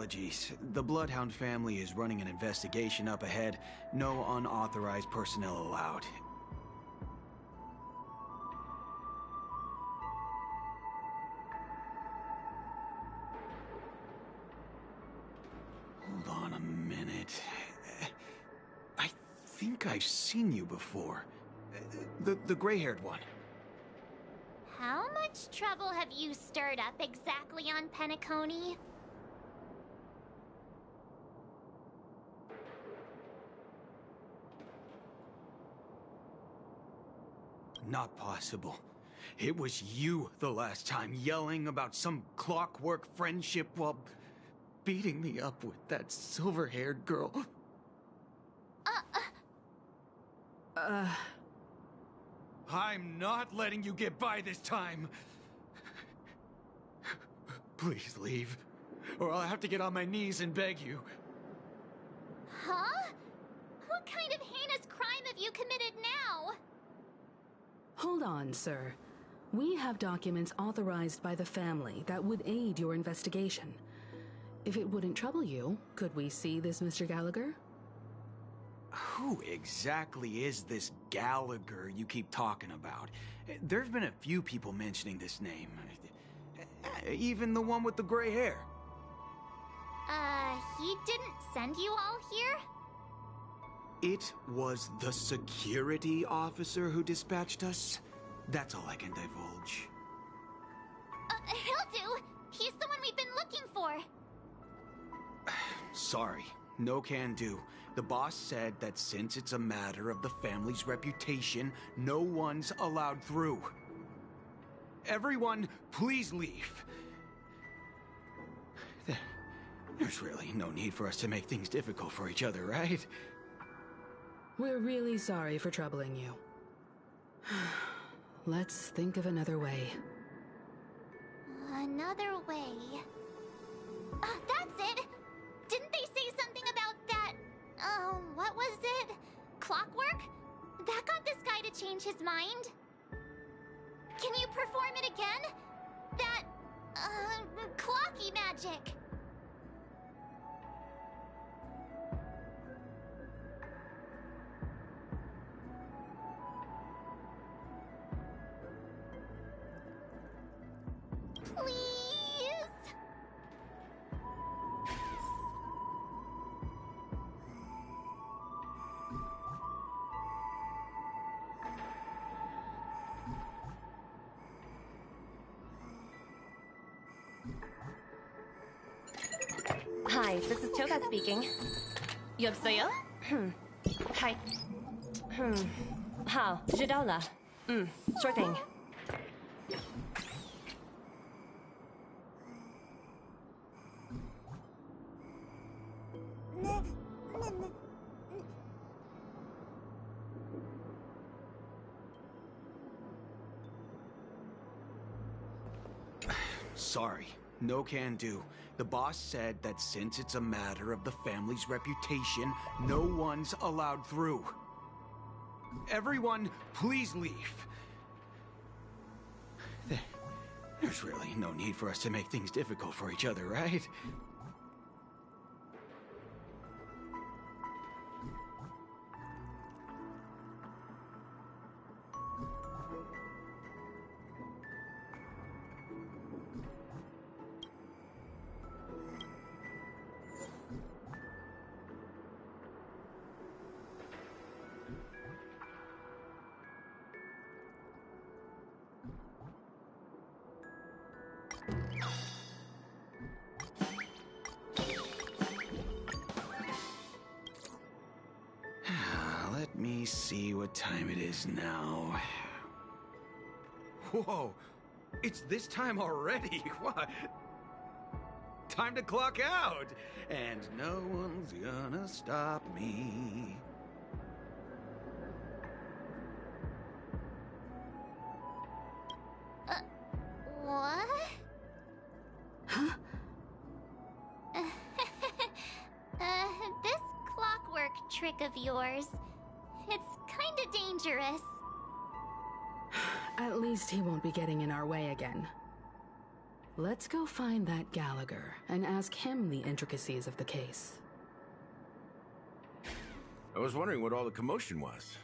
apologies. The Bloodhound family is running an investigation up ahead. No unauthorized personnel allowed. Hold on a minute. I think I've seen you before. The gray-haired one. How much trouble have you stirred up exactly on Penacony? Not possible. It was you the last time, yelling about some clockwork friendship while beating me up with that silver-haired girl. I'm not letting you get by this time. Please leave, or I'll have to get on my knees and beg you. Huh? What kind of heinous crime have you committed now? Hold on, sir. We have documents authorized by the family that would aid your investigation. If it wouldn't trouble you, could we see this Mr. Gallagher? Who exactly is this Gallagher you keep talking about? There's been a few people mentioning this name. Even the one with the gray hair. He didn't send you all here? It was the security officer who dispatched us. That's all I can divulge. He'll do. He's the one we've been looking for. Sorry, no can do. The boss said that since it's a matter of the family's reputation, no one's allowed through. Everyone, please leave. There's really no need for us to make things difficult for each other, right? We're really sorry for troubling you. Let's think of another way. Another way. That's it! Didn't they say something about that... what was it? Clockwork? That got this guy to change his mind? Can you perform it again? That... clocky magic. Please? Hi, this is Toga speaking. 여보세요? Hi. 好，知道了。sure thing. Sorry, no can do. The boss said that since it's a matter of the family's reputation, no one's allowed through. Everyone, please leave. There's really no need for us to make things difficult for each other, right? Let me see what time it is now. Whoa! It's this time already? What? Time to clock out! And no one's gonna stop me. What? Huh? This clockwork trick of yours, it's kinda dangerous. At least he won't be getting in our way again. Let's go find that Gallagher and ask him the intricacies of the case. I was wondering what all the commotion was.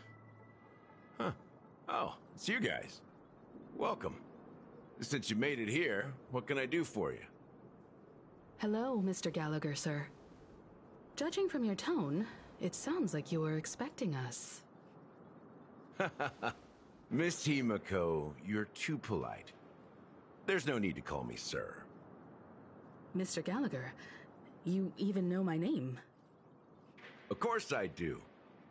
Huh. Oh, it's you guys. Welcome. Since you made it here, what can I do for you? Hello, Mr. Gallagher, sir. Judging from your tone, it sounds like you were expecting us. Miss Himiko, you're too polite. There's no need to call me sir. Mr. Gallagher, you even know my name. Of course I do.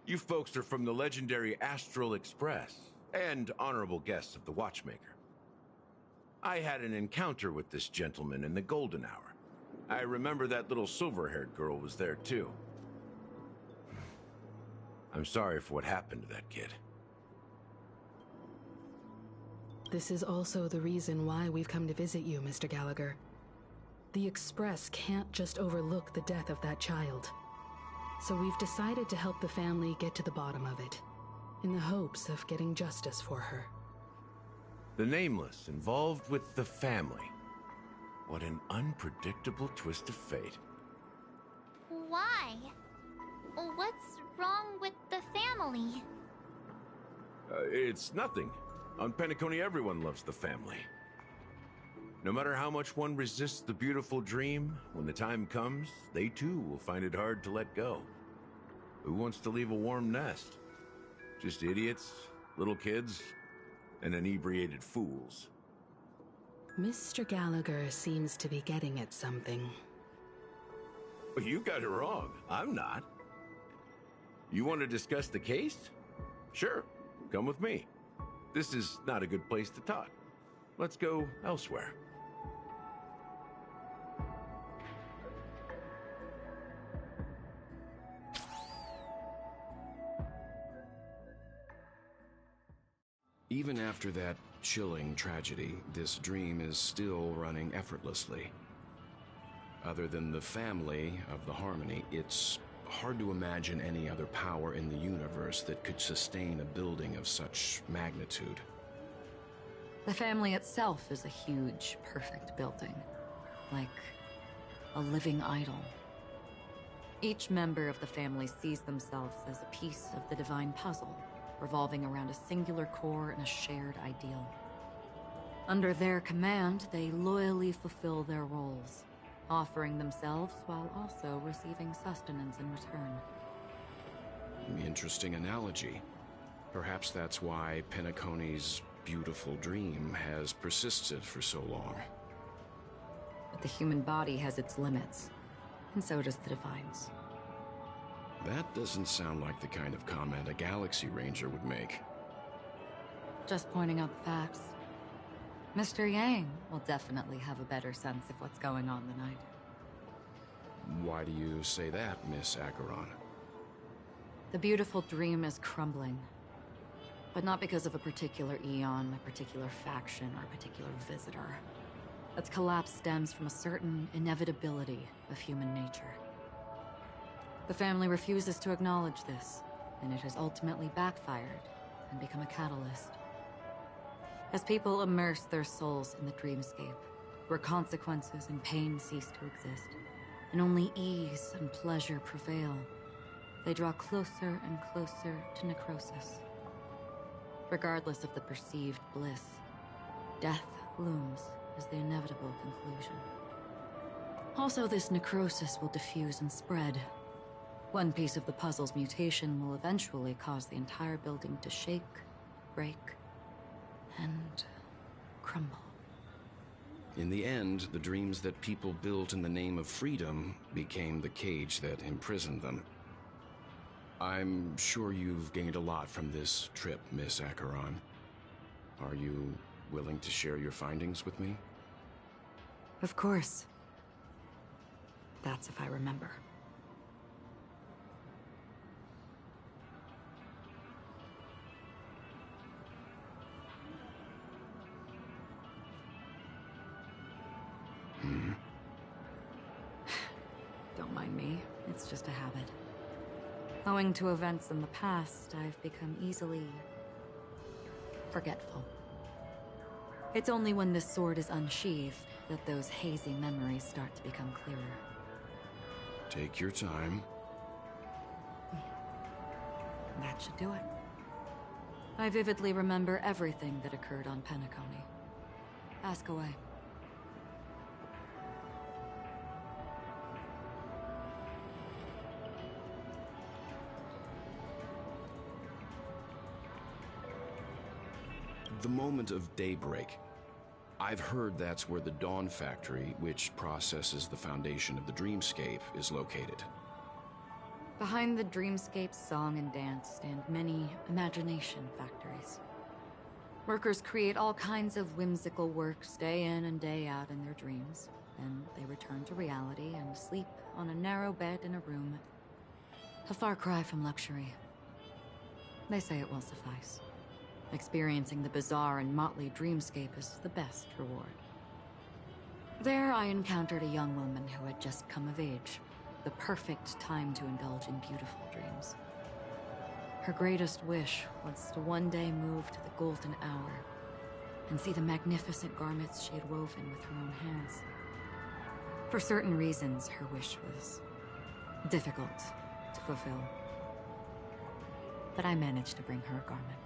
You folks are from the legendary Astral Express, and honorable guests of the Watchmaker. I had an encounter with this gentleman in the Golden Hour. I remember that little silver-haired girl was there too. I'm sorry for what happened to that kid. This is also the reason why we've come to visit you, Mr. Gallagher. The Express can't just overlook the death of that child. So we've decided to help the family get to the bottom of it, in the hopes of getting justice for her. The Nameless involved with the family. What an unpredictable twist of fate. Why? What's wrong with the family? It's nothing. On Penacony, everyone loves the family. No matter how much one resists the beautiful dream, when the time comes, they too will find it hard to let go. Who wants to leave a warm nest? Just idiots, little kids, and inebriated fools. Mr. Gallagher seems to be getting at something. Well, you got it wrong. I'm not. You want to discuss the case? Sure, come with me. This is not a good place to talk. Let's go elsewhere. Even after that chilling tragedy, this dream is still running effortlessly. Other than the family of the Harmony, it's hard to imagine any other power in the universe that could sustain a building of such magnitude. The family itself is a huge, perfect building. Like a living idol. Each member of the family sees themselves as a piece of the divine puzzle, revolving around a singular core and a shared ideal. Under their command, they loyally fulfill their roles, offering themselves while also receiving sustenance in return. Interesting analogy. Perhaps that's why Penacony's beautiful dream has persisted for so long. But the human body has its limits, and so does the Divine's. That doesn't sound like the kind of comment a Galaxy Ranger would make. Just pointing out the facts. Mr. Yang will definitely have a better sense of what's going on than I do. Why do you say that, Miss Acheron? The beautiful dream is crumbling. But not because of a particular eon, a particular faction, or a particular visitor. Its collapse stems from a certain inevitability of human nature. The family refuses to acknowledge this, and it has ultimately backfired and become a catalyst. As people immerse their souls in the dreamscape, where consequences and pain cease to exist, and only ease and pleasure prevail, they draw closer and closer to necrosis. Regardless of the perceived bliss, death looms as the inevitable conclusion. Also, this necrosis will diffuse and spread. One piece of the puzzle's mutation will eventually cause the entire building to shake, break, and crumble. In the end, the dreams that people built in the name of freedom became the cage that imprisoned them. I'm sure you've gained a lot from this trip, Miss Acheron. Are you willing to share your findings with me? Of course. That's if I remember. Don't mind me. It's just a habit. Owing to events in the past, I've become easily forgetful. It's only when this sword is unsheathed Let those hazy memories start to become clearer. Take your time. That should do it. I vividly remember everything that occurred on Penacony. Ask away. The moment of daybreak. I've heard that's where the Dawn Factory, which processes the foundation of the dreamscape, is located. Behind the dreamscape's song and dance stand many imagination factories. Workers create all kinds of whimsical works day in and day out in their dreams. Then they return to reality and sleep on a narrow bed in a room. A far cry from luxury. They say it will suffice. Experiencing the bizarre and motley dreamscape is the best reward. There I encountered a young woman who had just come of age. The perfect time to indulge in beautiful dreams. Her greatest wish was to one day move to the golden hour and see the magnificent garments she had woven with her own hands. For certain reasons, her wish was difficult to fulfill. But I managed to bring her a garment.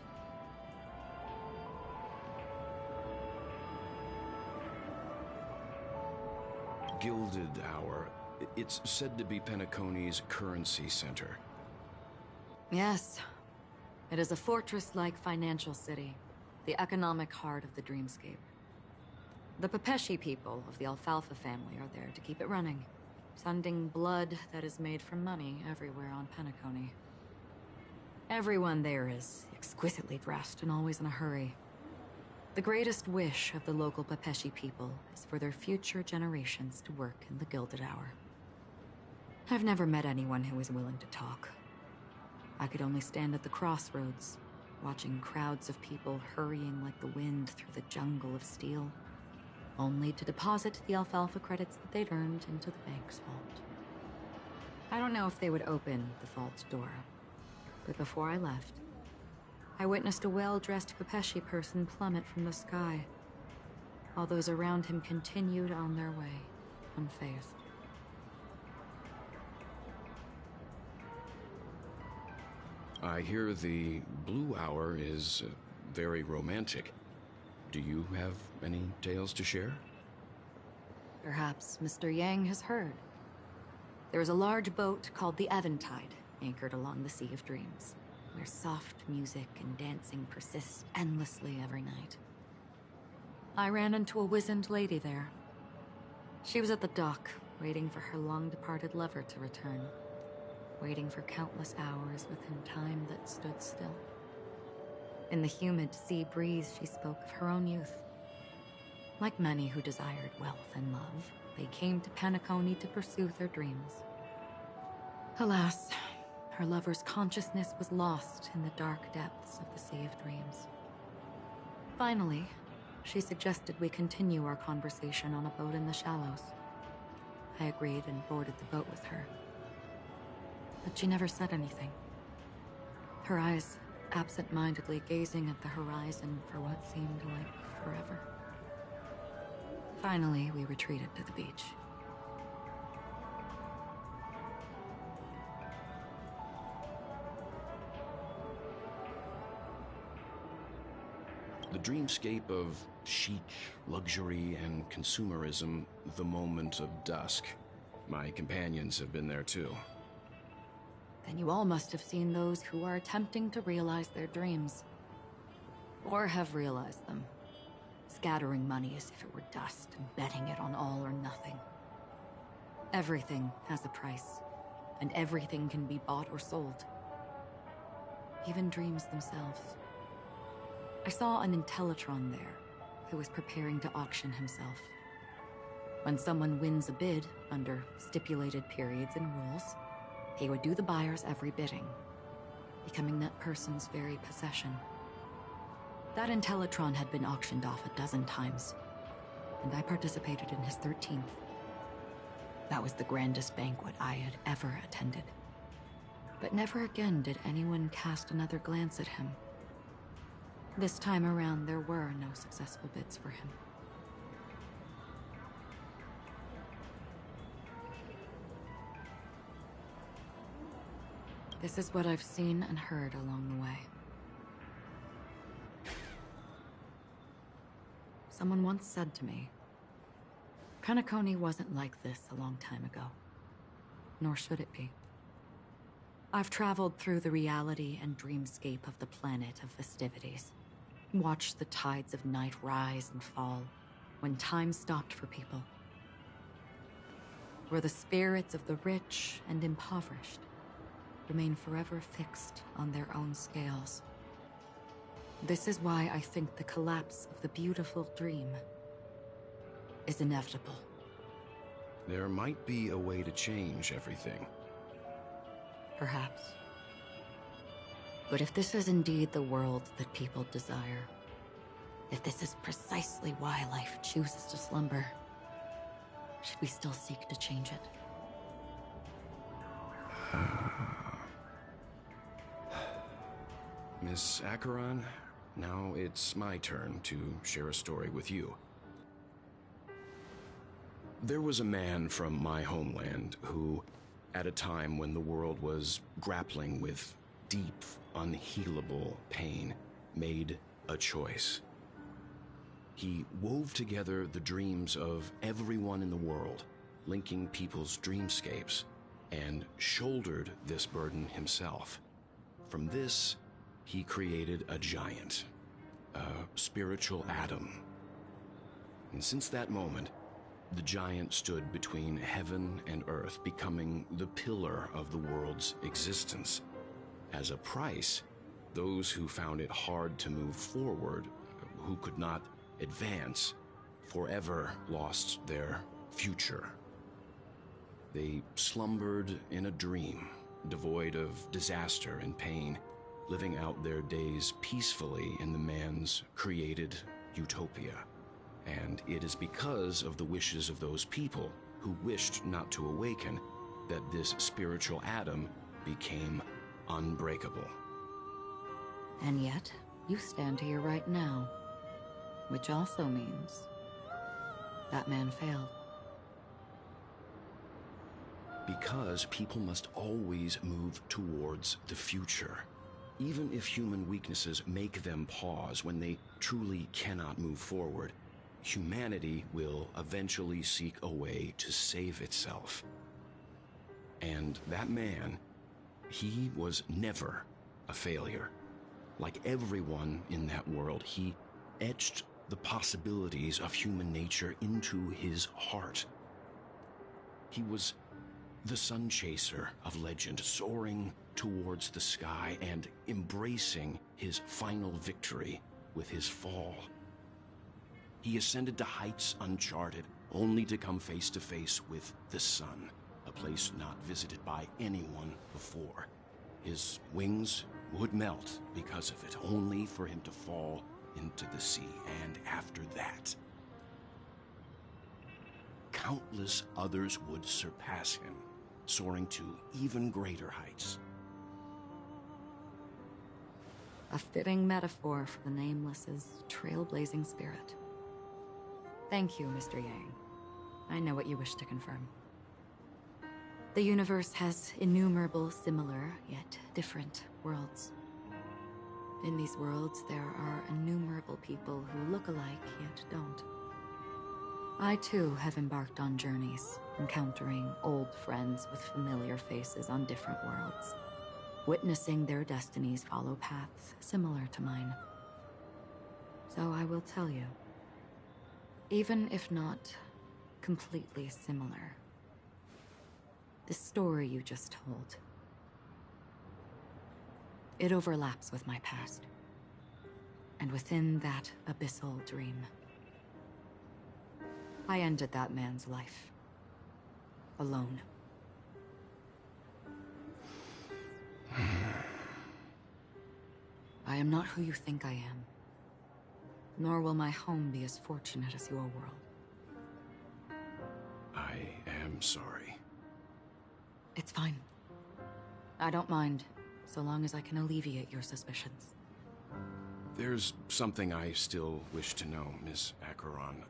Gilded Hour. It's said to be Penacony's currency center. Yes. It is a fortress-like financial city, the economic heart of the dreamscape. The Pepeshi people of the Alfalfa family are there to keep it running, sending blood that is made from money everywhere on Penacony. Everyone there is exquisitely dressed and always in a hurry. The greatest wish of the local Pepeshi people is for their future generations to work in the Gilded Hour. I've never met anyone who is willing to talk. I could only stand at the crossroads, watching crowds of people hurrying like the wind through the jungle of steel, only to deposit the alfalfa credits that they'd earned into the bank's vault. I don't know if they would open the vault door, but before I left, I witnessed a well-dressed Pepeshi person plummet from the sky, while those around him continued on their way, unfazed. I hear the Blue Hour is very romantic. Do you have any tales to share? Perhaps Mr. Yang has heard. There is a large boat called the Eventide, anchored along the Sea of Dreams, where soft music and dancing persist endlessly every night. I ran into a wizened lady there. She was at the dock, waiting for her long-departed lover to return, waiting for countless hours within time that stood still. In the humid sea breeze, she spoke of her own youth. Like many who desired wealth and love, they came to Penacony to pursue their dreams. Alas, her lover's consciousness was lost in the dark depths of the Sea of Dreams. Finally, she suggested we continue our conversation on a boat in the shallows. I agreed and boarded the boat with her. But she never said anything. Her eyes absent-mindedly gazing at the horizon for what seemed like forever. Finally, we retreated to the beach. The dreamscape of chic, luxury, and consumerism, the moment of dusk. My companions have been there too. Then you all must have seen those who are attempting to realize their dreams. Or have realized them. Scattering money as if it were dust and betting it on all or nothing. Everything has a price, and everything can be bought or sold. Even dreams themselves. I saw an Intellitron there, who was preparing to auction himself. When someone wins a bid, under stipulated periods and rules, he would do the buyer's every bidding, becoming that person's very possession. That Intellitron had been auctioned off a dozen times, and I participated in his 13th. That was the grandest banquet I had ever attended. But never again did anyone cast another glance at him. This time around, there were no successful bids for him. This is what I've seen and heard along the way. Someone once said to me, Penacony wasn't like this a long time ago. Nor should it be. I've traveled through the reality and dreamscape of the planet of festivities. Watched the tides of night rise and fall when time stopped for people. Where the spirits of the rich and impoverished remain forever fixed on their own scales. This is why I think the collapse of the beautiful dream is inevitable. There might be a way to change everything. Perhaps. But if this is indeed the world that people desire, if this is precisely why life chooses to slumber, should we still seek to change it? Miss Acheron, now it's my turn to share a story with you. There was a man from my homeland who, at a time when the world was grappling with deep, unhealable pain, made a choice. He wove together the dreams of everyone in the world, linking people's dreamscapes, and shouldered this burden himself. From this, he created a giant, a spiritual atom. And since that moment, the giant stood between heaven and earth, becoming the pillar of the world's existence. As a price, those who found it hard to move forward, who could not advance, forever lost their future. They slumbered in a dream, devoid of disaster and pain, living out their days peacefully in the man's created utopia. And it is because of the wishes of those people who wished not to awaken that this spiritual atom became unbreakable. And yet, you stand here right now, which also means that man failed. Because people must always move towards the future. Even if human weaknesses make them pause when they truly cannot move forward, humanity will eventually seek a way to save itself. And that man, he was never a failure. Like everyone in that world, he etched the possibilities of human nature into his heart. He was the sun chaser of legend, soaring towards the sky and embracing his final victory with his fall. He ascended to heights uncharted, only to come face to face with the sun, a place not visited by anyone before. His wings would melt because of it, only for him to fall into the sea. And after that, countless others would surpass him, soaring to even greater heights. A fitting metaphor for the Nameless's trailblazing spirit. Thank you, Mr. Yang. I know what you wish to confirm. The universe has innumerable similar, yet different worlds. In these worlds, there are innumerable people who look alike, yet don't. I too have embarked on journeys, encountering old friends with familiar faces on different worlds, witnessing their destinies follow paths similar to mine. So I will tell you, even if not completely similar, the story you just told, it overlaps with my past. And within that abyssal dream, I ended that man's life. Alone. I am not who you think I am. Nor will my home be as fortunate as your world. I am sorry. It's fine. I don't mind, so long as I can alleviate your suspicions. There's something I still wish to know, Miss Acheron.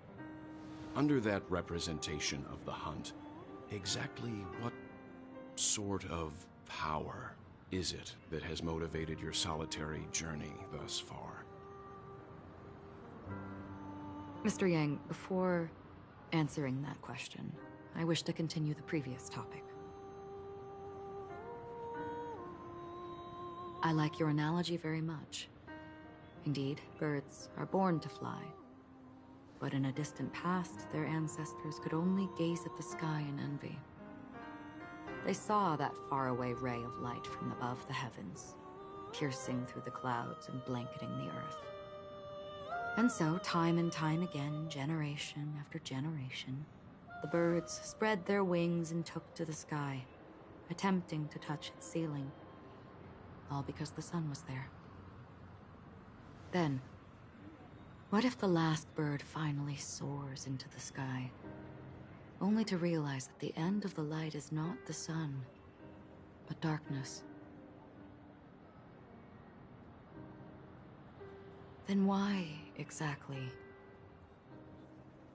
Under that representation of the hunt, exactly what sort of power is it that has motivated your solitary journey thus far? Mr. Yang, before answering that question, I wish to continue the previous topic. I like your analogy very much. Indeed, birds are born to fly. But in a distant past, their ancestors could only gaze at the sky in envy. They saw that faraway ray of light from above the heavens, piercing through the clouds and blanketing the earth. And so, time and time again, generation after generation, the birds spread their wings and took to the sky, attempting to touch its ceiling, all because the sun was there. Then, what if the last bird finally soars into the sky, only to realize that the end of the light is not the sun, but darkness? Then why, exactly,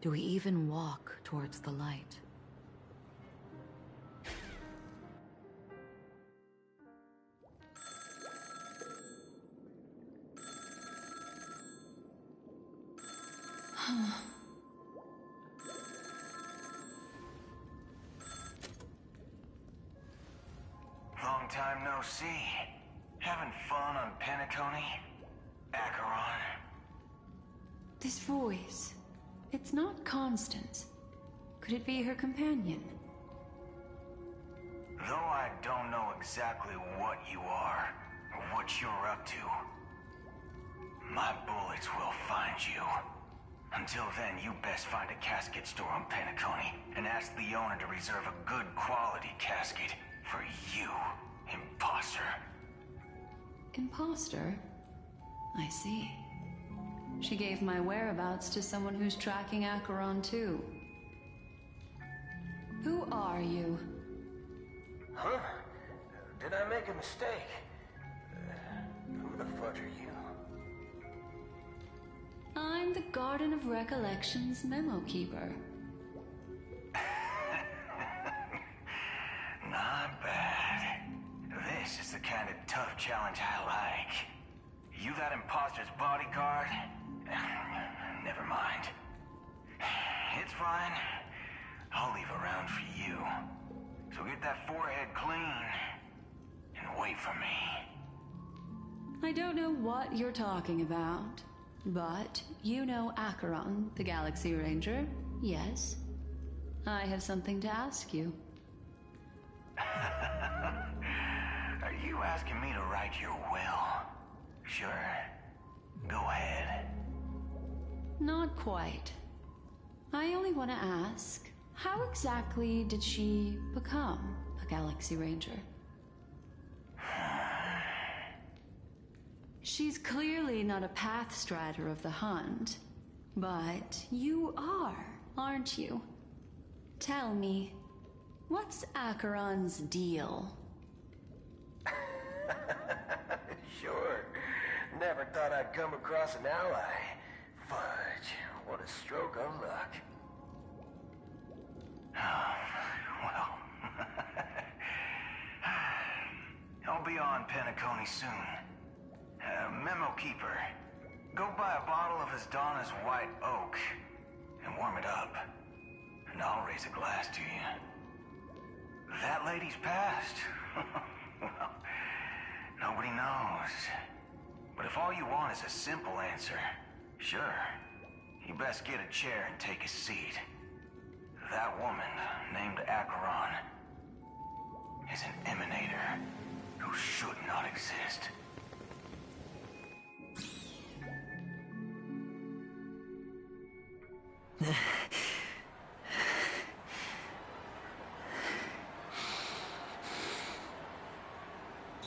do we even walk towards the light? Long time no see. Having fun on Penacony? Acheron? This voice, it's not Constance. Could it be her companion? Though I don't know exactly what you are, or what you're up to, my bullets will find you. Until then, you best find a casket store on Penacony and ask the owner to reserve a good quality casket for you, imposter. Imposter? I see. She gave my whereabouts to someone who's tracking Acheron too. Who are you? Huh? Did I make a mistake? Who the fudge are you? I'm the Garden of Recollection's memo keeper. Not bad. This is the kind of tough challenge I like. You that imposter's bodyguard? Never mind. It's fine. I'll leave a round for you. So get that forehead clean and wait for me. I don't know what you're talking about, but you know Acheron, the Galaxy Ranger, yes? I have something to ask you. Are you asking me to write your will? Sure. Go ahead. Not quite. I only want to ask, how exactly did she become a Galaxy Ranger? She's clearly not a path strider of the hunt, but you are, aren't you? Tell me, what's Acheron's deal? Sure. Never thought I'd come across an ally. Fudge, what a stroke of luck. Well, I'll be on Penacony soon. Memo keeper, go buy a bottle of Donna's white oak and warm it up, and I'll raise a glass to you. That lady's passed. Well, nobody knows. But if all you want is a simple answer, sure, you best get a chair and take a seat. That woman, named Acheron, is an emanator who should not exist.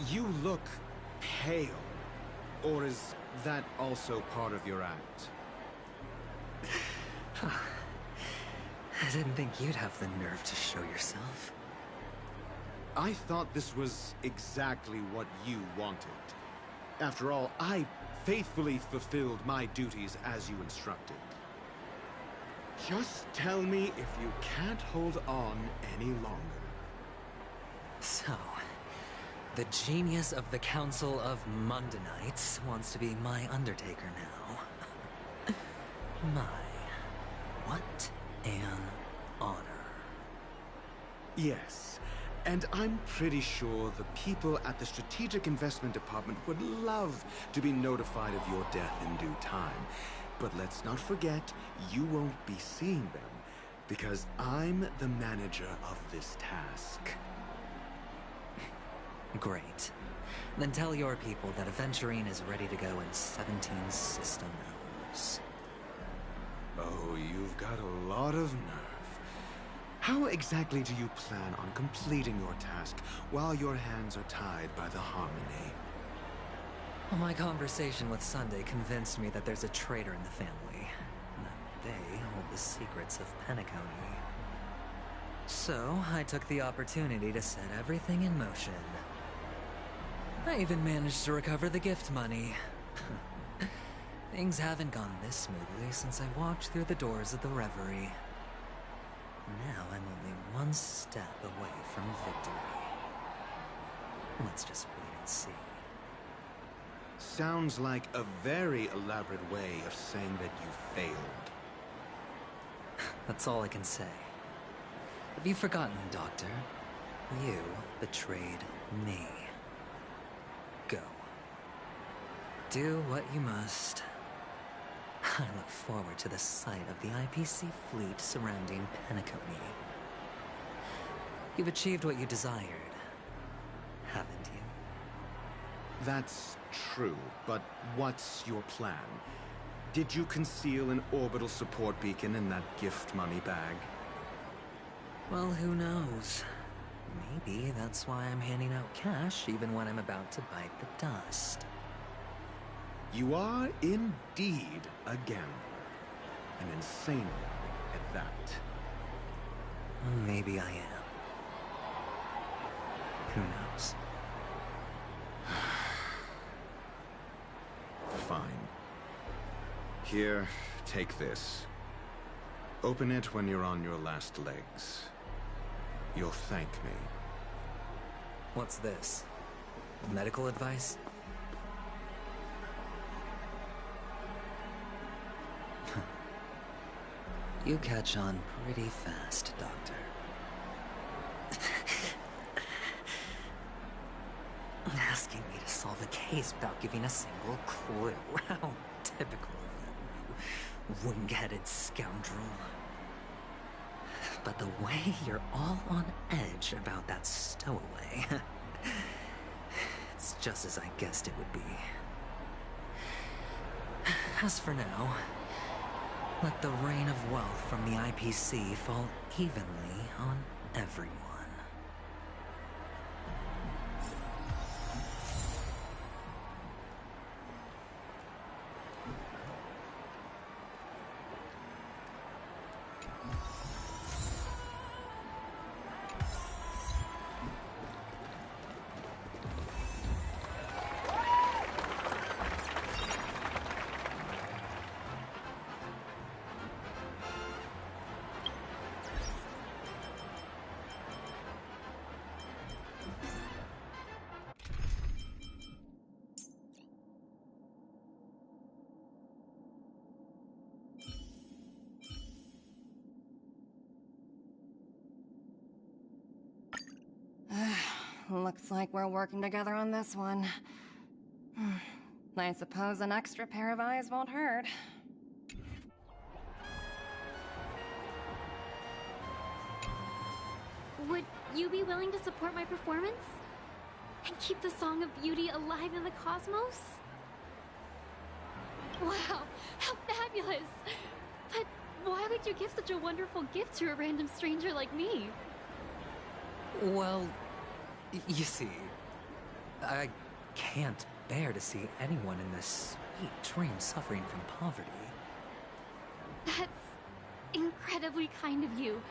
You look pale. Or is that also part of your act? I didn't think you'd have the nerve to show yourself. I thought this was exactly what you wanted. After all, I faithfully fulfilled my duties as you instructed. Just tell me if you can't hold on any longer. So, The genius of the Council of Mundanites wants to be my Undertaker now. What an honor. Yes, and I'm pretty sure the people at the Strategic Investment Department would love to be notified of your death in due time. But let's not forget, you won't be seeing them, because I'm the manager of this task. Great. Then tell your people that Aventurine is ready to go in 17 system hours. Oh, you've got a lot of nerve. How exactly do you plan on completing your task while your hands are tied by the Harmony? Well, my conversation with Sunday convinced me that there's a traitor in the family, and that they hold the secrets of Penacony. So, I took the opportunity to set everything in motion. I even managed to recover the gift money. Things haven't gone this smoothly since I walked through the doors of the Reverie. Now I'm only one step away from victory. Let's just wait and see. Sounds like a very elaborate way of saying that you failed. That's all I can say. Have you forgotten, Doctor? You betrayed me. Go. Do what you must. I look forward to the sight of the IPC fleet surrounding Penacony. You've achieved what you desired, haven't you? That's true, but what's your plan? Did you conceal an orbital support beacon in that gift money bag? Well, who knows? Maybe that's why I'm handing out cash even when I'm about to bite the dust. You are indeed a gambler. An insane one at that. Maybe I am. Who knows? Fine. Here, take this. Open it when you're on your last legs. You'll thank me. What's this? Medical advice? You catch on pretty fast, Doctor. Asking me to solve a case without giving a single clue. How typical of you, wing-headed scoundrel. But the way you're all on edge about that stowaway, it's just as I guessed it would be. As for now, let the rain of wealth from the IPC fall evenly on everyone. Looks like we're working together on this one. I suppose an extra pair of eyes won't hurt. Would you be willing to support my performance? And keep the Song of Beauty alive in the cosmos? Wow, how fabulous! But why would you give such a wonderful gift to a random stranger like me? Well, you see, I can't bear to see anyone in this sweet dream suffering from poverty. That's incredibly kind of you.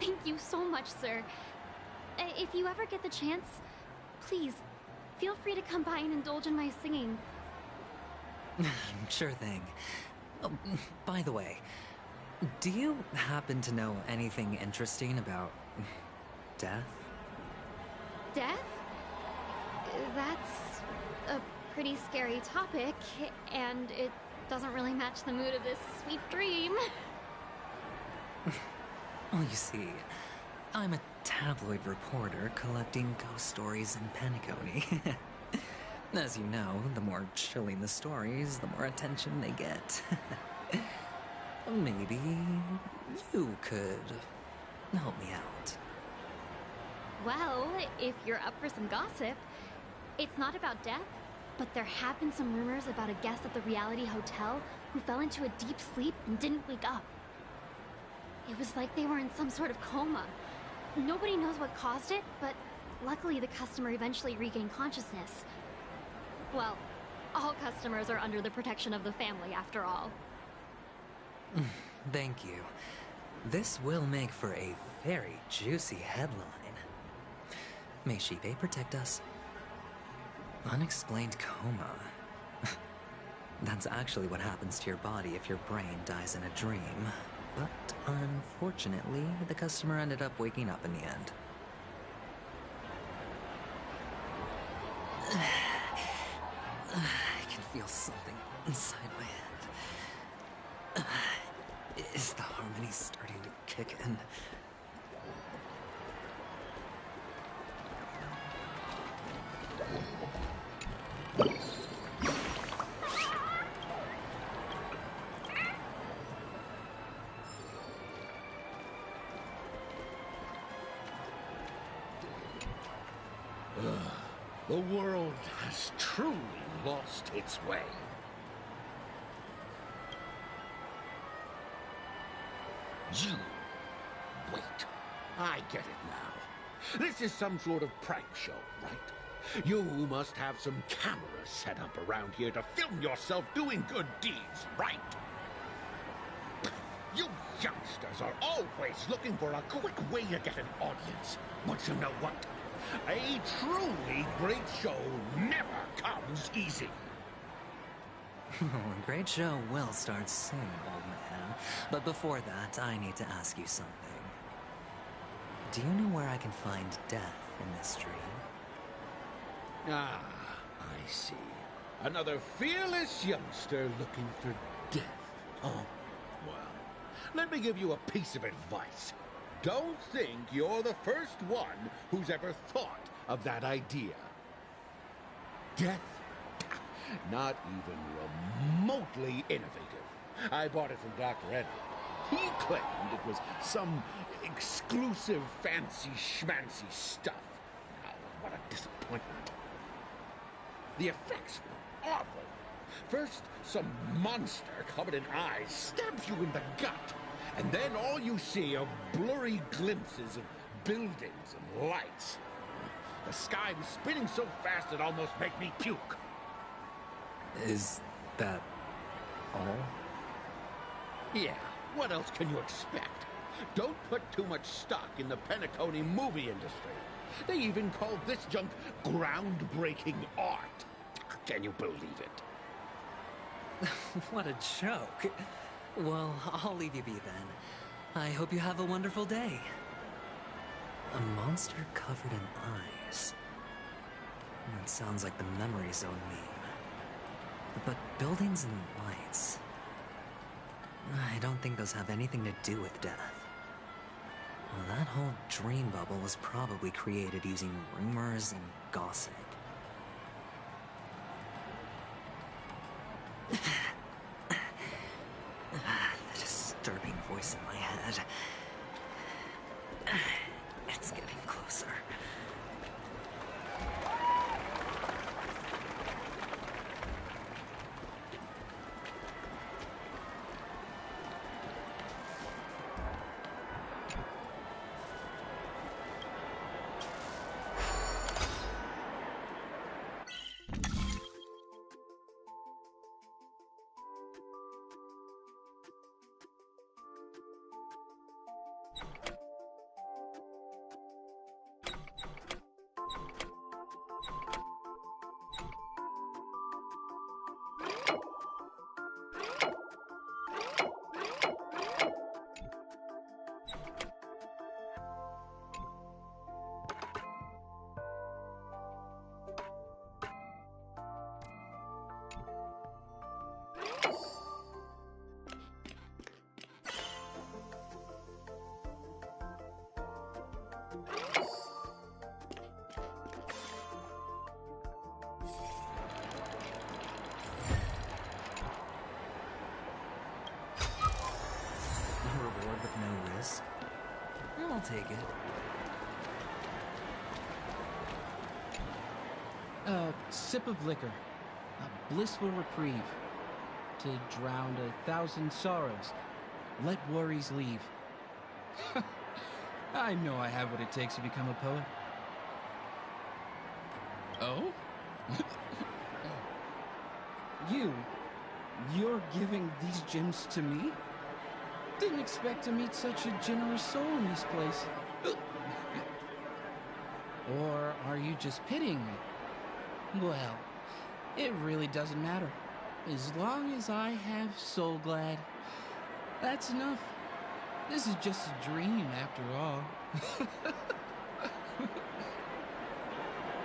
Thank you so much, sir. If you ever get the chance, please, feel free to come by and indulge in my singing. Sure thing. Oh, by the way, do you happen to know anything interesting about death? Death? That's a pretty scary topic, and it doesn't really match the mood of this sweet dream. Well, you see, I'm a tabloid reporter collecting ghost stories in Penacony. As you know, the more chilling the stories, the more attention they get. Maybe you could help me out. Well, if you're up for some gossip, it's not about death, but there have been some rumors about a guest at the reality hotel who fell into a deep sleep and didn't wake up. It was like they were in some sort of coma. Nobody knows what caused it, but luckily the customer eventually regained consciousness. Well, all customers are under the protection of the family, after all. Thank you. This will make for a very juicy headline. May Shibe protect us. Unexplained coma. That's actually what happens to your body if your brain dies in a dream. But unfortunately, the customer ended up waking up in the end. I can feel something inside my head. Is the harmony starting to kick in? The world has truly lost its way. You... Wait. I get it now. This is some sort of prank show, right? You must have some cameras set up around here to film yourself doing good deeds, right? You youngsters are always looking for a quick way to get an audience. But you know what? A truly great show never comes easy. A great show will start soon, old man. But before that, I need to ask you something. Do you know where I can find death in this dream? Ah, I see. Another fearless youngster looking for death. Oh, well, let me give you a piece of advice. Don't think you're the first one who's ever thought of that idea. Death? Not even remotely innovative. I bought it from Dr. Edward. He claimed it was some exclusive fancy schmancy stuff. Oh, what a disappointment. The effects were awful. First, some monster covered in eyes stabs you in the gut. And then all you see are blurry glimpses of buildings and lights. The sky was spinning so fast it almost made me puke. Is that all? Yeah, what else can you expect? Don't put too much stock in the Penacony movie industry. They even call this junk groundbreaking art. Can you believe it? What a joke. Well, I'll leave you be then. I hope you have a wonderful day. A monster covered in eyes. That sounds like the memory zone meme. But buildings and lights... I don't think those have anything to do with death. Well, that whole dream bubble was probably created using rumors and gossip. The disturbing voice in my head. It's getting closer. take it. Sip of liquor. A blissful reprieve. To drown 1,000 sorrows. Let worries leave. I know I have what it takes to become a poet. Oh? You're giving these gems to me? Didn't expect to meet such a generous soul in this place. Or are you just pitying me? Well, it really doesn't matter. As long as I have Soul Glad, that's enough. This is just a dream after all.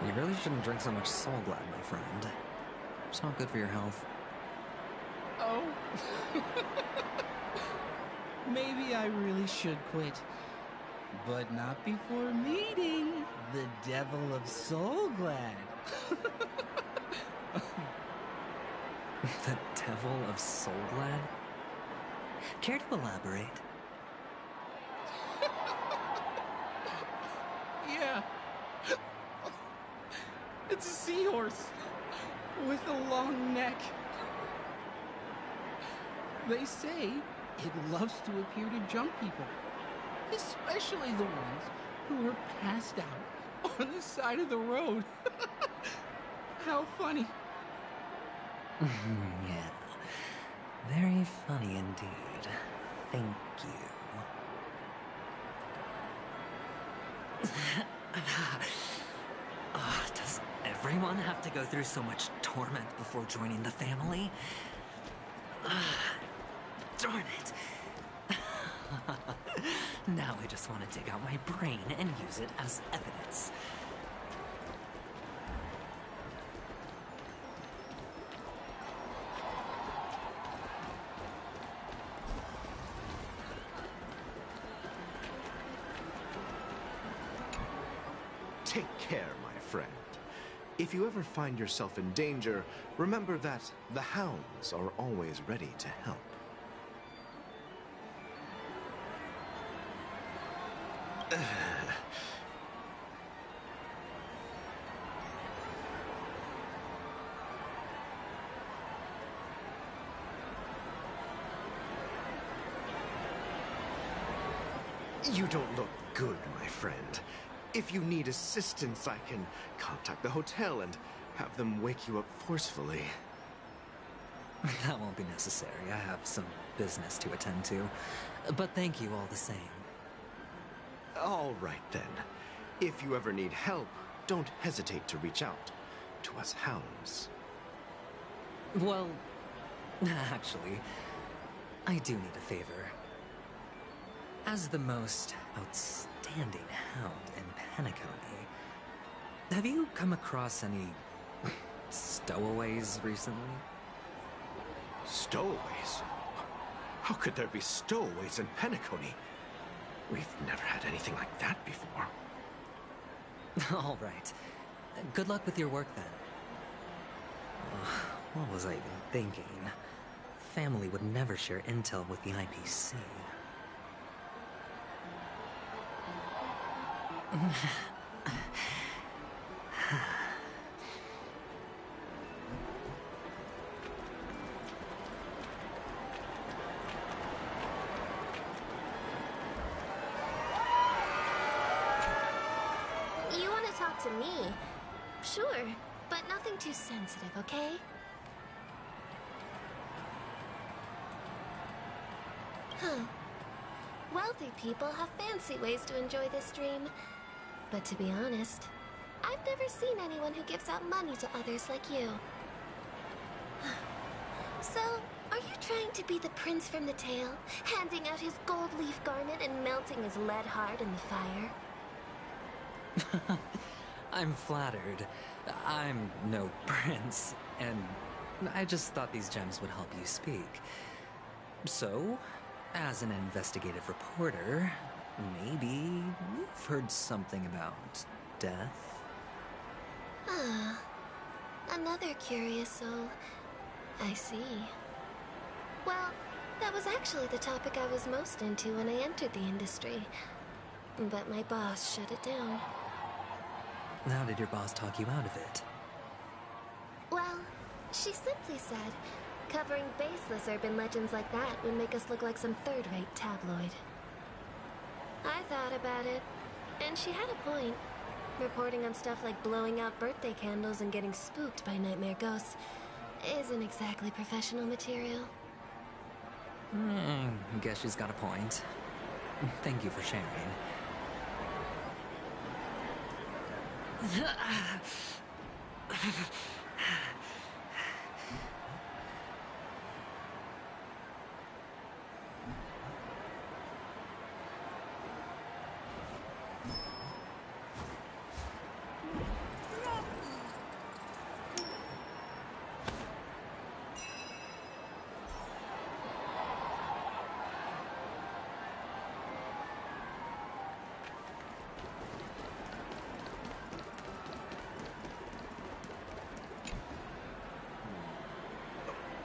You really shouldn't drink so much Soul Glad, my friend. It's not good for your health. Oh. Maybe I really should quit. But not before meeting the Devil of Soul Glad. The Devil of Soul Glad? Care to elaborate? Yeah. It's a seahorse with a long neck. They say it loves to appear to drunk people, especially the ones who are passed out on the side of the road. How funny. Yeah. Very funny indeed. Thank you. Does everyone have to go through so much torment before joining the family? Darn it. Now I just want to dig out my brain and use it as evidence. Take care, my friend. If you ever find yourself in danger, remember that the hounds are always ready to help. You don't look good, my friend. If you need assistance, I can contact the hotel and have them wake you up forcefully. That won't be necessary. I have some business to attend to. But thank you all the same. All right, then. If you ever need help, don't hesitate to reach out to us hounds. Well, actually, I do need a favor. As the most outstanding hound in Penacony, have you come across any stowaways recently? Stowaways? How could there be stowaways in Penacony? We've never had anything like that before. All right. Good luck with your work, then. What was I even thinking? Family would never share intel with the IPC. You want to talk to me? Sure, but nothing too sensitive, okay? Huh. Wealthy people have fancy ways to enjoy this dream. But to be honest, I've never seen anyone who gives out money to others like you. So, are you trying to be the prince from the tale, handing out his gold leaf garment and melting his lead heart in the fire? I'm flattered. I'm no prince, and I just thought these gems would help you speak. So, as an investigative reporter, maybe you've heard something about death? Ah, another curious soul. I see. Well, that was actually the topic I was most into when I entered the industry. but my boss shut it down. How did your boss talk you out of it? Well, she simply said, covering baseless urban legends like that would make us look like some third-rate tabloid. I thought about it, and she had a point. Reporting on stuff like blowing out birthday candles and getting spooked by nightmare ghosts isn't exactly professional material. Guess she's got a point. Thank you for sharing.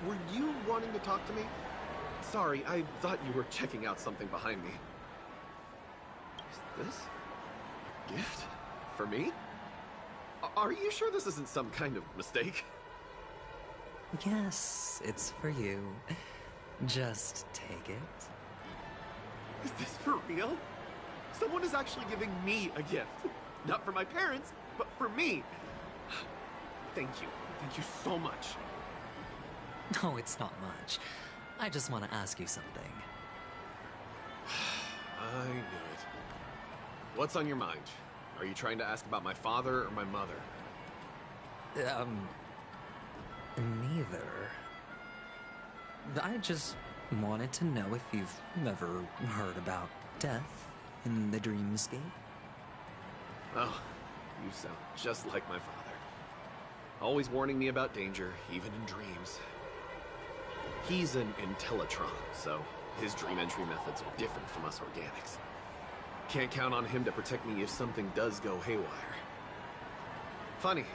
Were you wanting to talk to me? Sorry, I thought you were checking out something behind me. Is this a gift? For me? Are you sure this isn't some kind of mistake? Yes, it's for you. Just take it. Is this for real? Someone is actually giving me a gift. Not for my parents, but for me. Thank you. Thank you so much. No, it's not much. I just want to ask you something. I knew it. What's on your mind? Are you trying to ask about my father or my mother? Neither. I just wanted to know if you've ever heard about death in the dreamscape. Oh, you sound just like my father. Always warning me about danger, even in dreams. He's an Intellitron, so his dream entry methods are different from us organics. Can't count on him to protect me if something does go haywire. Funny,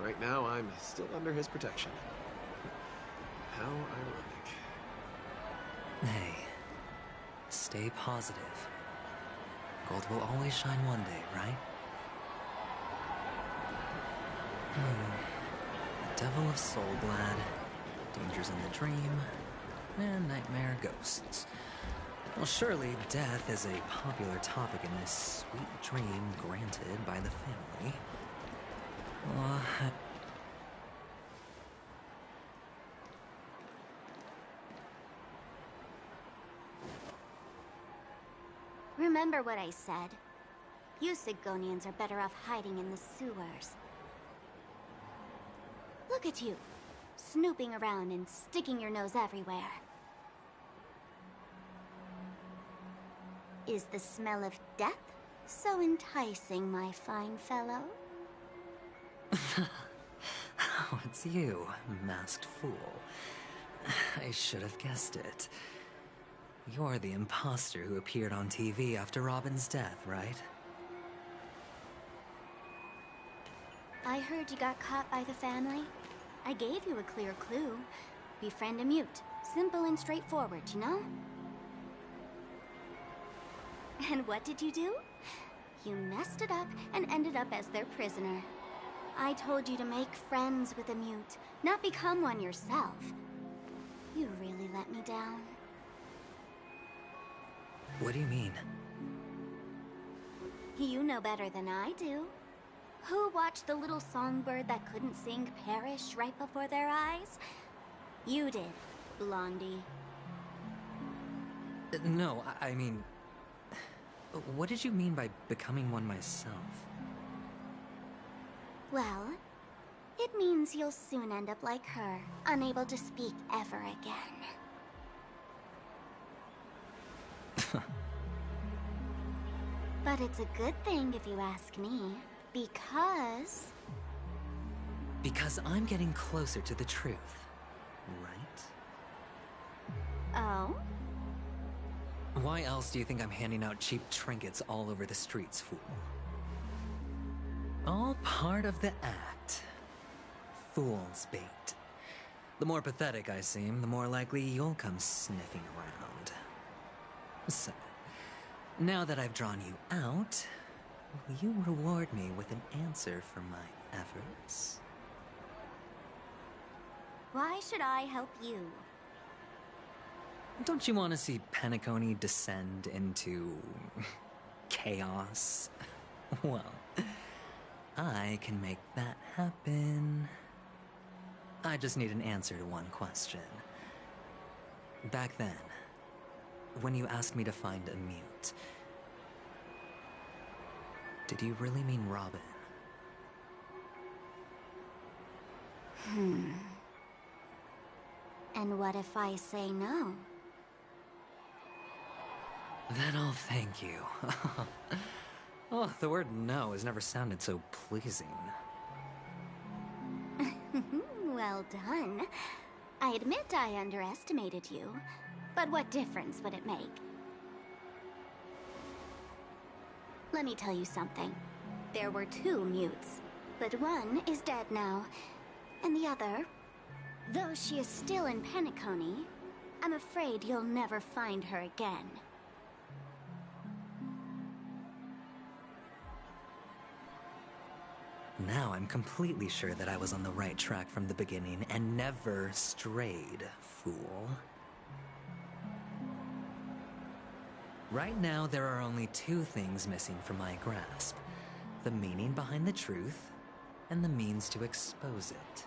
right now I'm still under his protection. How ironic. Hey, stay positive. Gold will always shine one day, right? The Devil of Soulglad, dangers in the dream, and nightmare ghosts. Well, surely death is a popular topic in this sweet dream granted by the family. Remember what I said. You Sigonians are better off hiding in the sewers. Look at you, snooping around and sticking your nose everywhere. Is the smell of death so enticing, my fine fellow? Oh, it's you, masked fool. I should have guessed it. You're the imposter who appeared on TV after Robin's death, right? I heard you got caught by the family. I gave you a clear clue. Befriend a mute. Simple and straightforward, you know? And what did you do? You messed it up and ended up as their prisoner. I told you to make friends with a mute, not become one yourself. You really let me down. What do you mean? You know better than I do. Who watched the little songbird that couldn't sing perish right before their eyes? You did, Blondie. No, I mean... What did you mean by becoming one myself? Well, it means you'll soon end up like her, unable to speak ever again. But it's a good thing if you ask me, because... Because I'm getting closer to the truth, right? Oh? Why else do you think I'm handing out cheap trinkets all over the streets, fool? All part of the act. Fool's bait. The more pathetic I seem, the more likely you'll come sniffing around. So, Now that I've drawn you out, will you reward me with an answer for my efforts? Why should I help you? Don't you want to see Penacony descend into chaos? Well, I can make that happen. I just need an answer to one question. Back then, when you asked me to find a mute, did you really mean Robin? And what if I say no? Then I'll thank you. Oh, the word no has never sounded so pleasing. Well done. I admit I underestimated you, but what difference would it make? Let me tell you something. There were 2 mutes, but one is dead now, and the other, though she is still in Penacony, I'm afraid you'll never find her again. Now I'm completely sure that I was on the right track from the beginning and never strayed, fool. Right now, there are only 2 things missing from my grasp. The meaning behind the truth, and the means to expose it.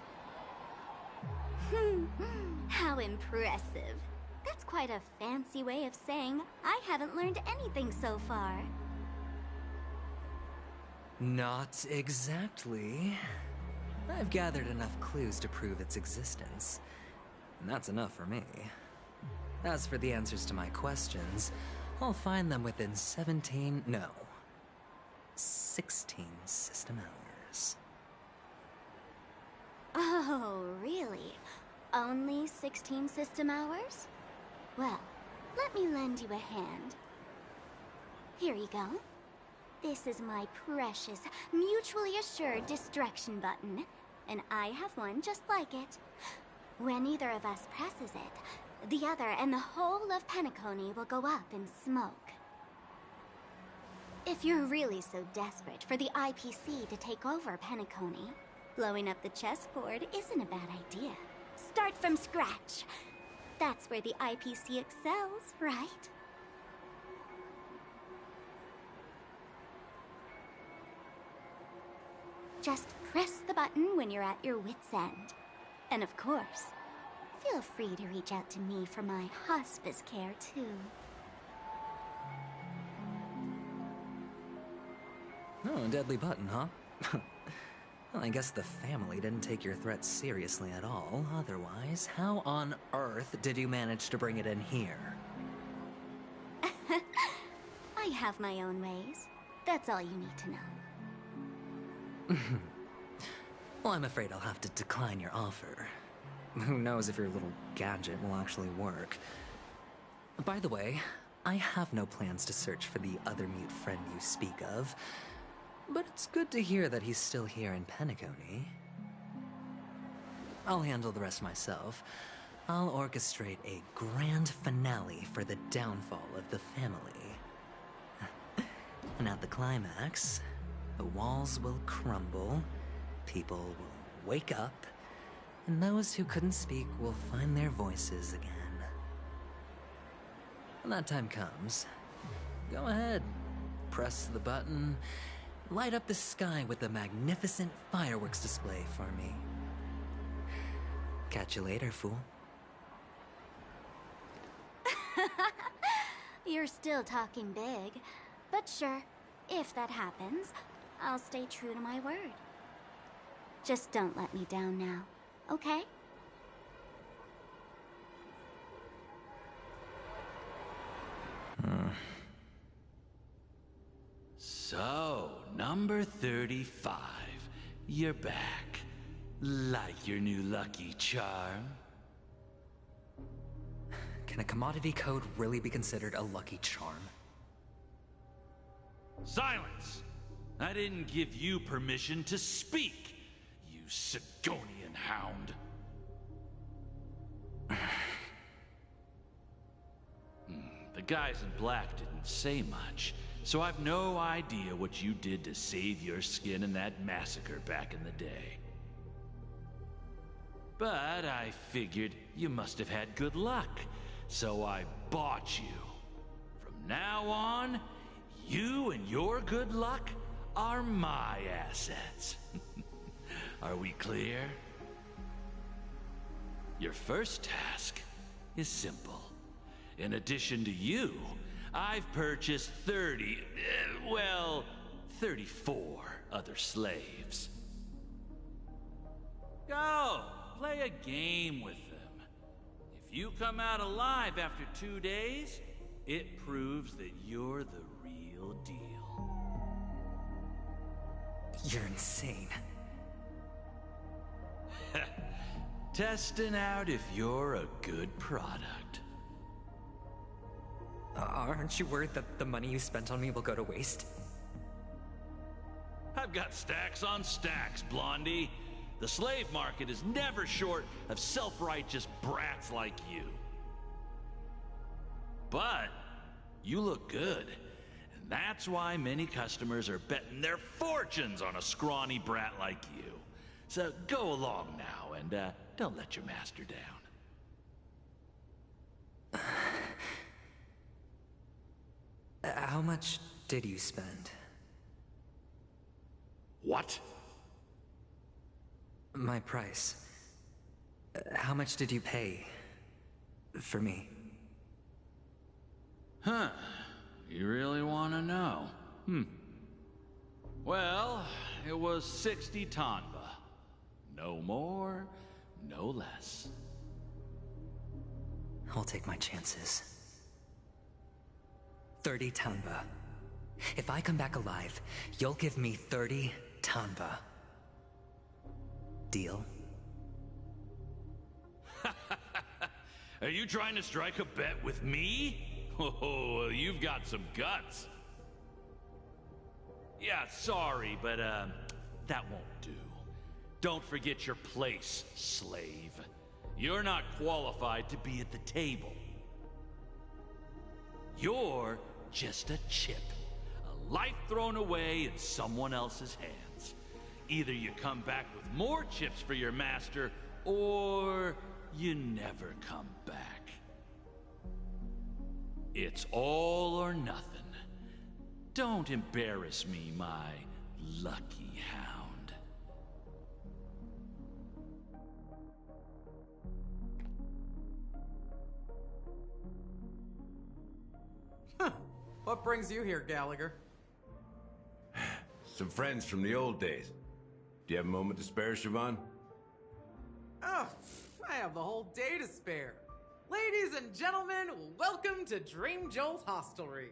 How impressive. That's quite a fancy way of saying I haven't learned anything so far. Not exactly. I've gathered enough clues to prove its existence, and that's enough for me. As for the answers to my questions, I'll find them within 16 system hours. Oh, really? Only 16 system hours? Well, let me lend you a hand. Here you go. This is my precious, mutually assured destruction button, and I have one just like it. When either of us presses it, the other and the whole of Penacony will go up in smoke. If you're really so desperate for the IPC to take over Penacony, blowing up the chessboard isn't a bad idea. Start from scratch. That's where the IPC excels, right? Just press the button when you're at your wit's end. And of course, feel free to reach out to me for my hospice care, too. Oh, a deadly button, huh? Well, I guess the family didn't take your threat seriously at all. Otherwise, how on earth did you manage to bring it in here? I have my own ways. That's all you need to know. Well, I'm afraid I'll have to decline your offer. Who knows if your little gadget will actually work. By the way, I have no plans to search for the other mute friend you speak of, but it's good to hear that he's still here in Penacony. I'll handle the rest myself. I'll orchestrate a grand finale for the downfall of the family. And at the climax, the walls will crumble, people will wake up, and those who couldn't speak will find their voices again. When that time comes, go ahead, press the button, light up the sky with a magnificent fireworks display for me. Catch you later, fool. You're still talking big, but sure, if that happens, I'll stay true to my word. Just don't let me down now, okay? So, number 35. You're back. Like your new lucky charm? Can a commodity code really be considered a lucky charm? Silence! I didn't give you permission to speak, you Sigonian hound. The guys in black didn't say much, so I've no idea what you did to save your skin in that massacre back in the day. But I figured you must have had good luck, so I bought you. From now on, you and your good luck are my assets. Are we clear? Your first task is simple. In addition to you, I've purchased 34 other slaves. Go, play a game with them. If you come out alive after 2 days, it proves that you're the real deal. You're insane. Testing out if you're a good product. Aren't you worried that the money you spent on me will go to waste? I've got stacks on stacks, Blondie. The slave market is never short of self-righteous brats like you. But you look good, and that's why many customers are betting their fortunes on a scrawny brat like you. So go along now and don't let your master down. How much did you spend? What? My price. How much did you pay for me? Huh. You really want to know? Well, it was 60 tanba. No more, no less. I'll take my chances. 30 tanba. If I come back alive, you'll give me 30 tanba. Deal? Are you trying to strike a bet with me? Oh, you've got some guts. Yeah, sorry, but that won't do. Don't forget your place, slave. You're not qualified to be at the table. You're just a chip. A life thrown away in someone else's hands. Either you come back with more chips for your master, or you never come back. It's all or nothing. Don't embarrass me, my lucky hound. What brings you here, Gallagher? Some friends from the old days. Do you have a moment to spare, Siobhan? Oh, I have the whole day to spare. Ladies and gentlemen, welcome to Dream Jolt Hostelry.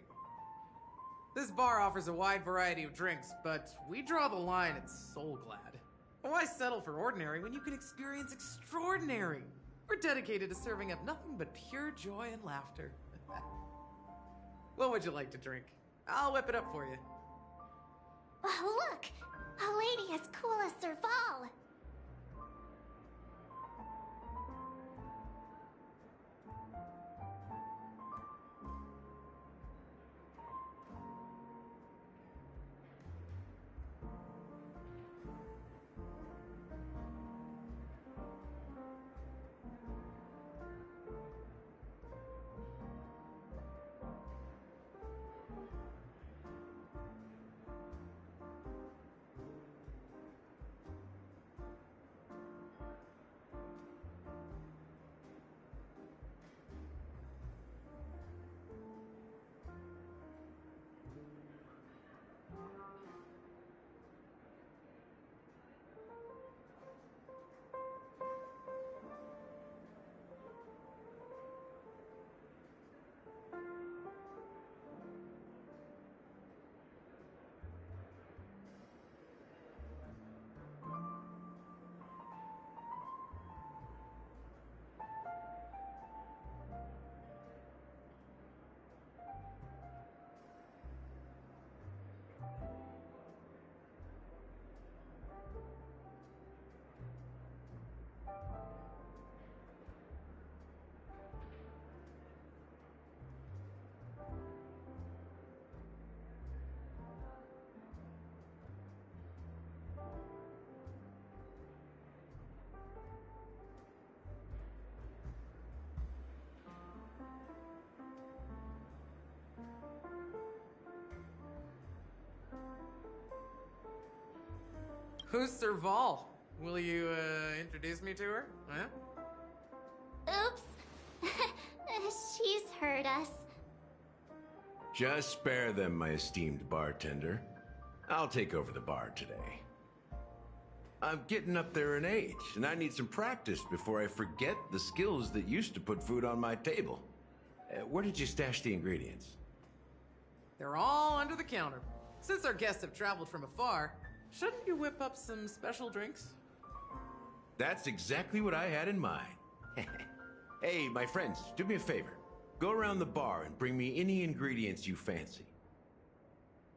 This bar offers a wide variety of drinks, but we draw the line at Soul Glad. Why settle for ordinary when you can experience extraordinary? We're dedicated to serving up nothing but pure joy and laughter. What would you like to drink? I'll whip it up for you. Oh, look! A lady as cool as Serval! Who's Serval? Will you, introduce me to her? Huh? Oops. She's hurt us. Just spare them, my esteemed bartender. I'll take over the bar today. I'm getting up there in age, and I need some practice before I forget the skills that used to put food on my table. Where did you stash the ingredients? They're all under the counter. Since our guests have traveled from afar, shouldn't you whip up some special drinks? That's exactly what I had in mind. Hey, my friends, do me a favor. Go around the bar and bring me any ingredients you fancy.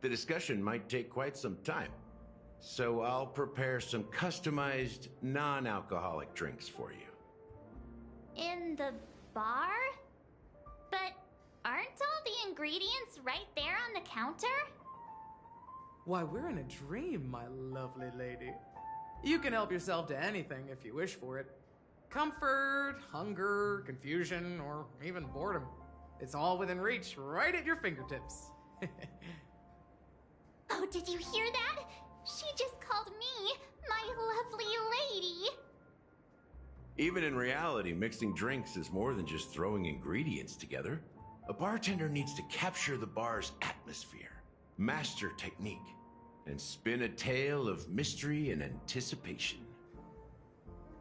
The discussion might take quite some time, so I'll prepare some customized, non-alcoholic drinks for you. In the bar? But aren't all the ingredients right there on the counter? Why, we're in a dream, my lovely lady. You can help yourself to anything if you wish for it. Comfort, hunger, confusion, or even boredom. It's all within reach, right at your fingertips. Oh, did you hear that? She just called me my lovely lady. Even in reality, mixing drinks is more than just throwing ingredients together. A bartender needs to capture the bar's atmosphere, master technique, and spin a tale of mystery and anticipation.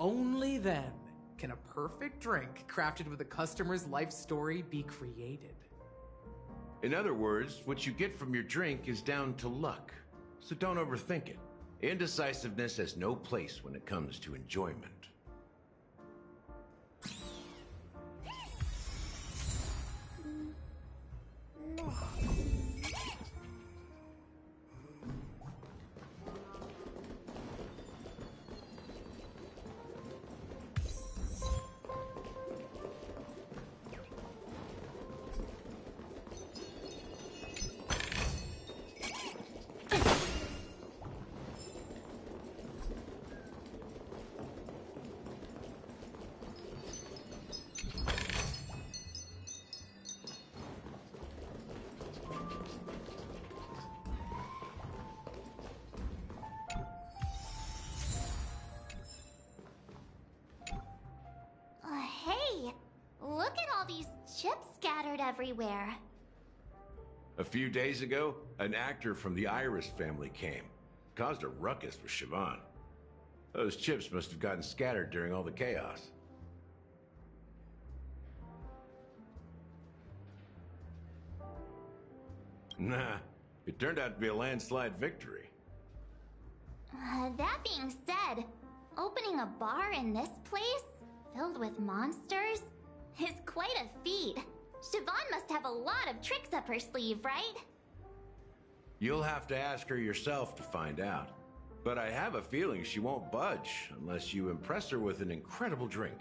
Only then can a perfect drink crafted with a customer's life story be created. In other words, what you get from your drink is down to luck, so don't overthink it. Indecisiveness has no place when it comes to enjoyment. Hey, look at all these chips scattered everywhere. A few days ago, an actor from the Iris family came. Caused a ruckus with Siobhan. Those chips must have gotten scattered during all the chaos. Nah, it turned out to be a landslide victory. That being said, opening a bar in this place, filled with monsters, is quite a feat. Siobhan must have a lot of tricks up her sleeve, right? You'll have to ask her yourself to find out. But I have a feeling she won't budge unless you impress her with an incredible drink.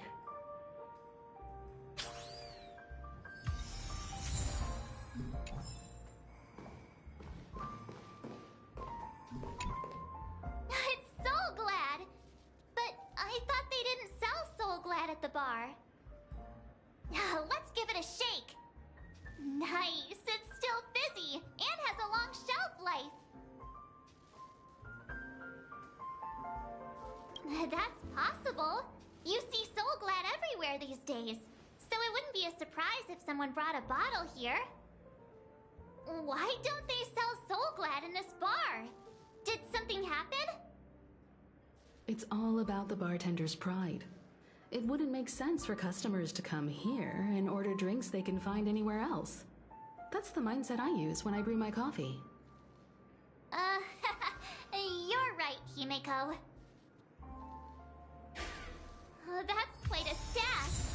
It's Soul Glad! But I thought they didn't sell Soul Glad at the bar. Let's give it a shake. Nice, it's still fizzy and has a long shelf life. That's possible. You see Soul Glad everywhere these days, so it wouldn't be a surprise if someone brought a bottle here. Why don't they sell Soul Glad in this bar? Did something happen? It's all about the bartender's pride. It wouldn't make sense for customers to come here and order drinks they can find anywhere else. That's the mindset I use when I brew my coffee. You're right, Himeko. That's quite a stash.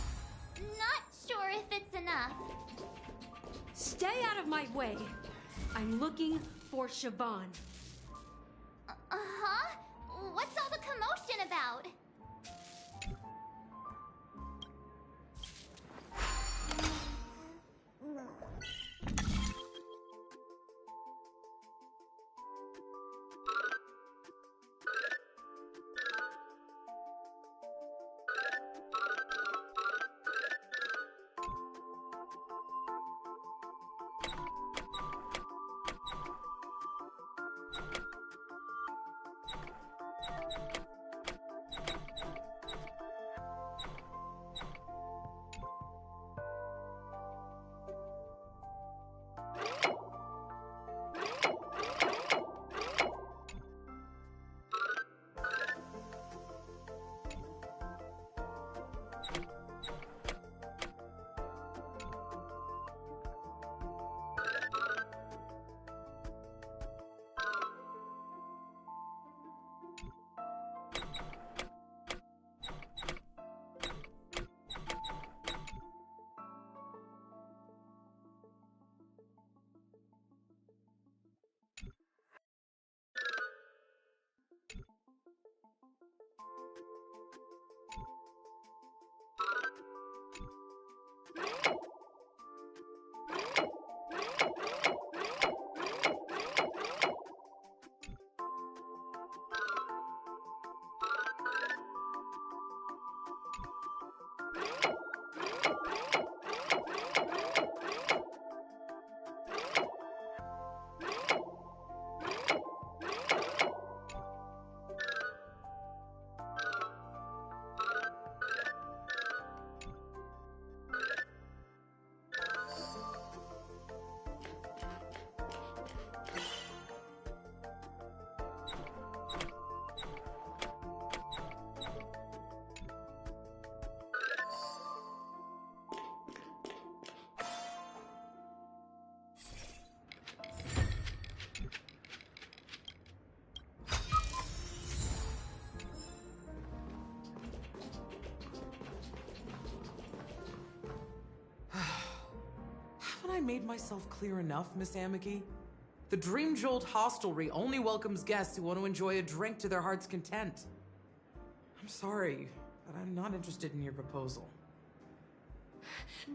Not sure if it's enough. Stay out of my way. I'm looking for Siobhan. Uh-huh? What's all the commotion about? I made myself clear enough, Miss Amiki? The Dream Jolt hostelry only welcomes guests who want to enjoy a drink to their heart's content. I'm sorry, but I'm not interested in your proposal.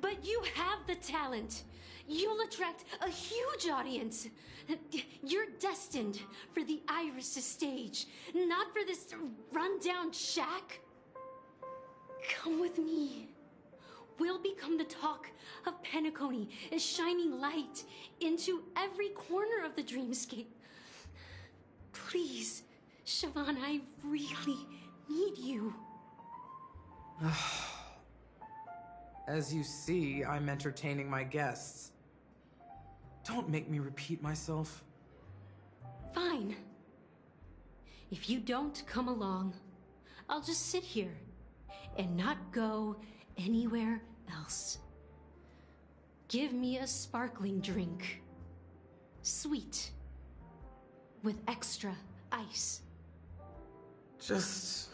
But you have the talent. You'll attract a huge audience. You're destined for the Iris stage, not for this rundown shack. Come with me. We'll become the talk of Penacony, a shining light into every corner of the dreamscape. Please, Siobhan, I really need you. As you see, I'm entertaining my guests. Don't make me repeat myself. Fine. If you don't come along, I'll just sit here and not go anywhere else. Give me a sparkling drink. Sweet. With extra ice. Just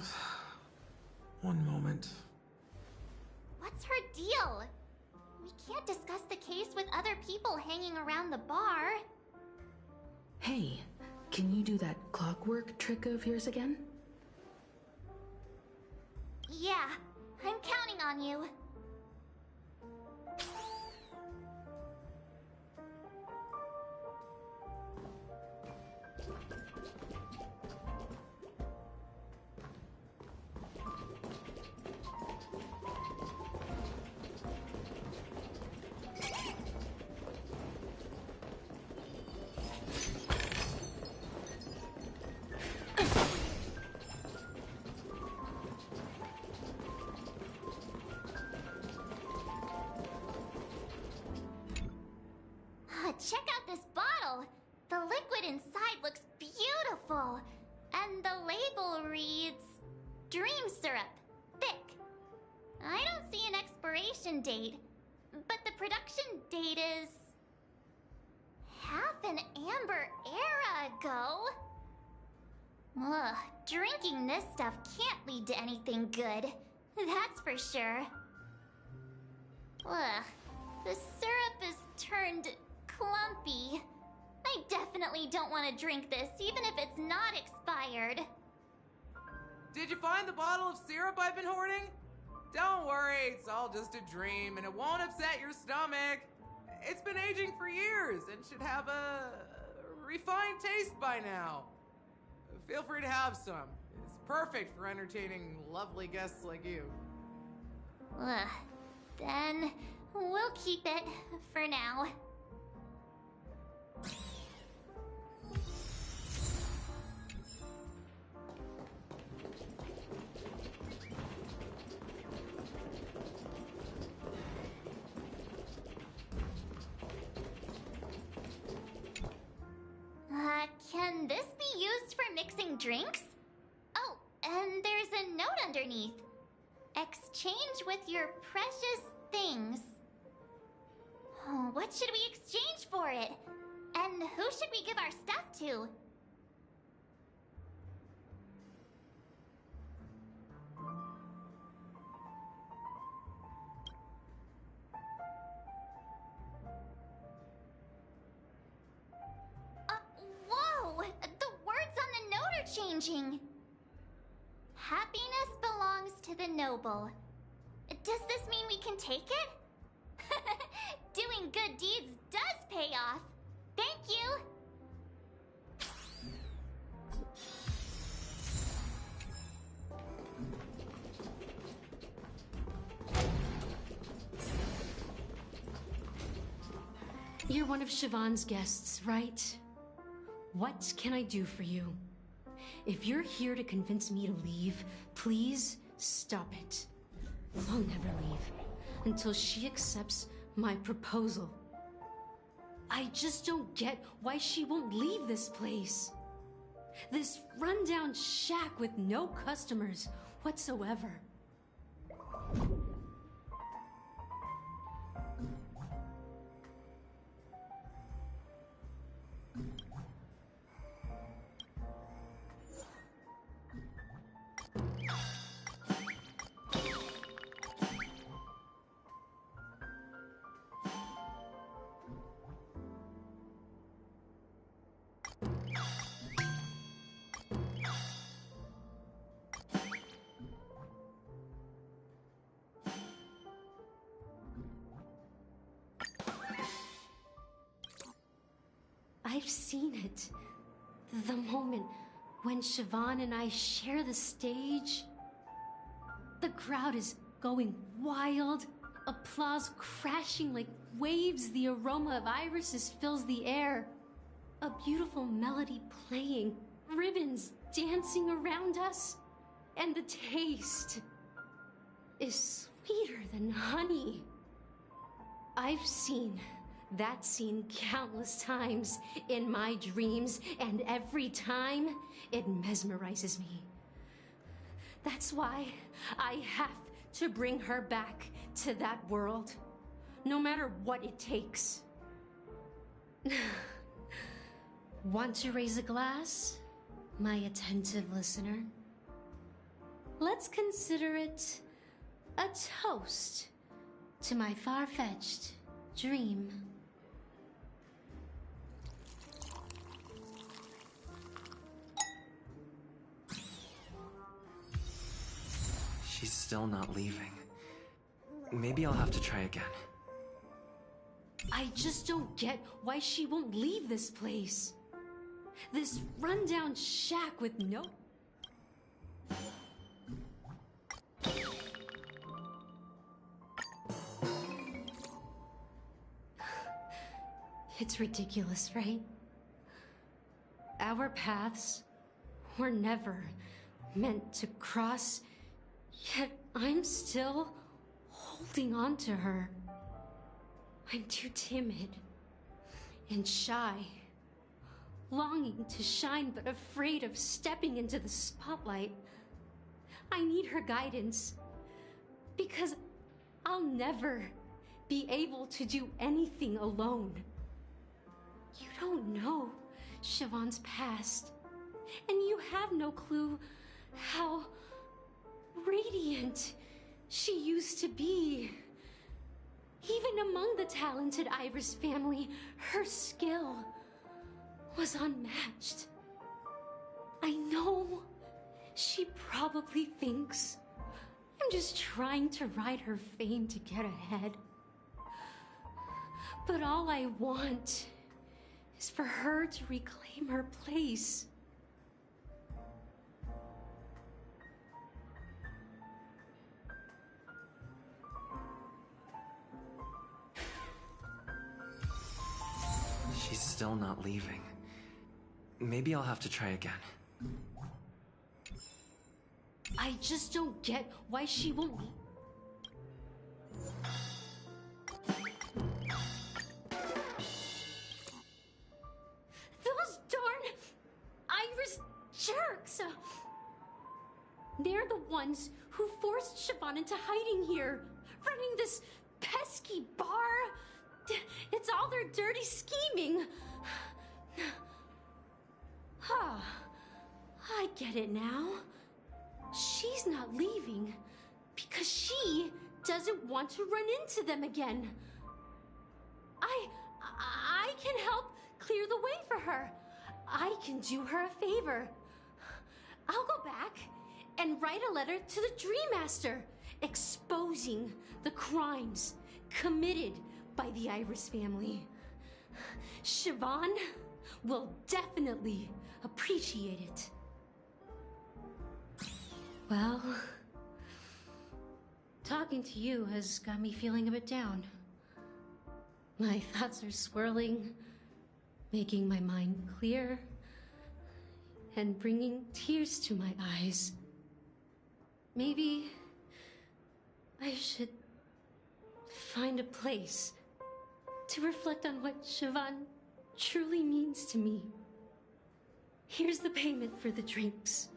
one moment. What's her deal? We can't discuss the case with other people hanging around the bar. Hey, can you do that clockwork trick of yours again? Yeah, I'm counting on you. Check out this bottle! The liquid inside looks beautiful! And the label reads... Dream syrup. Thick. I don't see an expiration date, but the production date is... half an amber era ago? Ugh, drinking this stuff can't lead to anything good. That's for sure. Ugh, the syrup is turned... clumpy. I definitely don't want to drink this, even if it's not expired. Did you find the bottle of syrup I've been hoarding? Don't worry, it's all just a dream, and it won't upset your stomach. It's been aging for years and should have a refined taste by now. Feel free to have some. It's perfect for entertaining lovely guests like you. Ugh. Then we'll keep it for now. Can this be used for mixing drinks? Oh, and there's a note underneath. Exchange with your precious things. Oh, what should we exchange for it? And who should we give our stuff to? Whoa! The words on the note are changing. Happiness belongs to the noble. Does this mean we can take it? Doing good deeds does pay off. Thank you. You're one of Siobhan's guests, right? What can I do for you? If you're here to convince me to leave, please stop it. I'll never leave until she accepts my proposal. I just don't get why she won't leave this place. This rundown shack with no customers whatsoever. I've seen it. The moment when Siobhan and I share the stage. The crowd is going wild, applause crashing like waves, the aroma of irises fills the air. A beautiful melody playing, ribbons dancing around us, and the taste is sweeter than honey. I've seen that scene countless times in my dreams, and every time it mesmerizes me. That's why I have to bring her back to that world, no matter what it takes. Want to raise a glass, my attentive listener? Let's consider it a toast to my far-fetched dream. She's still not leaving. Maybe I'll have to try again. I just don't get why she won't leave this place. This rundown shack with no... It's ridiculous, right? Our paths were never meant to cross, yet I'm still holding on to her. I'm too timid and shy, longing to shine but afraid of stepping into the spotlight. I need her guidance, because I'll never be able to do anything alone. You don't know Siobhan's past, and you have no clue how radiant she used to be. Even among the talented Iris family, her skill was unmatched. I know she probably thinks I'm just trying to ride her fame to get ahead. But all I want is for her to reclaim her place. She's still not leaving. Maybe I'll have to try again. I just don't get why she won't leave. Those darn Iris jerks! They're the ones who forced Siobhan into hiding here, running this pesky bar. It's all their dirty scheming. I get it now. She's not leaving because she doesn't want to run into them again. I can help clear the way for her. I can do her a favor. I'll go back and write a letter to the Dream Master exposing the crimes committed by the Iris family. Siobhan will definitely appreciate it. Well, talking to you has got me feeling a bit down. My thoughts are swirling, making my mind clear, and bringing tears to my eyes. Maybe I should find a place to reflect on what Siobhan truly means to me. Here's the payment for the drinks.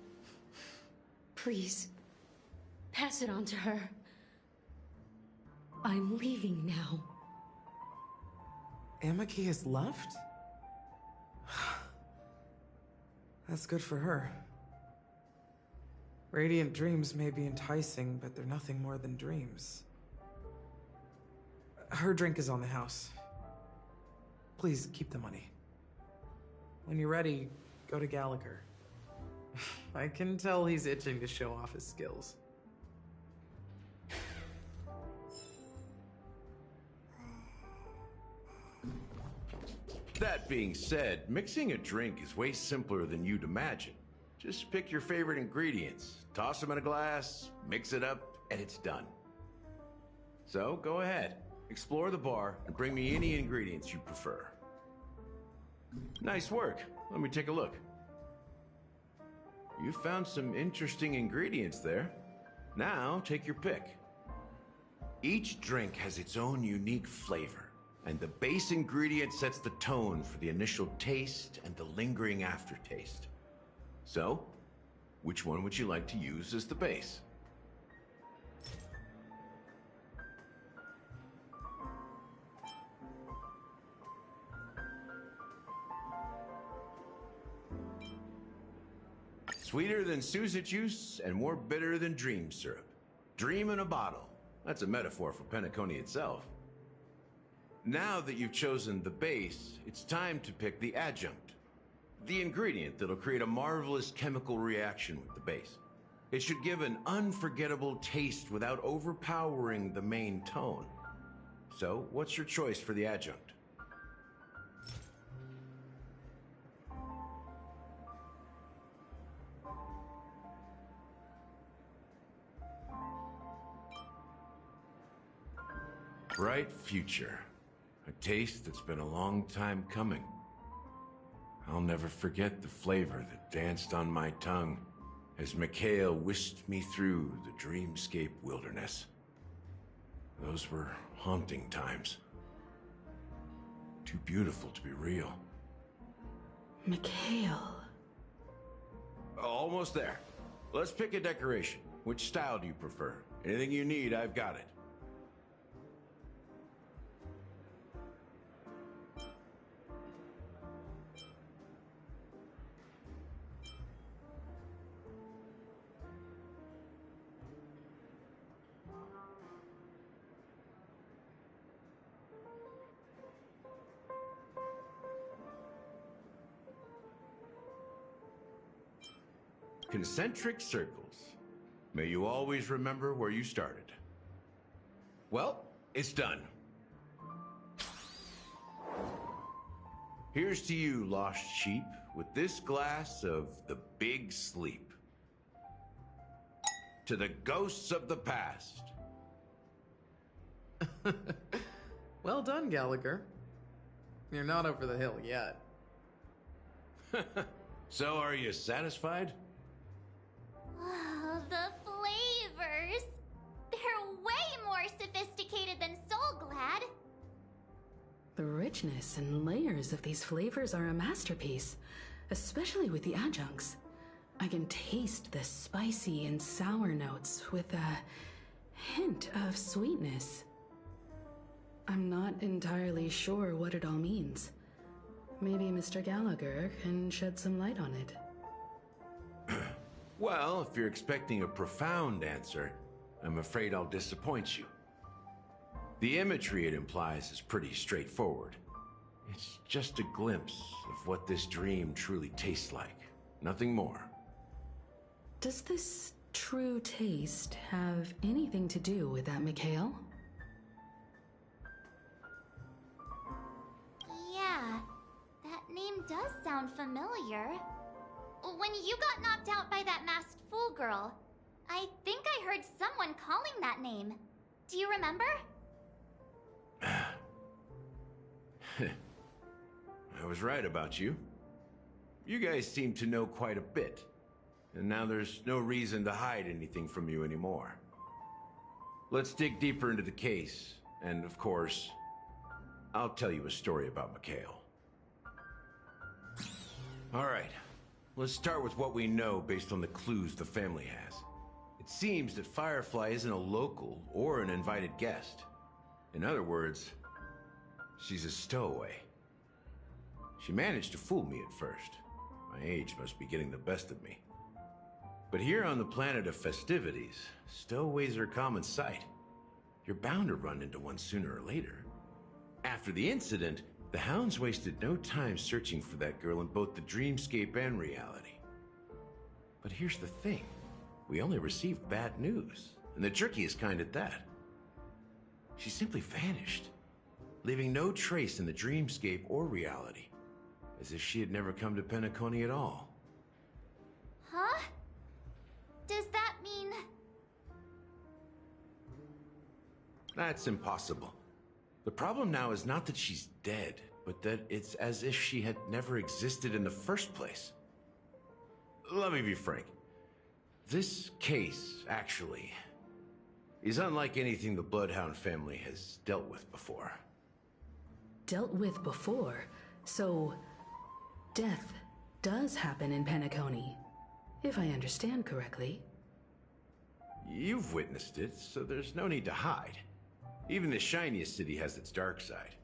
Please, pass it on to her. I'm leaving now. Amaki has left? That's good for her. Radiant dreams may be enticing, but they're nothing more than dreams. Her drink is on the house. Please keep the money. When you're ready, go to Gallagher. I can tell he's itching to show off his skills. That being said, mixing a drink is way simpler than you'd imagine. Just pick your favorite ingredients, toss them in a glass, mix it up, and it's done. So go ahead, explore the bar, and bring me any ingredients you prefer. Nice work. Let me take a look. You found some interesting ingredients there. Now, take your pick. Each drink has its own unique flavor, and the base ingredient sets the tone for the initial taste and the lingering aftertaste. So, which one would you like to use as the base? Sweeter than Susa juice and more bitter than dream syrup. Dream in a bottle. That's a metaphor for Penacony itself. Now that you've chosen the base, it's time to pick the adjunct. The ingredient that'll create a marvelous chemical reaction with the base. It should give an unforgettable taste without overpowering the main tone. So, what's your choice for the adjunct? Bright future. A taste that's been a long time coming. I'll never forget the flavor that danced on my tongue as Mikhail whisked me through the dreamscape wilderness. Those were haunting times. Too beautiful to be real. Mikhail. Almost there. Let's pick a decoration. Which style do you prefer? Anything you need, I've got it. Concentric circles. May you always remember where you started. Well, it's done. Here's to you, lost sheep, with this glass of the big sleep. To the ghosts of the past. Well done, Gallagher. You're not over the hill yet. So, are you satisfied? Oh, the flavors! They're way more sophisticated than Soulglad. The richness and layers of these flavors are a masterpiece, especially with the adjuncts. I can taste the spicy and sour notes with a hint of sweetness. I'm not entirely sure what it all means. Maybe Mr. Gallagher can shed some light on it. Well, if you're expecting a profound answer, I'm afraid I'll disappoint you. The imagery it implies is pretty straightforward. It's just a glimpse of what this dream truly tastes like. Nothing more. Does this true taste have anything to do with that, Mikhail? Yeah, that name does sound familiar. When you got knocked out by that masked fool girl, I think I heard someone calling that name. Do you remember? I was right about you. You guys seem to know quite a bit, and now there's no reason to hide anything from you anymore. Let's dig deeper into the case, and of course, I'll tell you a story about Mikhail. All right. Let's start with what we know based on the clues the family has. It seems that Firefly isn't a local or an invited guest. In other words, she's a stowaway. She managed to fool me at first. My age must be getting the best of me. But here on the planet of festivities, stowaways are a common sight. You're bound to run into one sooner or later. After the incident, the hounds wasted no time searching for that girl in both the dreamscape and reality. But here's the thing. We only received bad news, and the trickiest kind at that. She simply vanished. leaving no trace in the dreamscape or reality, as if she had never come to Penacony at all. Huh? Does that mean... That's impossible. The problem now is not that she's dead, but that it's as if she had never existed in the first place. Let me be frank. This case, actually, is unlike anything the Bloodhound family has dealt with before. Dealt with before? So, death does happen in Penacony, if I understand correctly. You've witnessed it, so there's no need to hide. Even the shiniest city has its dark side.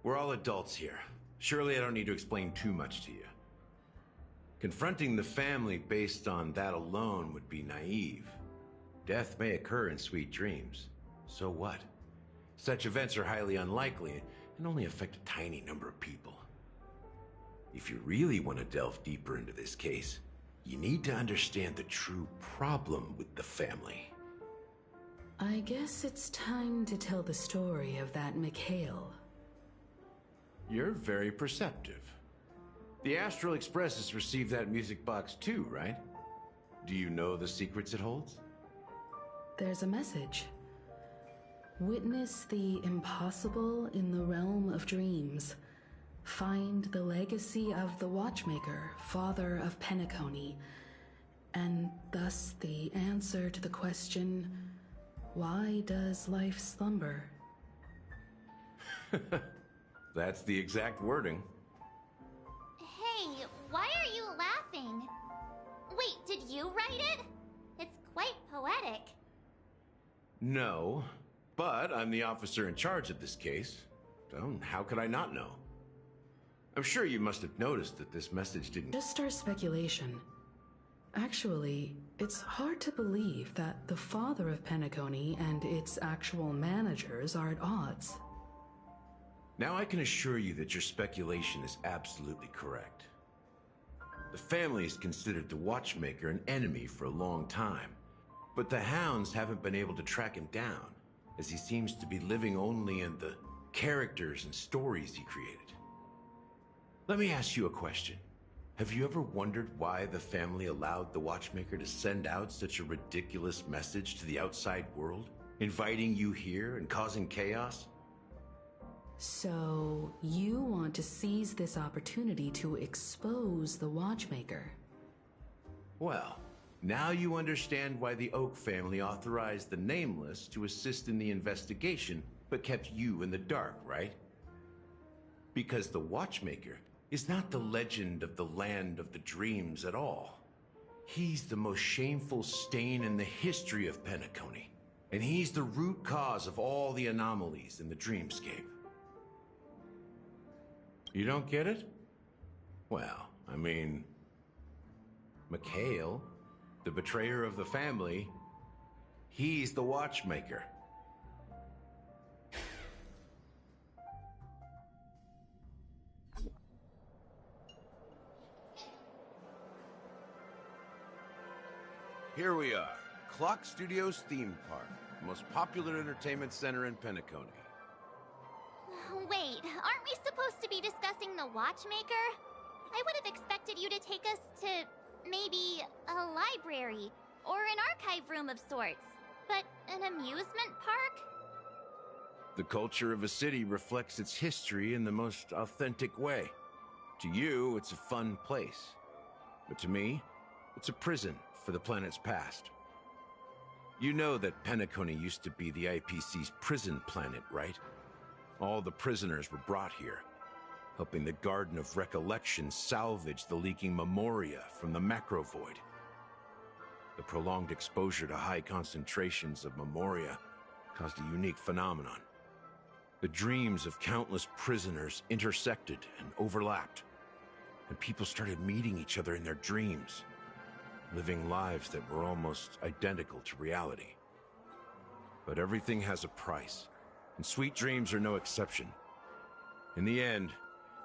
We're all adults here. Surely I don't need to explain too much to you. Confronting the family based on that alone would be naive. Death may occur in sweet dreams. So what? Such events are highly unlikely and only affect a tiny number of people. If you really want to delve deeper into this case, you need to understand the true problem with the family. I guess it's time to tell the story of that Mikhail. You're very perceptive. The Astral Express has received that music box too, right? Do you know the secrets it holds? There's a message. Witness the impossible in the realm of dreams. Find the legacy of the Watchmaker, father of Penacony, and thus the answer to the question, why does life slumber? That's the exact wording. Hey, why are you laughing? Wait, did you write it? It's quite poetic. No, but I'm the officer in charge of this case, so how could I not know? I'm sure you must have noticed that this message didn't... Just our speculation. Actually, it's hard to believe that the father of Penacony and its actual managers are at odds. Now I can assure you that your speculation is absolutely correct. The family has considered the Watchmaker an enemy for a long time, but the Hounds haven't been able to track him down, as he seems to be living only in the characters and stories he created. Let me ask you a question. Have you ever wondered why the family allowed the Watchmaker to send out such a ridiculous message to the outside world, inviting you here and causing chaos? So, you want to seize this opportunity to expose the Watchmaker? Well, now you understand why the Oak family authorized the Nameless to assist in the investigation, but kept you in the dark, right? Because the Watchmaker is not the legend of the Land of the Dreams at all. He's the most shameful stain in the history of Penacony, and he's the root cause of all the anomalies in the dreamscape. You don't get it? Well, I mean, Mikhail, the betrayer of the family, he's the Watchmaker. Here we are, Clock Studios theme park, the most popular entertainment center in Penacony. Wait, aren't we supposed to be discussing the Watchmaker? I would have expected you to take us to maybe a library or an archive room of sorts, but an amusement park? The culture of a city reflects its history in the most authentic way. To you, it's a fun place. But to me, it's a prison for the planet's past. You know that Penacony used to be the IPC's prison planet, right? All the prisoners were brought here, helping the Garden of Recollection salvage the leaking memoria from the macro void. The prolonged exposure to high concentrations of memoria caused a unique phenomenon. The dreams of countless prisoners intersected and overlapped, and people started meeting each other in their dreams, living lives that were almost identical to reality. But everything has a price, and sweet dreams are no exception. In the end,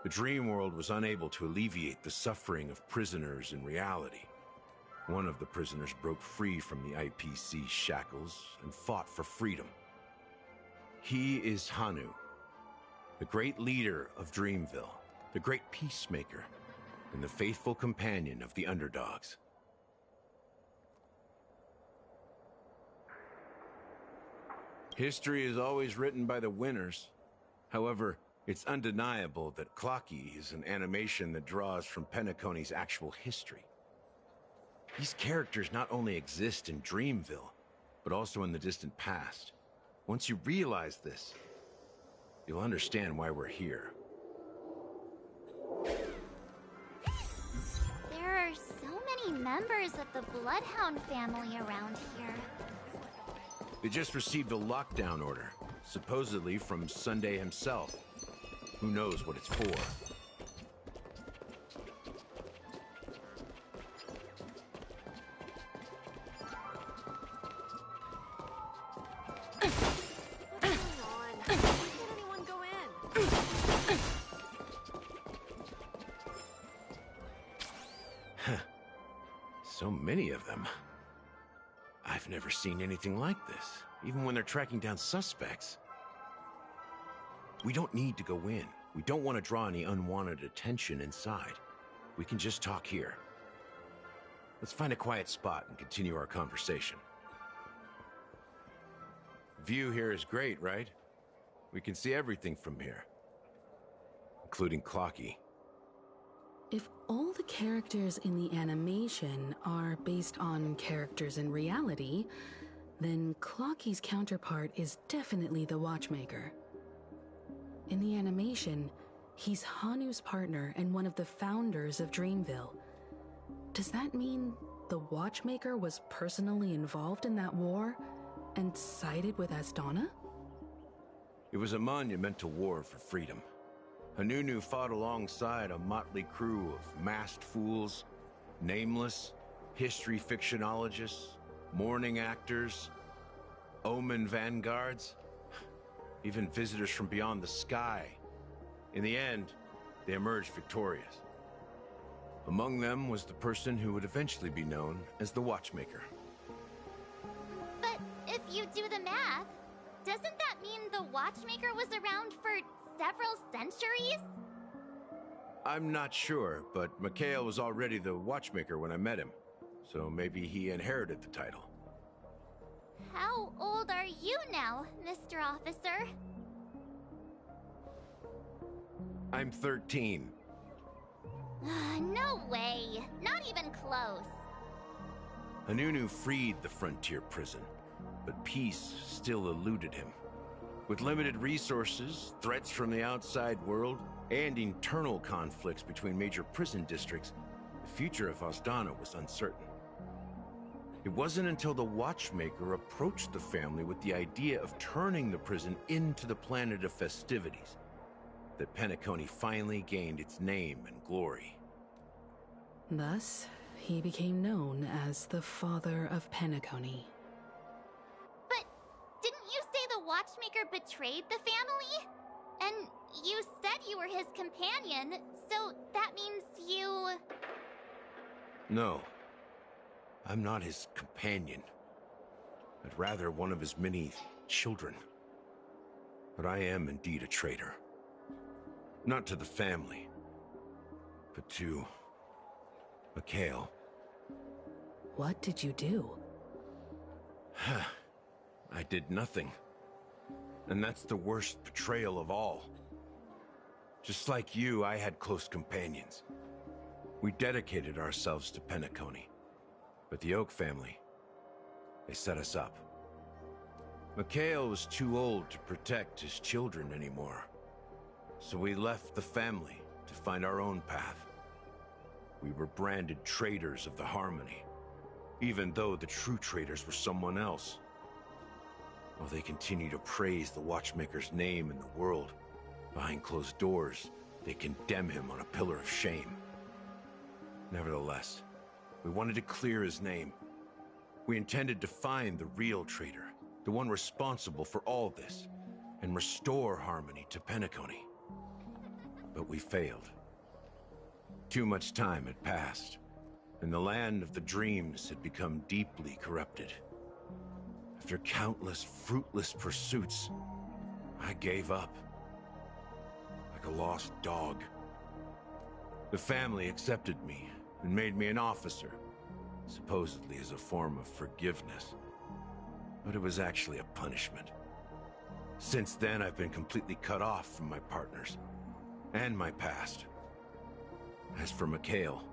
the dream world was unable to alleviate the suffering of prisoners in reality. One of the prisoners broke free from the IPC shackles and fought for freedom. He is Hanu, the great leader of Dreamville, the great peacemaker, and the faithful companion of the underdogs. History is always written by the winners. However, it's undeniable that Clocky is an animation that draws from Penacony's actual history. These characters not only exist in Dreamville, but also in the distant past. Once you realize this, you'll understand why we're here. There are so many members of the Bloodhound family around here. They just received a lockdown order, supposedly from Sunday himself. Who knows what it's for? So many of them. I've never seen anything like this, even when they're tracking down suspects. We don't need to go in. We don't want to draw any unwanted attention inside. We can just talk here. Let's find a quiet spot and continue our conversation. View here is great, right? We can see everything from here, including Clocky. If all the characters in the animation are based on characters in reality, then Clocky's counterpart is definitely the Watchmaker. In the animation, he's Hanu's partner and one of the founders of Dreamville. Does that mean the Watchmaker was personally involved in that war and sided with Astana? It was a monumental war for freedom. Hanunu fought alongside a motley crew of masked fools, nameless, history fictionologists, mourning actors, omen vanguards, even visitors from beyond the sky. In the end, they emerged victorious. Among them was the person who would eventually be known as the Watchmaker. But if you do the math, doesn't that mean the Watchmaker was around for several centuries? I'm not sure, but Mikhail was already the Watchmaker when I met him, so maybe he inherited the title. How old are you now, Mr. Officer? I'm 13. No way. Not even close. Hanunu freed the frontier prison, but peace still eluded him. With limited resources, threats from the outside world, and internal conflicts between major prison districts, the future of Astana was uncertain. It wasn't until the Watchmaker approached the family with the idea of turning the prison into the planet of festivities that Penacony finally gained its name and glory. Thus, he became known as the Father of Penacony. But didn't you say the Watchmaker betrayed the family? And you said you were his companion, so that means you... No. I'm not his companion, but rather one of his many children. But I am indeed a traitor. Not to the family, but to Mikhail. What did you do? I did nothing. And that's the worst betrayal of all. Just like you, I had close companions. We dedicated ourselves to Penacony. But the Oak family, they set us up. Mikhail was too old to protect his children anymore. So we left the family to find our own path. We were branded traitors of the Harmony, even though the true traitors were someone else. While they continue to praise the Watchmaker's name in the world, behind closed doors, they condemn him on a pillar of shame. Nevertheless, we wanted to clear his name. We intended to find the real traitor, the one responsible for all this, and restore harmony to Penacony. But we failed. Too much time had passed, and the land of the dreams had become deeply corrupted. After countless fruitless pursuits, I gave up. like a lost dog. The family accepted me and made me an officer, supposedly as a form of forgiveness. But it was actually a punishment. Since then, I've been completely cut off from my partners and my past. As for Mikhail,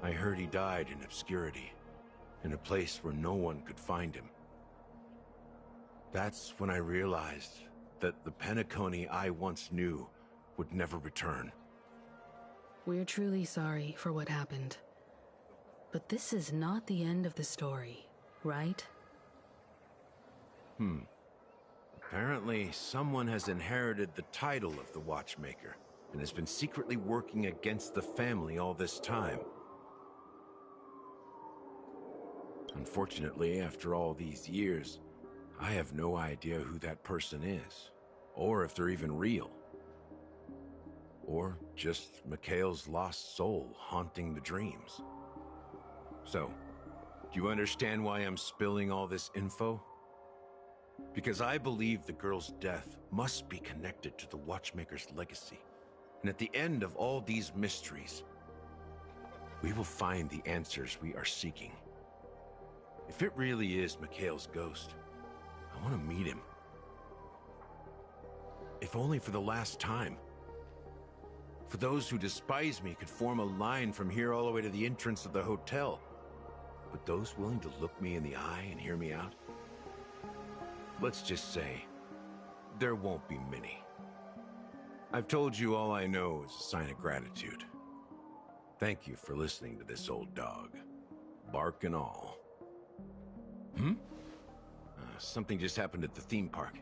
I heard he died in obscurity, in a place where no one could find him. That's when I realized that the Penacony I once knew would never return. We're truly sorry for what happened. But this is not the end of the story, right? Apparently, someone has inherited the title of the Watchmaker and has been secretly working against the family all this time. Unfortunately, after all these years, I have no idea who that person is, or if they're even real. Or just Mikhail's lost soul haunting the dreams. So, do you understand why I'm spilling all this info? Because I believe the girl's death must be connected to the Watchmaker's legacy. And at the end of all these mysteries, we will find the answers we are seeking. If it really is Mikhail's ghost, I want to meet him. If only for the last time. For those who despise me could form a line from here all the way to the entrance of the hotel. But those willing to look me in the eye and hear me out? Let's just say, there won't be many. I've told you all I know is a sign of gratitude. Thank you for listening to this old dog. Bark and all. Something just happened at the theme park.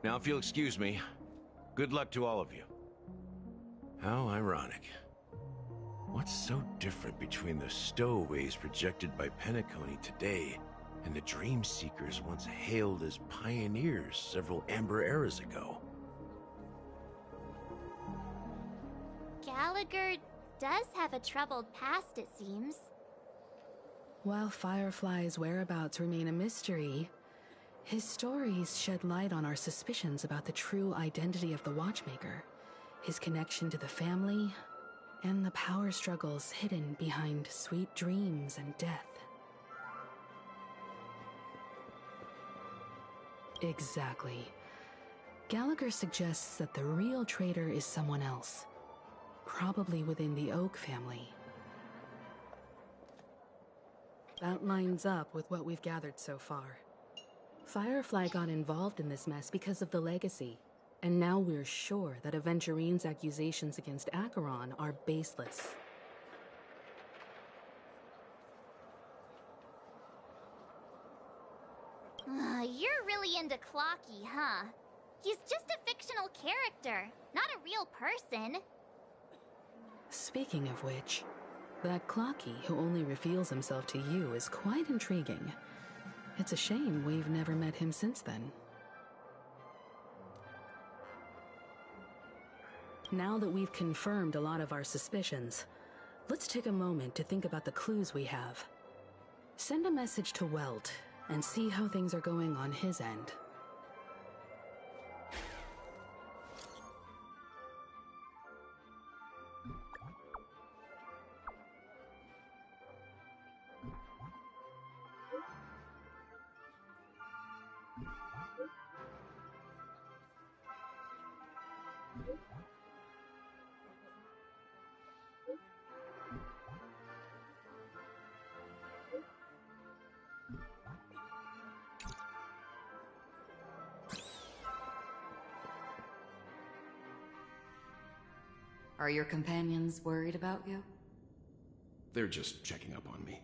Now if you'll excuse me, good luck to all of you. How ironic. What's so different between the stowaways projected by Penacony today and the dream seekers once hailed as pioneers several Amber eras ago? Gallagher does have a troubled past, it seems. While Firefly's whereabouts remain a mystery, his stories shed light on our suspicions about the true identity of the Watchmaker, his connection to the family, and the power struggles hidden behind sweet dreams and death. Exactly. Gallagher suggests that the real traitor is someone else, probably within the Oak family. That lines up with what we've gathered so far. Firefly got involved in this mess because of the legacy, and now we're sure that Aventurine's accusations against Acheron are baseless. You're really into Clocky, huh? He's just a fictional character, not a real person. Speaking of which, that Clocky who only reveals himself to you is quite intriguing. It's a shame we've never met him since then. Now that we've confirmed a lot of our suspicions, let's take a moment to think about the clues we have. Send a message to Welt and see how things are going on his end. Are your companions worried about you? They're just checking up on me.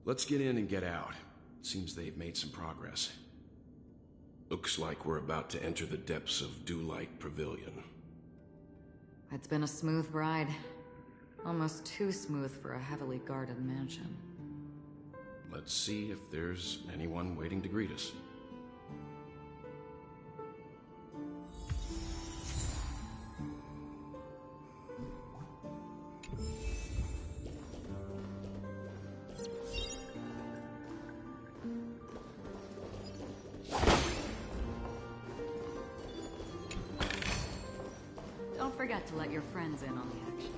Let's get in and get out. Seems they've made some progress. Looks like we're about to enter the depths of Dew-like Pavilion. It's been a smooth ride. Almost too smooth for a heavily guarded mansion. Let's see if there's anyone waiting to greet us. forget to let your friends in on the action.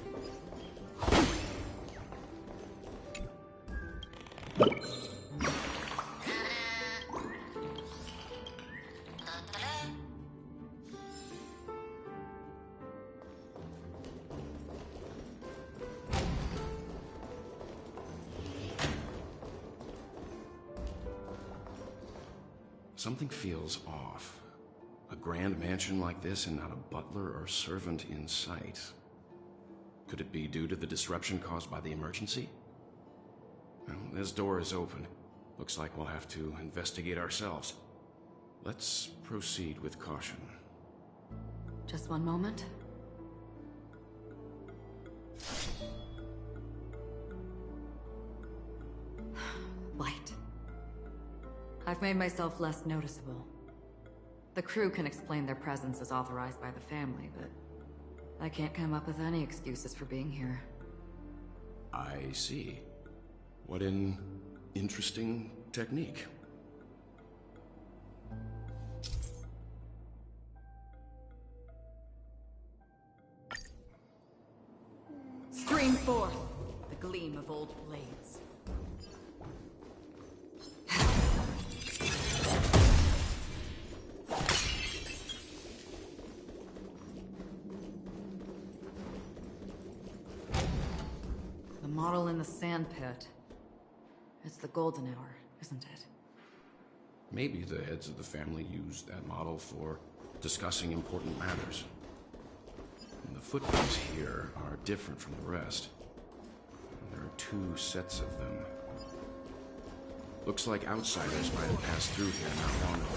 Something feels off. A grand mansion like this and not a butler or servant in sight. Could it be due to the disruption caused by the emergency? Well, this door is open. Looks like we'll have to investigate ourselves. Let's proceed with caution. Just one moment. Light. I've made myself less noticeable. The crew can explain their presence as authorized by the family, but I can't come up with any excuses for being here. I see. What an interesting technique. Stream forth the gleam of old blades. The model in the sand pit. It's the golden hour, isn't it? Maybe the heads of the family used that model for discussing important matters. And the footprints here are different from the rest. There are 2 sets of them. Looks like outsiders might have passed through here not long ago.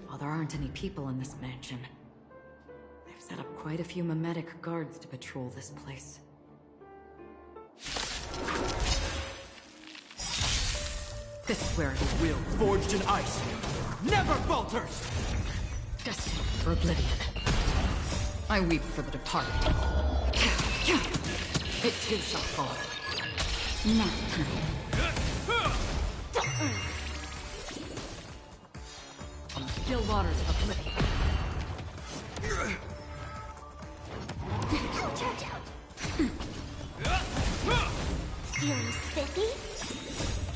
While there aren't any people in this mansion, they've set up quite a few mimetic guards to patrol this place. This is where the will forged in ice never falters! Destined for oblivion. I weep for the departed. It too shall fall. Now on the still waters of oblivion. Feeling spiffy?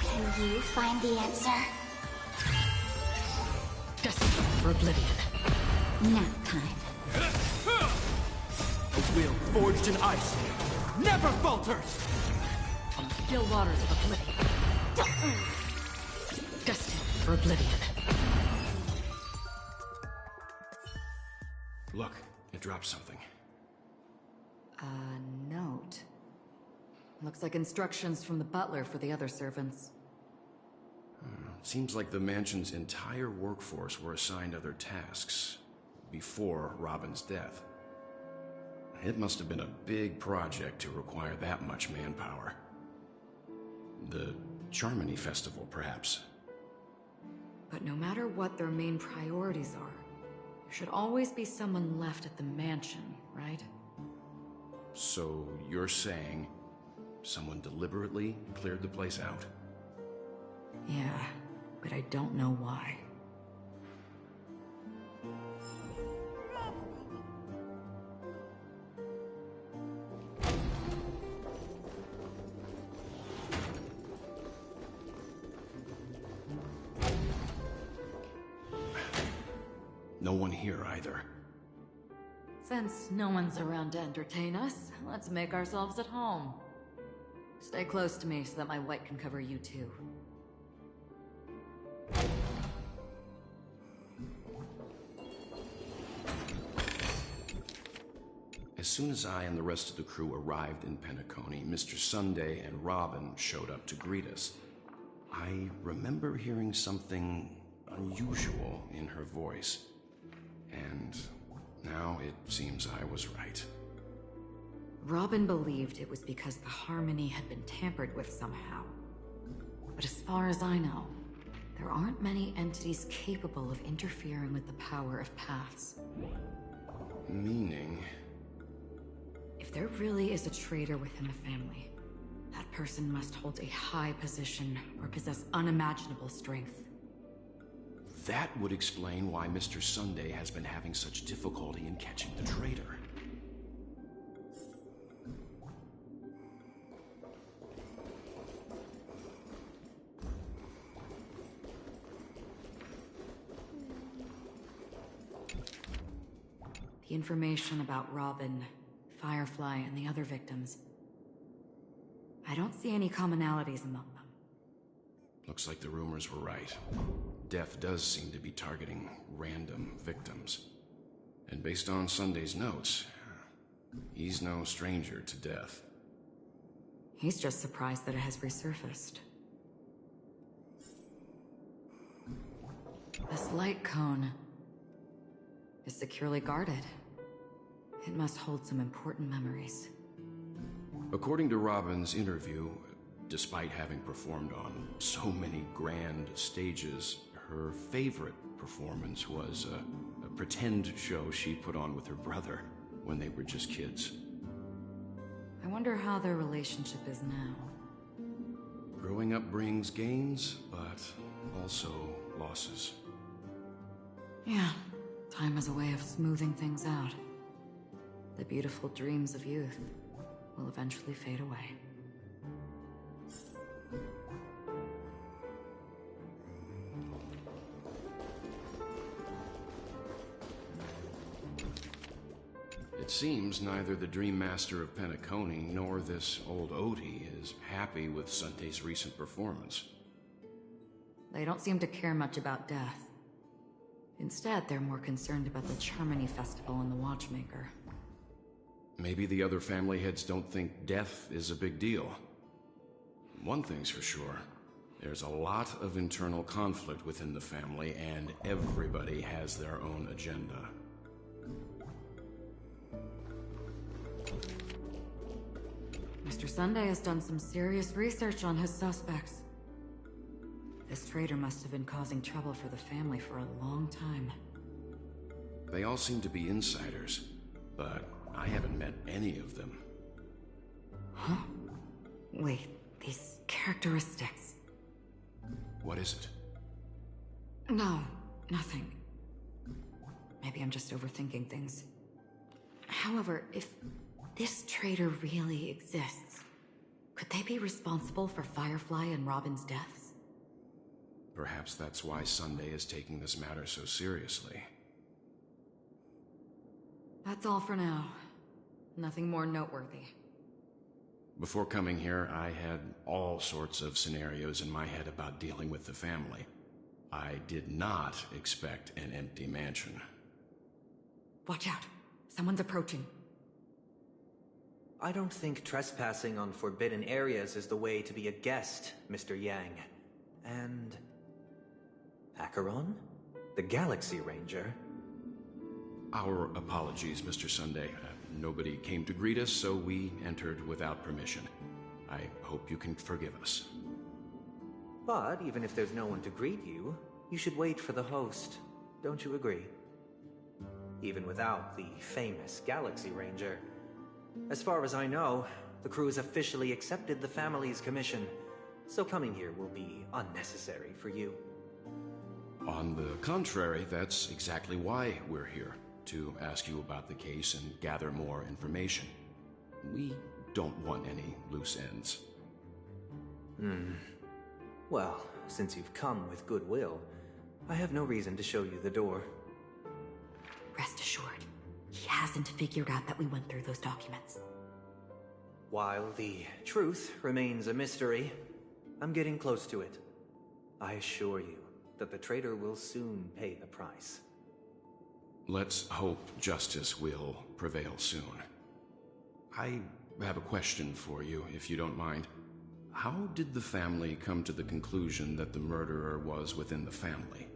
Can you find the answer? Destined for oblivion. Nap time. A will forged in ice never falters! On the still waters of oblivion. Destined for oblivion. Look, it dropped something. A note. Looks like instructions from the butler for the other servants. Seems like the mansion's entire workforce were assigned other tasks before Robin's death. It must have been a big project to require that much manpower. The Charmony Festival, perhaps. But no matter what their main priorities are, there should always be someone left at the mansion, right? So you're saying someone deliberately cleared the place out? Yeah, but I don't know why. no one here either. Since no one's around to entertain us, let's make ourselves at home. Stay close to me so that my white can cover you too. As soon as I and the rest of the crew arrived in Penacony, Mr. Sunday and Robin showed up to greet us. I remember hearing something unusual in her voice, and now it seems I was right. Robin believed it was because the Harmony had been tampered with somehow. But as far as I know, there aren't many entities capable of interfering with the power of paths. Meaning? If there really is a traitor within the family, that person must hold a high position or possess unimaginable strength. That would explain why Mr. Sunday has been having such difficulty in catching the traitor. The information about Robin, Firefly, and the other victims, I don't see any commonalities among them. Looks like the rumors were right. Death does seem to be targeting random victims. And based on Sunday's notes, he's no stranger to death. He's just surprised that it has resurfaced. This light cone is securely guarded. It must hold some important memories. According to Robin's interview, despite having performed on so many grand stages, her favorite performance was a pretend show she put on with her brother when they were just kids. I wonder how their relationship is now. Growing up brings gains, but also losses. Yeah, time is a way of smoothing things out. The beautiful dreams of youth will eventually fade away. It seems neither the Dream Master of Penacony nor this old Odie is happy with Sunday's recent performance. They don't seem to care much about death. Instead, they're more concerned about the Charmony Festival and the Watchmaker. Maybe the other family heads don't think death is a big deal. One thing's for sure. There's a lot of internal conflict within the family, and everybody has their own agenda. Mr. Sunday has done some serious research on his suspects. This traitor must have been causing trouble for the family for a long time. They all seem to be insiders, but I haven't met any of them. Huh? Wait, these characteristics. What is it? No, nothing. Maybe I'm just overthinking things. However, if this traitor really exists, could they be responsible for Firefly and Robin's deaths? Perhaps that's why Sunday is taking this matter so seriously. That's all for now. Nothing more noteworthy. Before coming here, I had all sorts of scenarios in my head about dealing with the family. I did not expect an empty mansion. Watch out. Someone's approaching. I don't think trespassing on forbidden areas is the way to be a guest, Mr. Yang. And... Acheron? The Galaxy Ranger? Our apologies, Mr. Sunday. Nobody came to greet us, so we entered without permission. I hope you can forgive us. But even if there's no one to greet you, you should wait for the host. Don't you agree? Even without the famous Galaxy Ranger. As far as I know, the crew has officially accepted the family's commission, so coming here will be unnecessary for you. On the contrary, that's exactly why we're here. To ask you about the case and gather more information. We don't want any loose ends. Well, since you've come with goodwill, I have no reason to show you the door. Rest assured, he hasn't figured out that we went through those documents. While the truth remains a mystery, I'm getting close to it. I assure you that the traitor will soon pay the price. Let's hope justice will prevail soon. I have a question for you, if you don't mind. How did the family come to the conclusion that the murderer was within the family?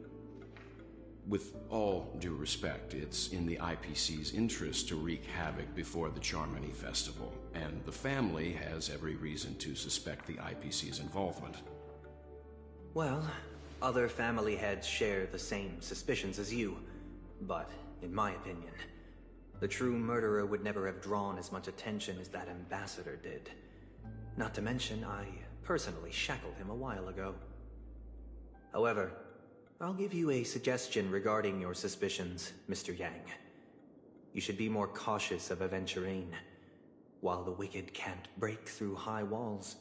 With all due respect, it's in the IPC's interest to wreak havoc before the Charmony Festival, and the family has every reason to suspect the IPC's involvement. Well, other family heads share the same suspicions as you, but in my opinion, the true murderer would never have drawn as much attention as that ambassador did. Not to mention, I personally shackled him a while ago. However, I'll give you a suggestion regarding your suspicions, Mr. Yang. You should be more cautious of Aventurine. While the wicked can't break through high walls,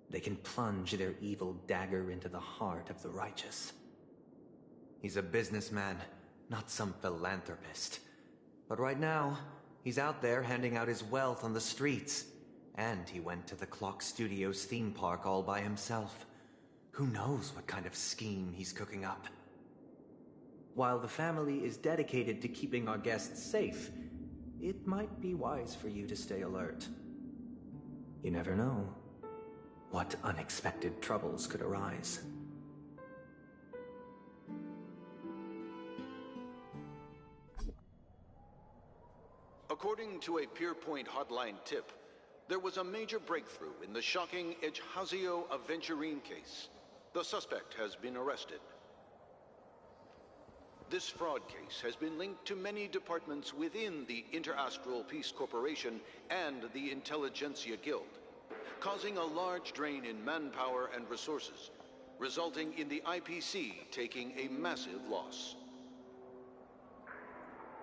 they can plunge their evil dagger into the heart of the righteous. He's a businessman, not some philanthropist. But right now, he's out there handing out his wealth on the streets. And he went to the Clock Studios theme park all by himself. Who knows what kind of scheme he's cooking up? While the family is dedicated to keeping our guests safe, it might be wise for you to stay alert. You never know what unexpected troubles could arise. According to a Pierpoint hotline tip, there was a major breakthrough in the shocking Ejhazio Aventurine case. The suspect has been arrested. This fraud case has been linked to many departments within the Interastral Peace Corporation and the Intelligentsia Guild, causing a large drain in manpower and resources, resulting in the IPC taking a massive loss.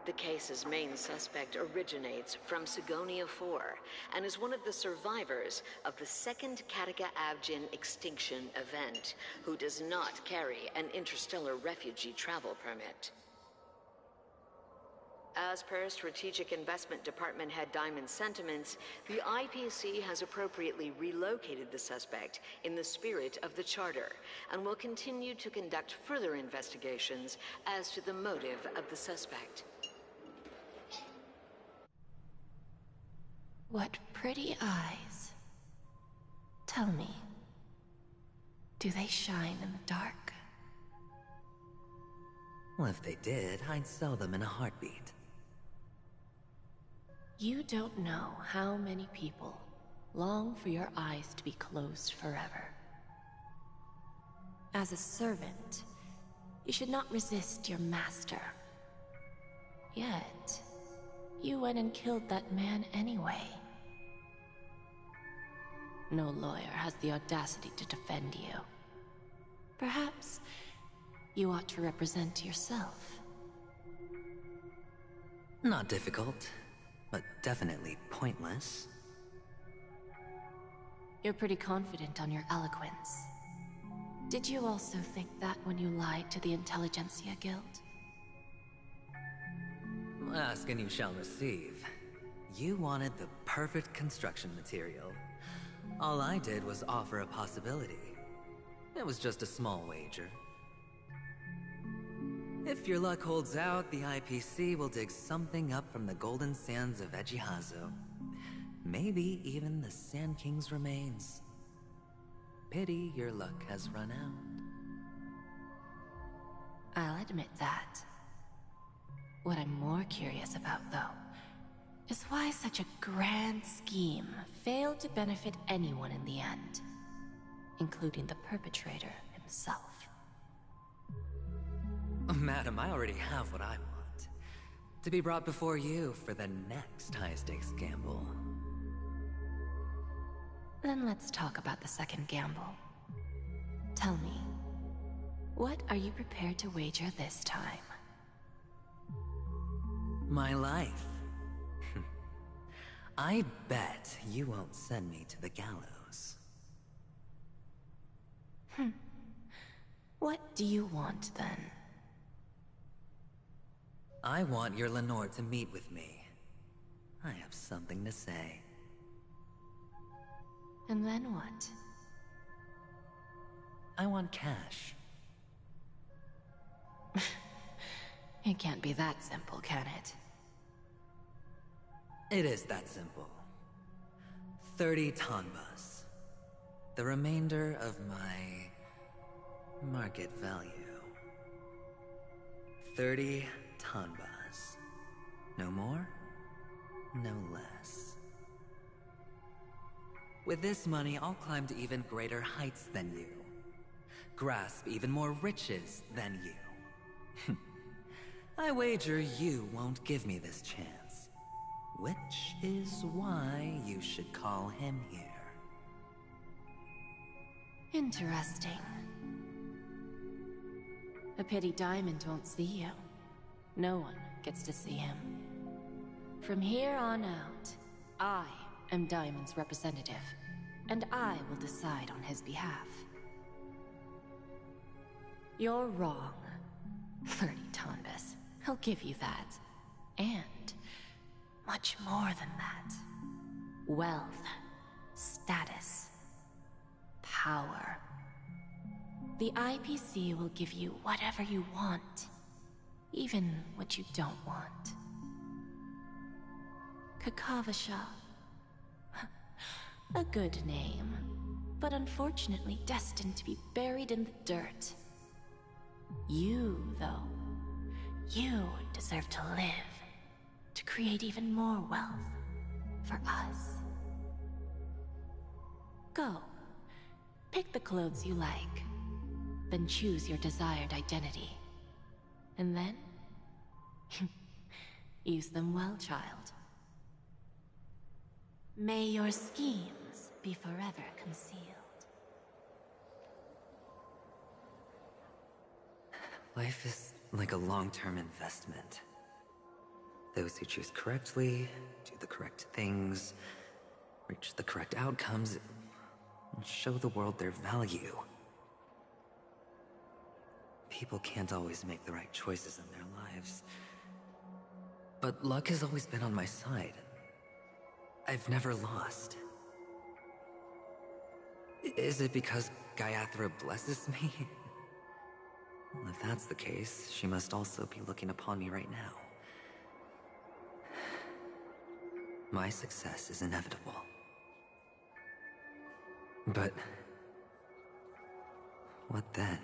The case's main suspect originates from Sigonia 4 and is one of the survivors of the second Kataka Abjin extinction event, who does not carry an interstellar refugee travel permit. As per Strategic Investment Department Head Diamond's sentiments, the IPC has appropriately relocated the suspect in the spirit of the Charter and will continue to conduct further investigations as to the motive of the suspect. What pretty eyes. Tell me, do they shine in the dark? Well, if they did, I'd sell them in a heartbeat. You don't know how many people long for your eyes to be closed forever. As a servant, you should not resist your master. Yet, you went and killed that man anyway. No lawyer has the audacity to defend you. Perhaps you ought to represent yourself. Not difficult, but definitely pointless. You're pretty confident on your eloquence. Did you also think that when you lied to the Intelligentsia Guild? Ask and you shall receive. You wanted the perfect construction material. All I did was offer a possibility. It was just a small wager. If your luck holds out, the IPC will dig something up from the golden sands of Ejhazio. Maybe even the Sand King's remains. Pity your luck has run out. I'll admit that. What I'm more curious about, though, is why such a grand scheme failed to benefit anyone in the end, including the perpetrator himself. Madam, I already have what I want. To be brought before you for the next high-stakes gamble. Then let's talk about the second gamble. Tell me, what are you prepared to wager this time? My life. I bet you won't send me to the gallows. What do you want, then? I want your Lenore to meet with me. I have something to say. And then what? I want cash. It can't be that simple, can it? It is that simple. 30 tanbas. The remainder of my market value. 30 tanbas. No more, no less. With this money, I'll climb to even greater heights than you. Grasp even more riches than you. I wager you won't give me this chance. Which is why you should call him here. Interesting. A pity Diamond won't see you. No one gets to see him. From here on out, I am Diamond's representative, and I will decide on his behalf. You're wrong. 30 tanbas. I'll give you that. And much more than that. Wealth, status, power. The IPC will give you whatever you want, even what you don't want. Kakavasha. A good name, but unfortunately destined to be buried in the dirt. You, though, you deserve to live, to create even more wealth for us. Go. Pick the clothes you like, then choose your desired identity. And then, use them well, child. May your schemes be forever concealed. Life is like a long-term investment. Those who choose correctly, do the correct things, reach the correct outcomes, and show the world their value. People can't always make the right choices in their lives. But luck has always been on my side. I've never lost. Is it because Gayatri blesses me? Well, if that's the case, she must also be looking upon me right now. My success is inevitable. But what then?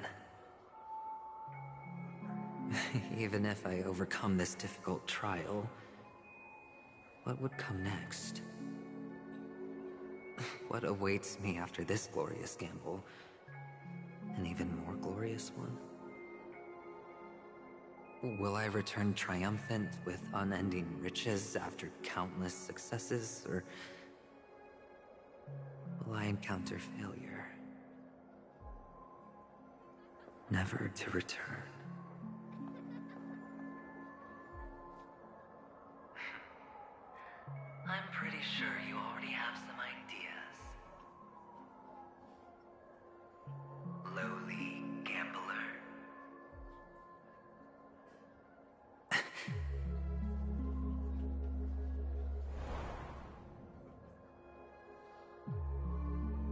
Even if I overcome this difficult trial, what would come next? What awaits me after this glorious gamble? An even more glorious one? Will I return triumphant with unending riches after countless successes, or will I encounter failure, never to return? I'm pretty sure you already have some ideas. Lowly gambler.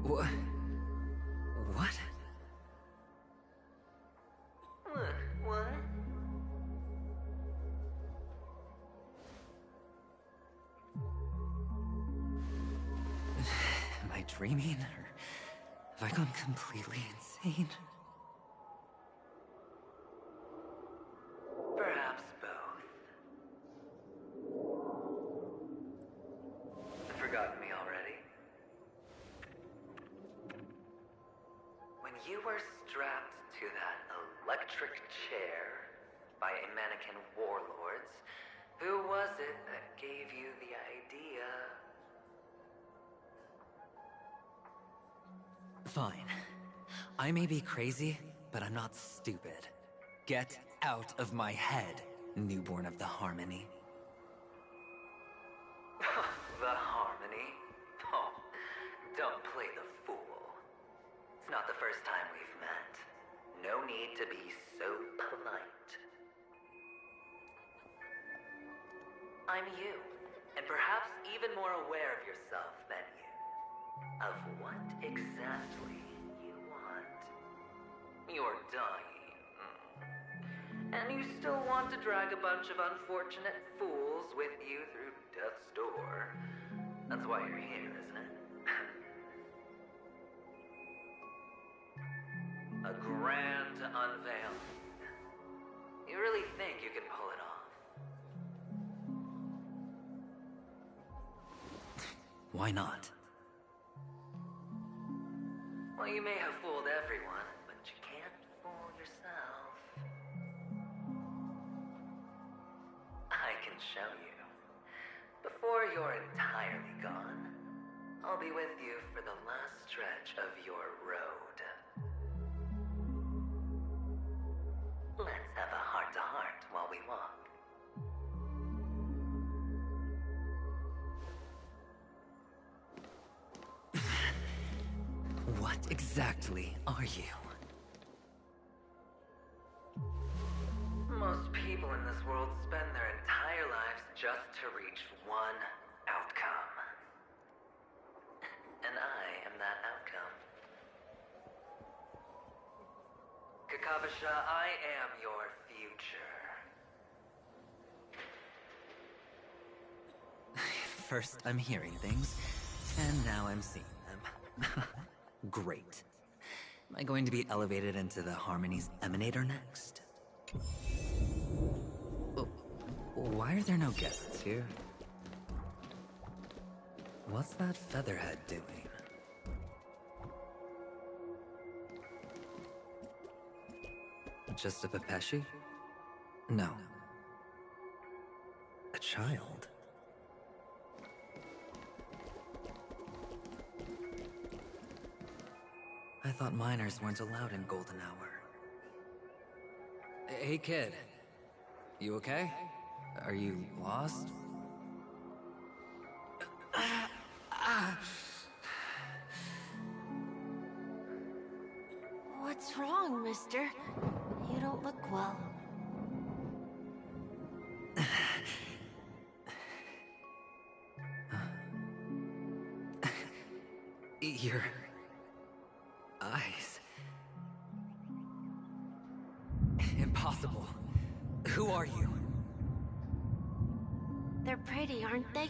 What? What? What? Am I dreaming, or have I gone completely insane? Perhaps both. Forgotten me already? When you were strapped to that electric chair by a mannequin warlords, who was it that gave you the idea? Fine. I may be crazy, but I'm not stupid. Get out of my head, newborn of the Harmony. The Harmony? Oh, don't play the fool. It's not the first time we've met. No need to be so polite. I'm you, and perhaps even more aware of yourself than you. Of what exactly you want. You're dying. And you still want to drag a bunch of unfortunate fools with you through death's door. That's why you're here, isn't it? A grand unveiling. You really think you can pull it off? Why not? Well, you may have fooled everyone, but you can't fool yourself. I can show you. Before you're entirely gone, I'll be with you for the last stretch of your road. Let's have a heart-to-heart while we walk. What exactly are you? Most people in this world spend their entire lives just to reach one outcome. And I am that outcome. Kakavasha, I am your future. First I'm hearing things, and now I'm seeing them. Great. Am I going to be elevated into the Harmony's Emanator next? Oh, why are there no guests here? What's that featherhead doing? Just a Pepeshi? No. A child? I thought minors weren't allowed in Golden Hour. Hey kid, you okay? Are you lost? What's wrong, mister? You don't look well. Your eyes. Impossible. Who are you? They're pretty, aren't they?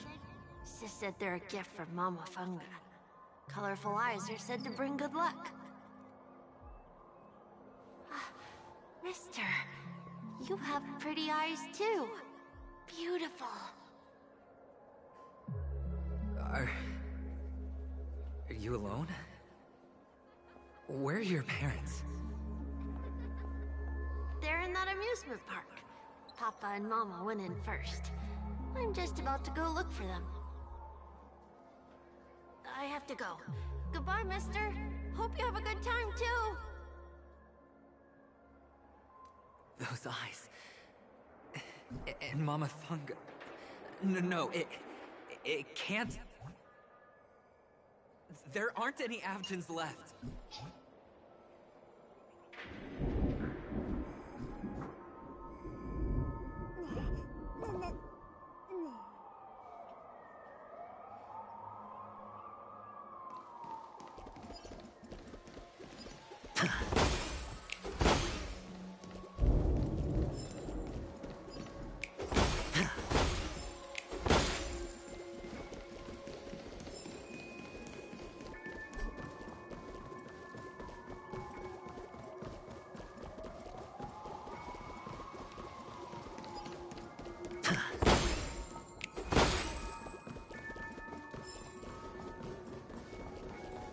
Sis said they're a gift from Mama Funga. Colorful eyes are said to bring good luck. Mister, you have pretty eyes too. Beautiful. Are you alone? Where are your parents? They're in that amusement park. Papa and Mama went in first. I'm just about to go look for them. I have to go. Goodbye, mister. Hope you have a good time, too. Those eyes. And Mama Funga. No, it can't. There aren't any Avtons left.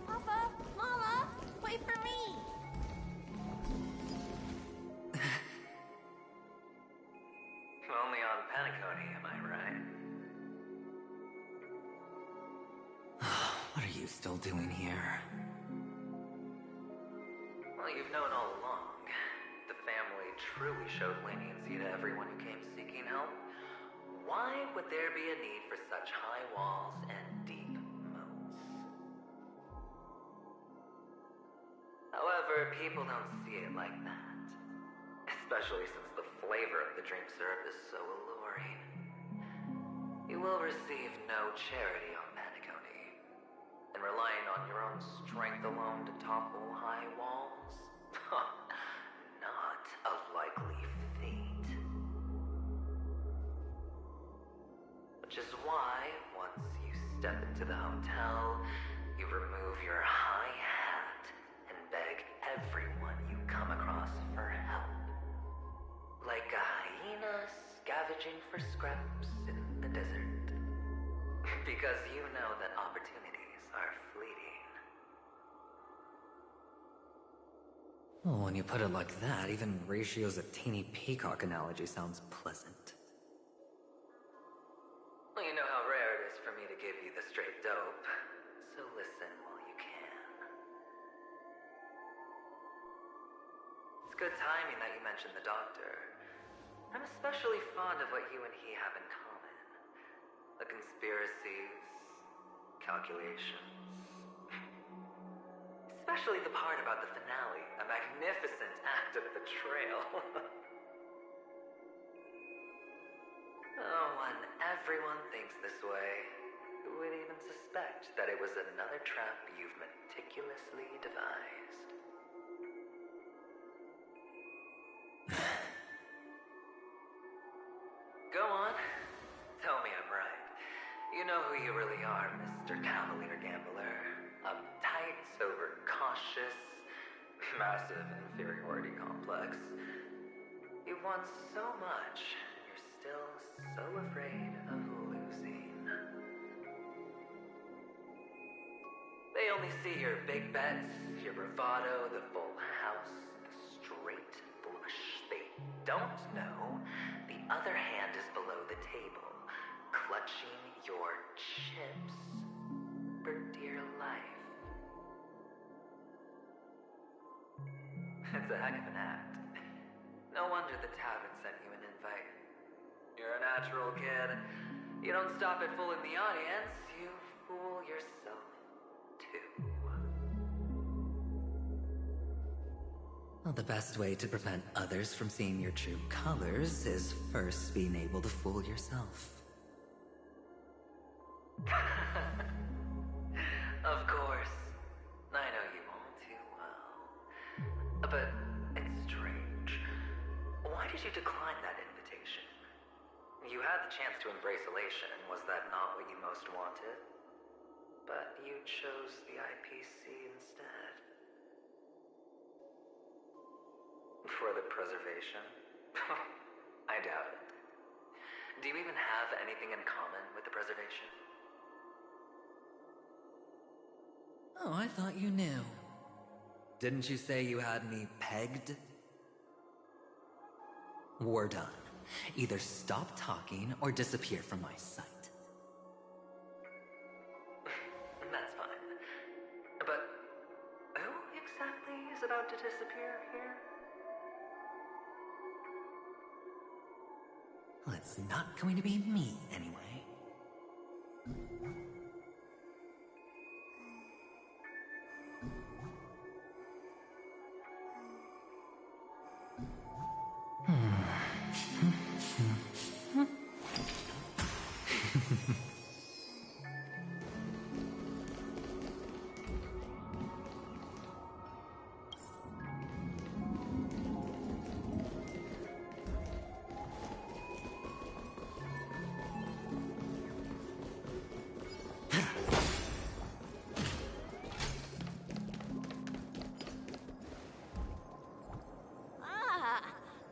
Papa, Mama, wait for me. Only on Penacony, am I right? What are you still doing here? Well, you've known all along. The family truly showed leniency to everyone who came seeking help. Why would there be a need for such high walls and deep moats? However, people don't see it like that. Especially since the flavor of the dream syrup is so alluring. You will receive no charity on Panaconii. And relying on your own strength alone to topple high walls? Not a likely fate. Which is why, once you step into the hotel, you remove your high hat and beg everyone you come across for help. Like a hyena scavenging for scraps in the desert. Because you know that opportunities are fleeting. Well, when you put it like that, even Ratio's a teeny peacock analogy sounds pleasant. Well, you know how rare it is for me to give you the straight dope, so listen while you can. It's good timing that you mentioned the doctor. I'm especially fond of what you and he have in common. The conspiracies, calculations. Especially the part about the finale, a magnificent act of betrayal. Oh, when everyone thinks this way, who would even suspect that it was another trap you've meticulously devised? Go on. Tell me I'm right. You know who you really are, Mr. Cavalier Gambler. Uptight, overcautious, massive inferiority complex. You want so much, you're still so afraid of losing. They only see your big bets, your bravado, the full house, the straight flush. They don't know the other hand is below the table, clutching your chips for dear life. It's a heck of an act. No wonder the tavern sent you an invite. You're a natural kid. You don't stop at fooling the audience, you fool yourself too. Well, the best way to prevent others from seeing your true colors is first being able to fool yourself. Of course. I know you all too well. But it's strange. Why did you decline that invitation? You had the chance to embrace elation. Was that not what you most wanted? But you chose the IPC instead. For the preservation? I doubt it. Do you even have anything in common with the preservation? Oh, I thought you knew. Didn't you say you had me pegged? We're done. Either stop talking or disappear from my sight. That's fine. But who exactly is about to disappear here? Well, it's not going to be me, anyway.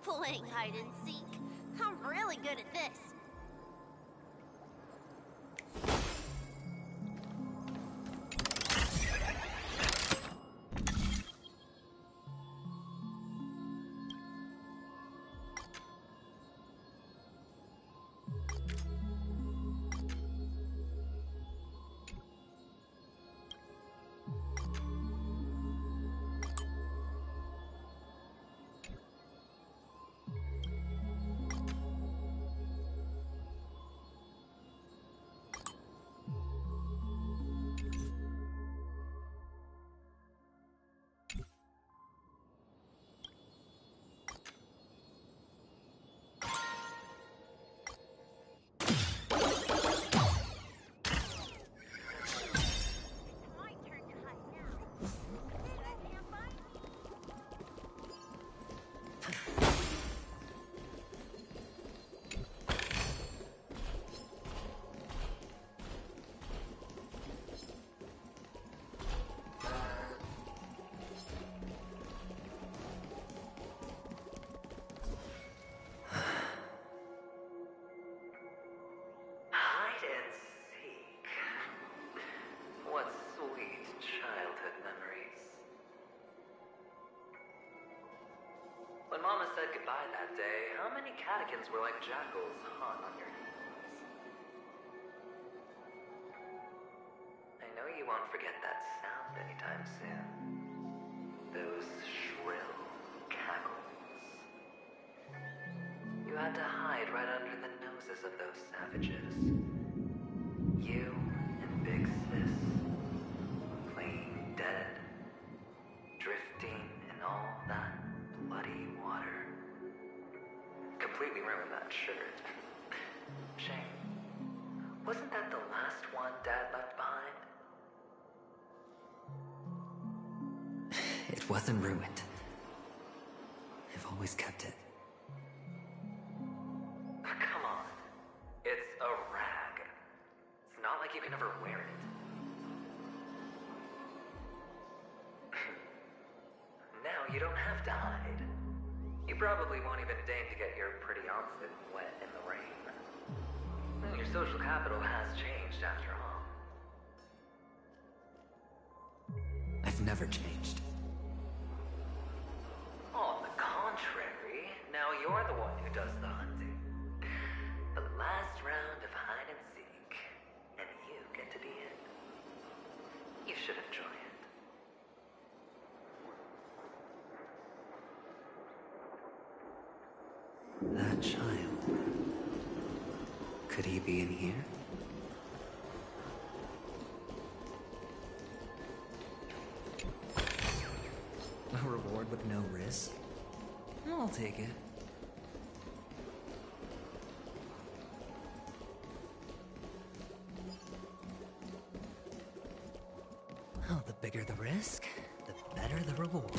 Playing hide and seek. I'm really good at this. many catechins were like jackals hung on your heels? I know you won't forget that sound anytime soon. Those shrill cackles. You had to hide right under the noses of those savages. You and Big Sis, playing dead, drifting in all that bloody water. Completely ruined that shirt. Shame. Wasn't that the last one Dad left behind? It wasn't ruined. I've always kept it. Come on. It's a rag. It's not like you can ever wear it. Now you don't have to hide. You probably won't even deign to get your pretty outfit wet in the rain. Your social capital has changed after all. I've never changed. On the contrary, now you're the one who does the hunting. The last round of hide and seek, and you get to be it. You should enjoy it. That child. Could he be in here? A reward with no risk? I'll take it. Oh, the bigger the risk, the better the reward.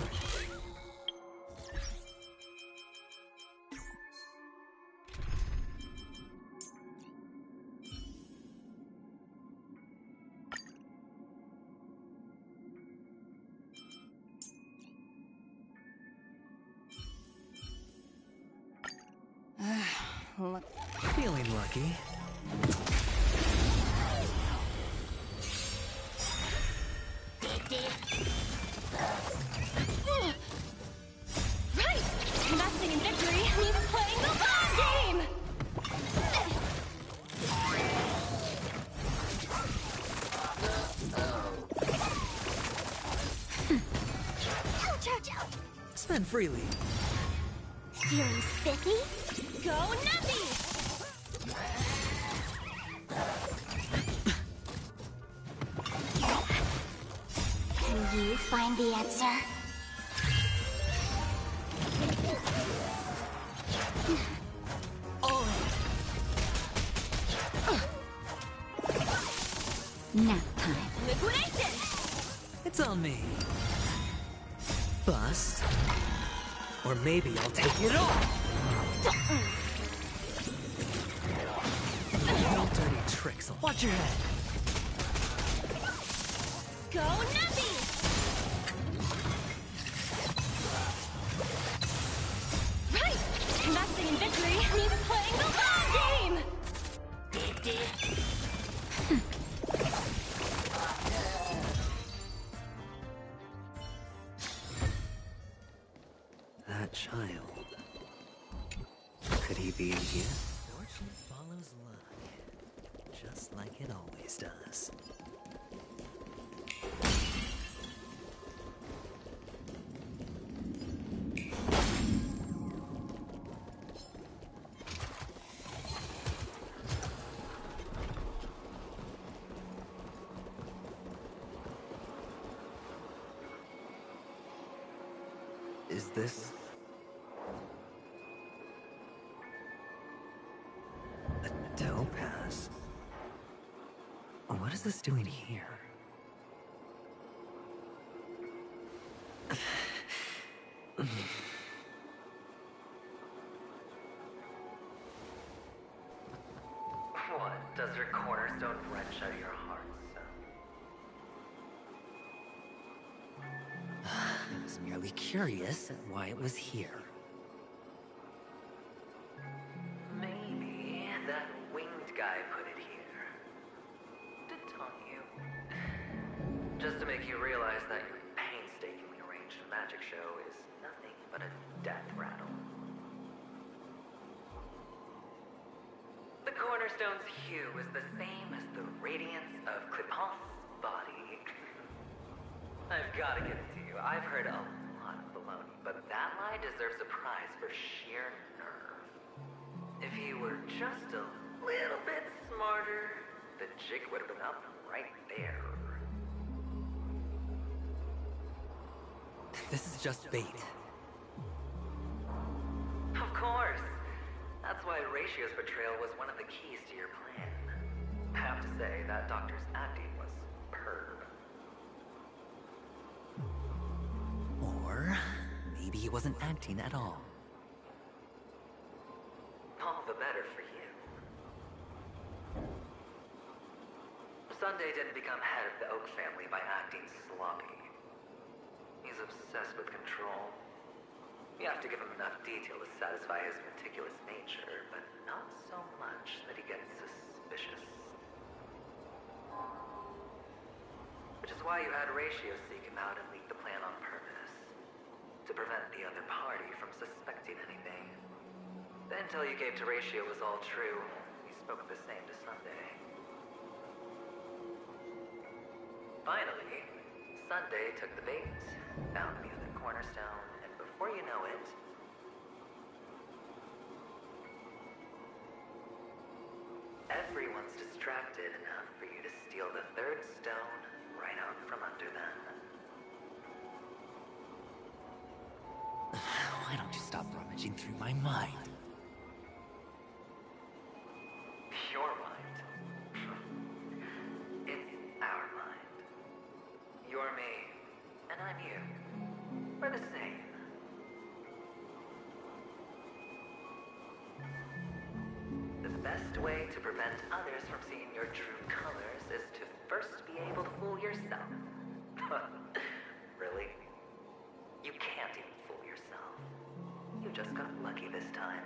Feeling lucky. Right! Nothing in victory means playing the long game! Ouch, ouch, ouch! Spend freely. Feeling spiffy? Go Nuppy! Can you find the answer? Nap time. Liquidation! It's on me. Bust. Or maybe I'll take it all. No dirty tricks. Watch your head. Go Nuppy! Right! Nothing in victory means playing the long game! That child. Could he be in here? Fortune follows luck. Just like it always does. Is this... a topaz? What is this doing here? What? Does your cornerstone wrench out your heart, so? I was merely curious at why it was here. Maybe that winged guy put it here. To taunt you. Just to make you realize that your painstakingly arranged magic show is nothing but a death rattle. cornerstone's hue is the same as the radiance of Clipant's body. I've got to give it to you. I've heard a lot of baloney, but that lie deserves a prize for sheer nerve. If he were just a little bit smarter, the jig would have been up right there. This is just bait. Of course. That's why Ratio's betrayal was one of the keys to your plan. I have to say, that doctor's acting was superb. Or maybe he wasn't acting at all. All the better for you. Sunday didn't become head of the Oak family by acting sloppy. He's obsessed with control. You have to give him enough detail to satisfy his meticulous nature, but not so much that he gets suspicious. Which is why you had Ratio seek him out and leak the plan on purpose. To prevent the other party from suspecting anything. The intel you gave to Ratio was all true. He spoke the same to Sunday. Finally, Sunday took the bait, found the other cornerstone, and before you know it, everyone's distracted enough for you to steal the third stone right out from under them. Why don't you stop rummaging through my mind? Your mind. It's our mind. You're me, and I'm you. We're the same. The best way to prevent others from seeing your true colors is to first be able to fool yourself. Really? You can't even fool yourself. You just got lucky this time.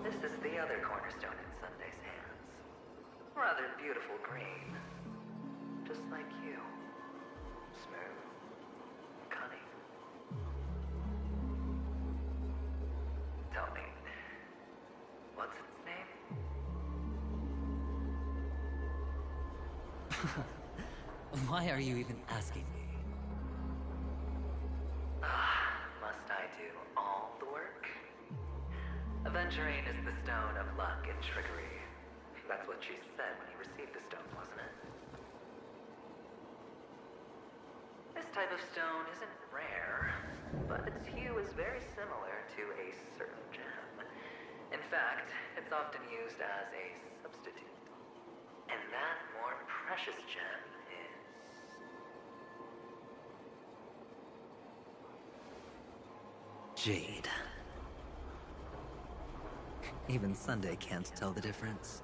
This is the other cornerstone in Sunday's hands. Rather beautiful green. Just like you. Smooth. Cunning. Tell me, what's its name? Why are you even asking me? Must I do all the work? Aventurine is the stone of luck and trickery. That's what she said when you received the stone, wasn't it? This type of stone isn't rare, but its hue is very similar to a certain gem. In fact, it's often used as a substitute. And that more precious gem is... Jade. Even Sunday can't tell the difference.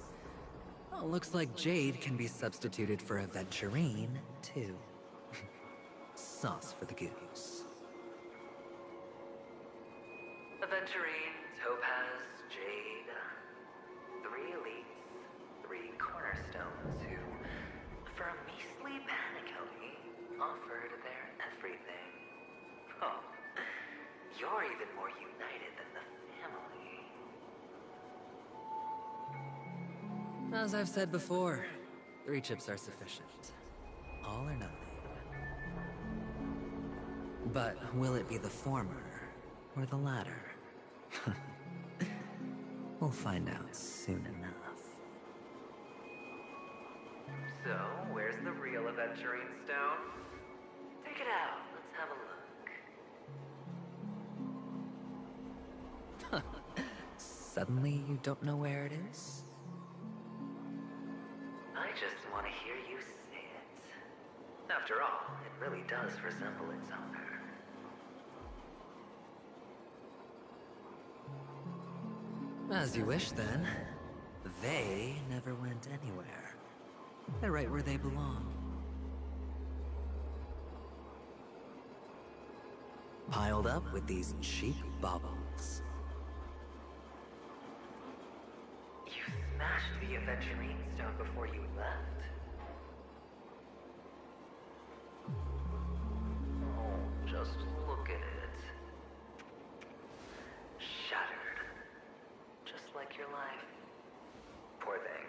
Well, looks like Jade can be substituted for Aventurine, too. Sauce for the goose. Aventurine, Topaz, Jade. 3 elites, 3 cornerstones who, for a measly penny, offered their everything. Oh, you're even more united than the family. As I've said before, 3 chips are sufficient. All or nothing. But will it be the former or the latter? We'll find out soon enough. So, where's the real Aventurine stone? Take it out. Let's have a look. Suddenly you don't know where it is? I just want to hear you say it. After all, it really does resemble its owner. As you wish, then. They never went anywhere. They're right where they belong. Piled up with these cheap baubles. You smashed the Aventurine stone before you left. Oh, just look at it. like your life. Poor thing.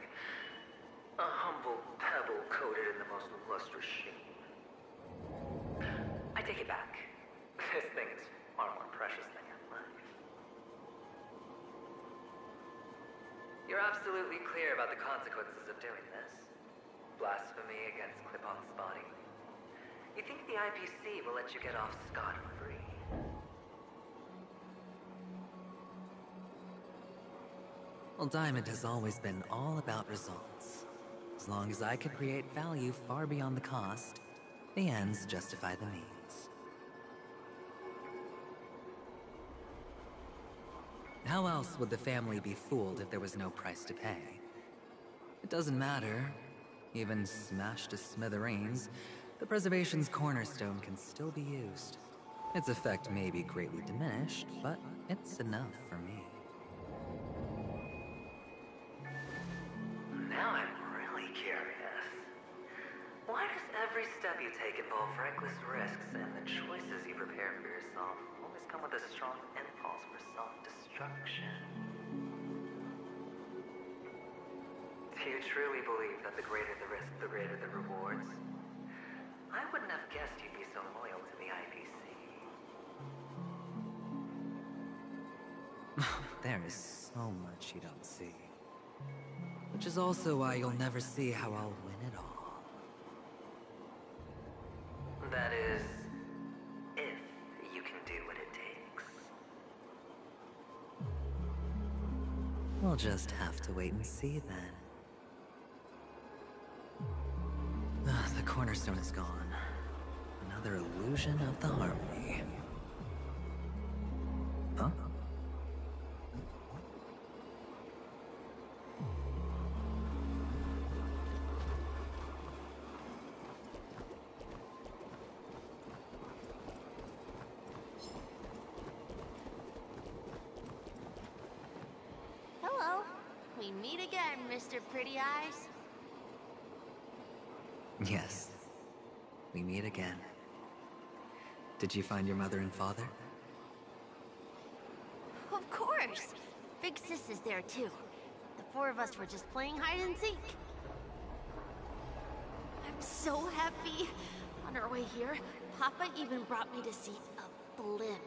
A humble pebble coated in the most lustrous sheen. I take it back. This thing is far more precious than your life. You're absolutely clear about the consequences of doing this. Blasphemy against Clip-On's body. You think the IPC will let you get off scot-free? Well, Diamond has always been all about results. As long as I could create value far beyond the cost, the ends justify the means. How else would the family be fooled if there was no price to pay? It doesn't matter. Even smashed to smithereens, the preservation's cornerstone can still be used. Its effect may be greatly diminished, but it's enough for me. Now I'm really curious. Why does every step you take involve reckless risks, and the choices you prepare for yourself always come with a strong impulse for self-destruction? Do you truly believe that the greater the risk, the greater the rewards? I wouldn't have guessed you'd be so loyal to the IPC. There is so much you don't see. Which is also why you'll never see how I'll win it all. That is, if you can do what it takes. We'll just have to wait and see then. The cornerstone is gone. Another illusion of the harmony. Huh? Hello. We meet again, Mr. Pretty Eyes. Yes. We meet again. Did you find your mother and father? Of course. Big Sis is there too. The four of us were just playing hide and seek. I'm so happy. On our way here, Papa even brought me to see a blimp.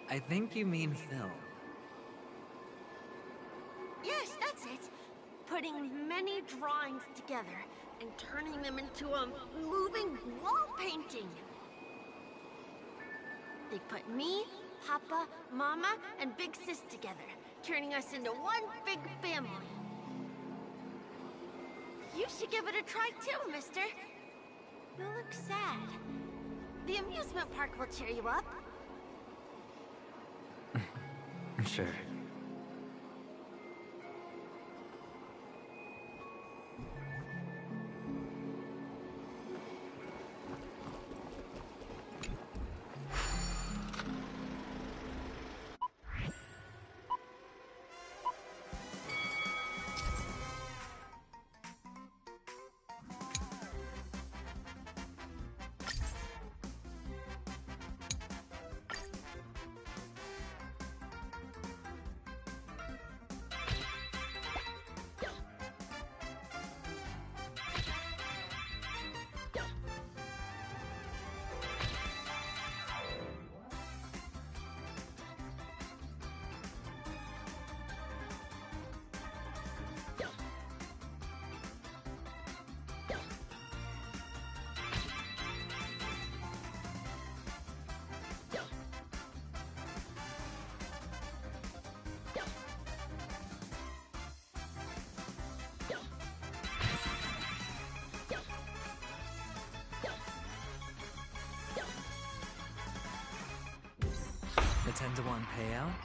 I think you mean film. Yes, that's it. Putting many drawings together and turning them into a moving wall painting. They put me, Papa, Mama, and Big Sis together, turning us into one big family. You should give it a try too, mister. You look sad. The amusement park will cheer you up. Sure. The 10-to-1 payout?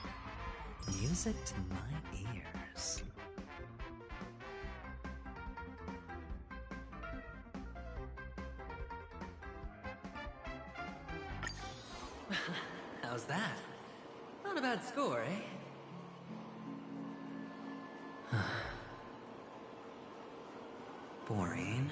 Music to my ears. How's that? Not a bad score, eh? Boring.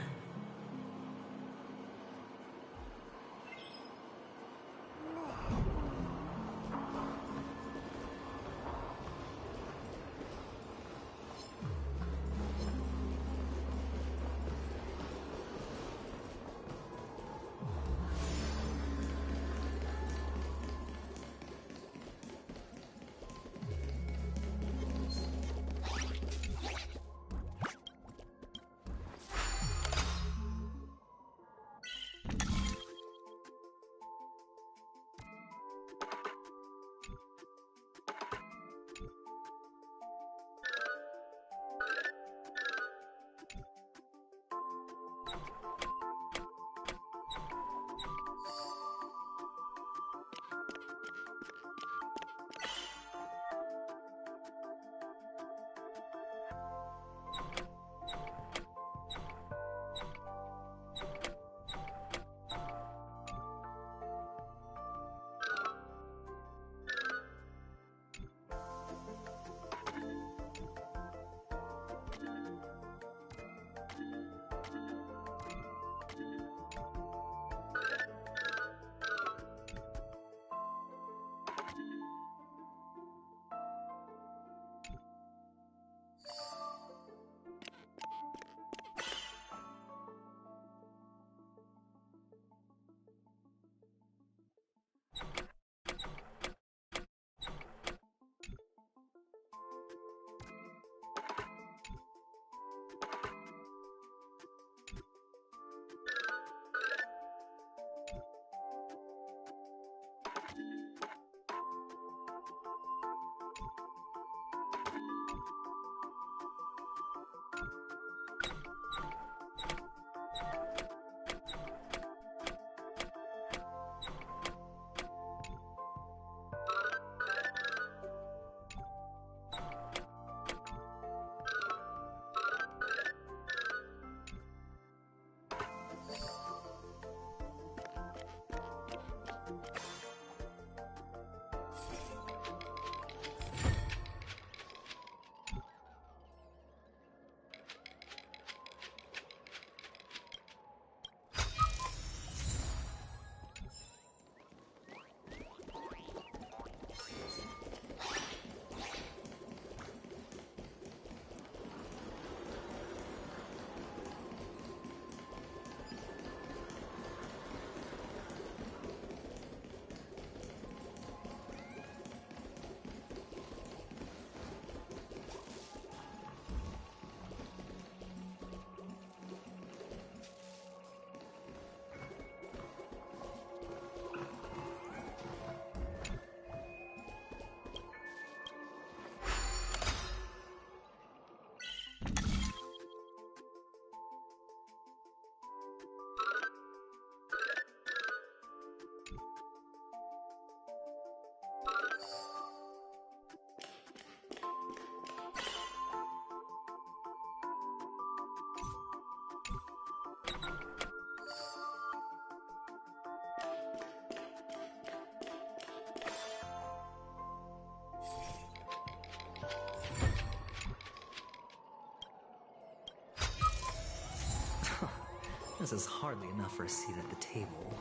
This is hardly enough for a seat at the table.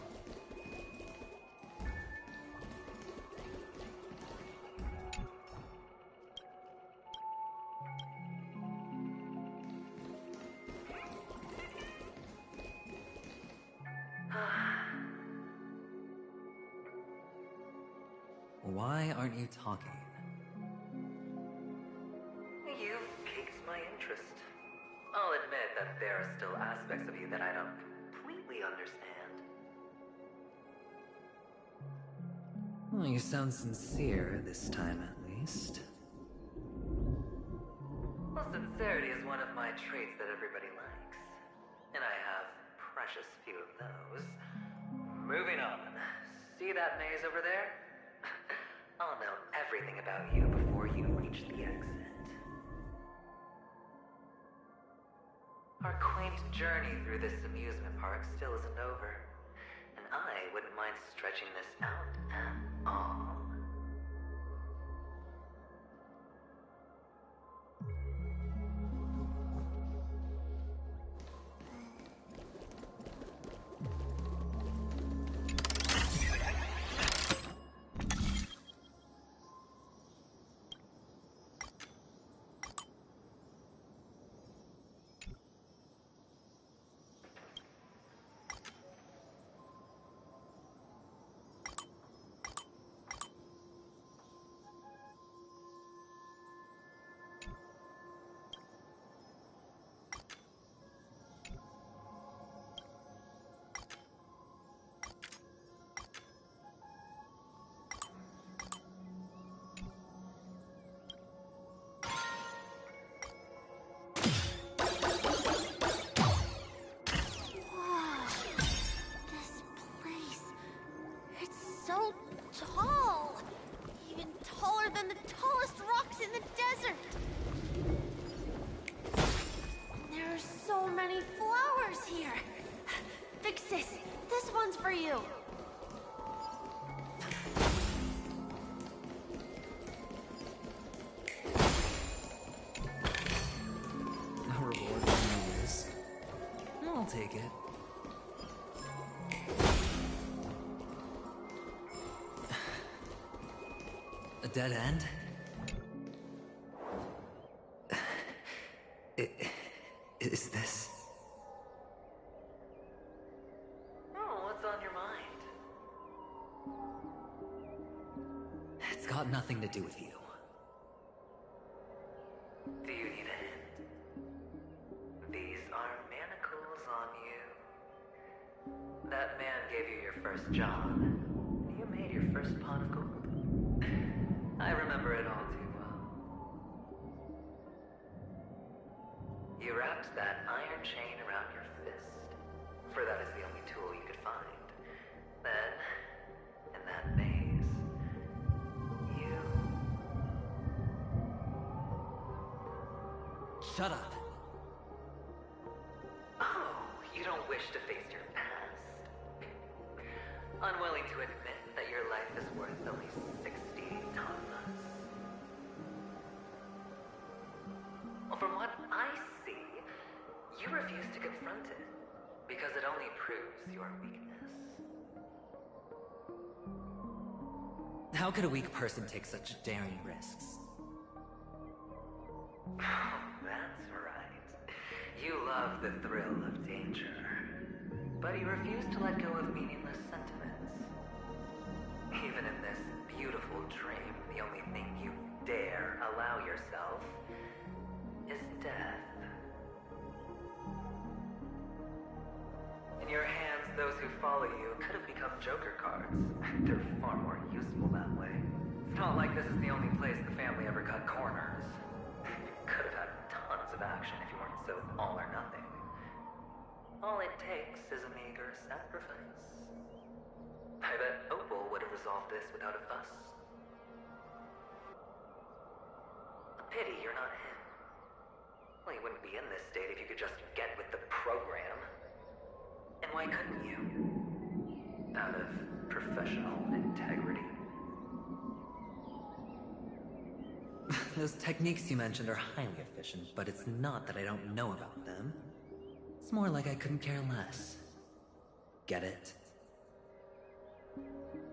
Why aren't you talking? You've piqued my interest. I'll admit that there are still aspects of you that I don't completely understand. Well, you sound sincere this time, at least. Well, sincerity is one of my traits that everybody likes. And I have precious few of those. Moving on. See that maze over there? I'll know everything about you before you reach the exit. Our quaint journey through this amusement park still isn't over, and I wouldn't mind stretching this out at all. So tall! Even taller than the tallest rocks in the desert! There are so many flowers here! Vixis, this one's for you! No reward for no use. I'll take it. A dead end? Is this... Oh, what's on your mind? It's got nothing to do with you. Do you need a hint? These are manacles on you. That man gave you your first job. You made your first pot of gold. I remember it all too well. You wrapped that iron chain around your fist, for that is the only tool you could find. Then, in that maze, you... Shut up! Oh, you don't wish to face your past? Unwilling to admit that your life is worth only 60 tons. Well, from what I see, you refuse to confront it, because it only proves your weakness. How could a weak person take such daring risks? Oh, that's right. You love the thrill of danger. But you refuse to let go of meaningless sentiments. Even in this beautiful dream, the only thing you dare allow yourself is death. In your hands, those who follow you could have become Joker cards. They're far more useful that way. It's not like this is the only place the family ever cut corners. You could have had tons of action if you weren't so all or nothing. All it takes is a meager sacrifice. I bet Opal would have resolved this without a fuss. A pity you're not him. Well, you wouldn't be in this state if you could just get with the program. And why couldn't you? Out of professional integrity. Those techniques you mentioned are highly efficient, but it's not that I don't know about them. It's more like I couldn't care less. Get it?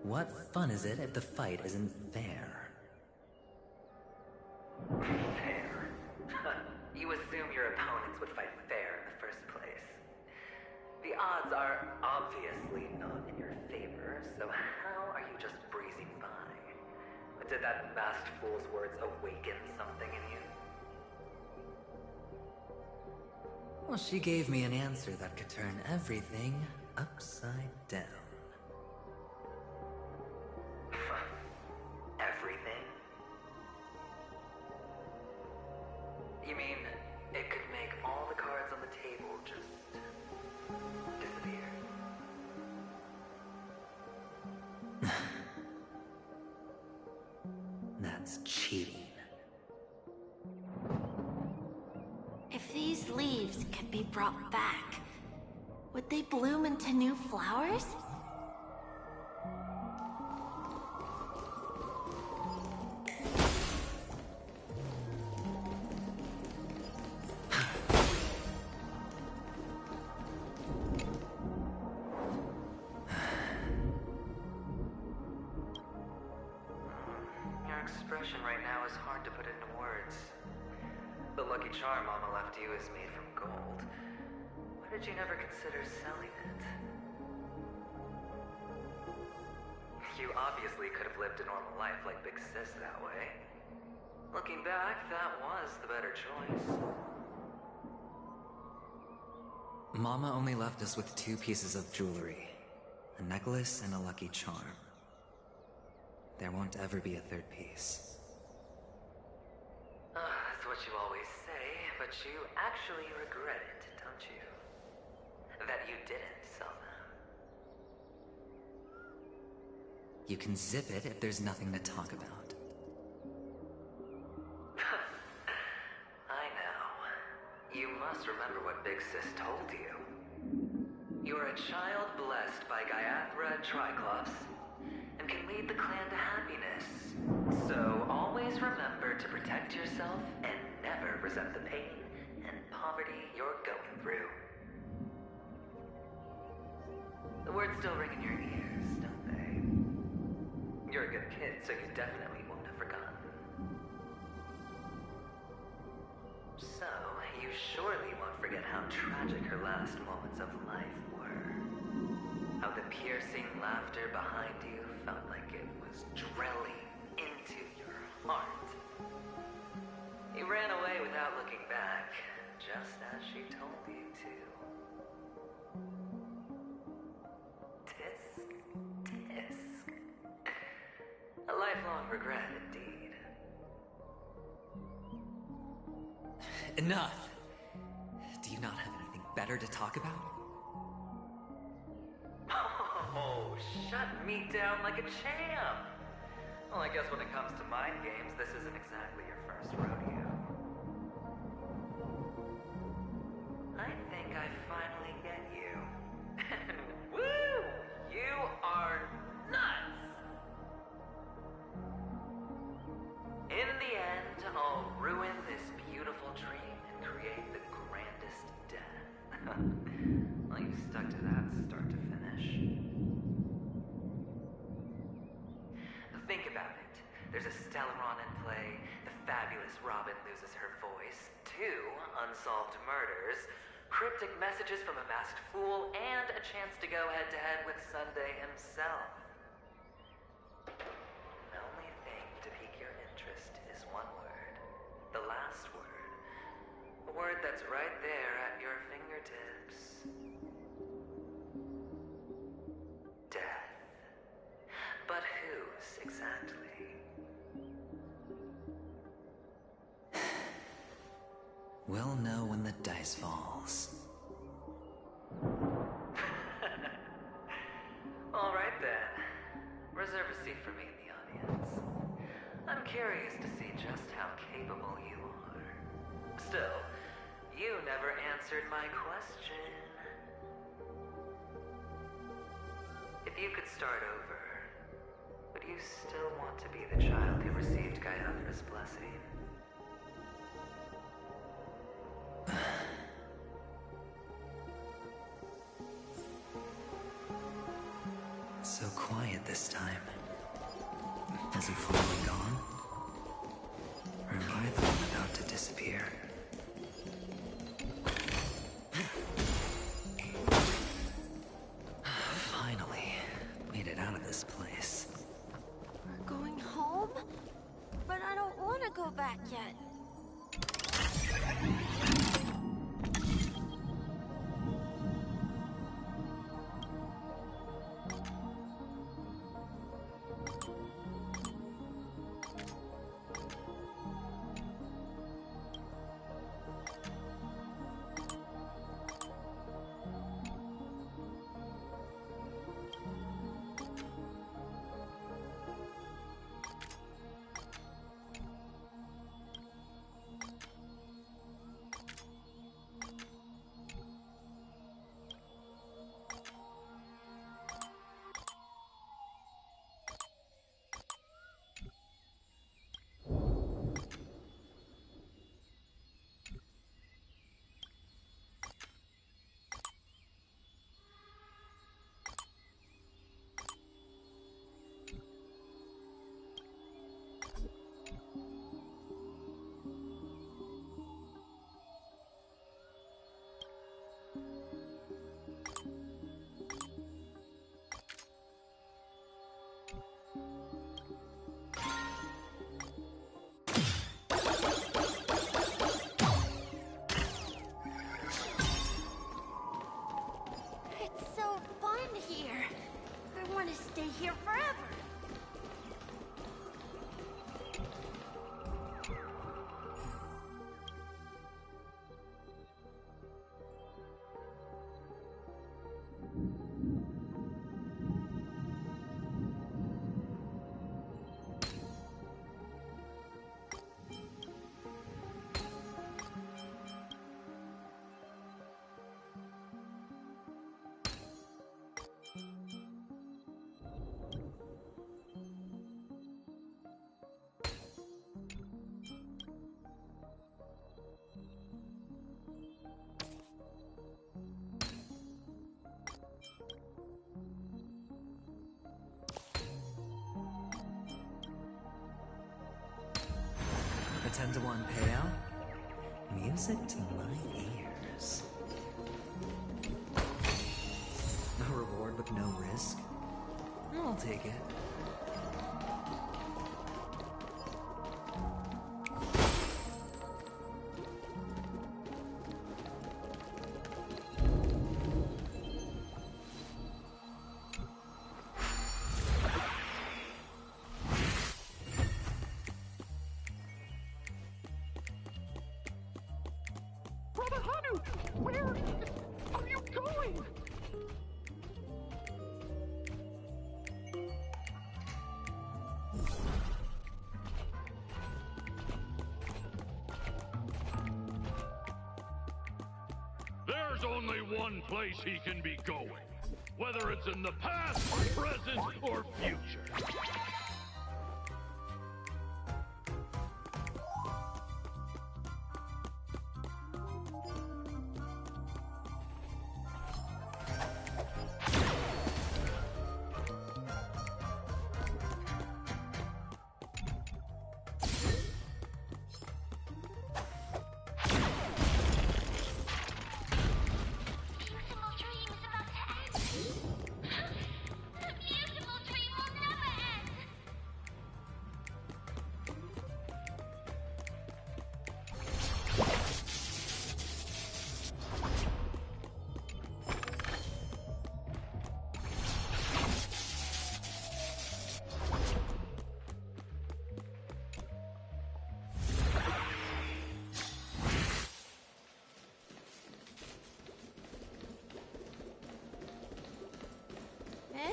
What fun is it if the fight isn't fair? Fair? You assume your opponents would fight fair in the first place. The odds are obviously not in your favor, so how are you just breezing by? Did that masked fool's words awaken something in you? Well, she gave me an answer that could turn everything upside down. Everything? You mean it could make all the cards on the table just disappear? That's cheating. If these leaves could be brought back, would they bloom into new flowers? Your expression right now is hard to put into words. The lucky charm Mama left you is made from gold. Why did you never consider selling it? You obviously could have lived a normal life like Big Sis that way. Looking back, that was the better choice. Mama only left us with 2 pieces of jewelry. A necklace and a lucky charm. There won't ever be a 3rd piece. That's what you always say, but you actually regret it, don't you? That you didn't sell them. You can zip it if there's nothing to talk about. I know. You must remember what Big Sis told you. You're a child blessed by Gaiathra and Triclops, and can lead the clan to happiness. So always remember to protect yourself and never resent the pain and poverty you're going through. The words still ring in your ears, don't they? You're a good kid, so you definitely won't have forgotten. So, you surely won't forget how tragic her last moments of life were. How the piercing laughter behind you felt like it was drilling into your heart. You ran away without looking back, just as she told you to. Tisk, tisk. A lifelong regret, indeed. Enough! Do you not have anything better to talk about? Oh, shut me down like a champ! Well, I guess when it comes to mind games, this isn't exactly your first rodeo. I think I finally get you. And woo! You are nuts! In the end, I'll ruin this beautiful dream and create the grandest death. Well, you stuck to that start to finish. Think about it. There's a Stellaron in play, the fabulous Robin loses her voice, 2 unsolved murders, cryptic messages from a masked fool, and a chance to go head-to-head with Sunday himself. The only thing to pique your interest is one word. The last word. A word that's right there at your fingertips. Death. But whose, exactly? We'll know when the dice falls. All right then. Reserve a seat for me in the audience. I'm curious to see just how capable you are. Still, you never answered my question. If you could start over, would you still want to be the child who received Gaiathra's blessing? this time? Has he fully gone? Or am I the one about to disappear? Finally, made it out of this place. We're going home? But I don't want to go back yet. Stay here forever. A 10-to-1 payout? Music to my ears. A reward with no risk? I'll take it. Brother Hanu, where are you going? There's only one place he can be going, whether it's in the past, present, or future.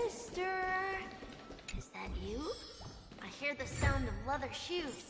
Mister, is that you? I hear the sound of leather shoes.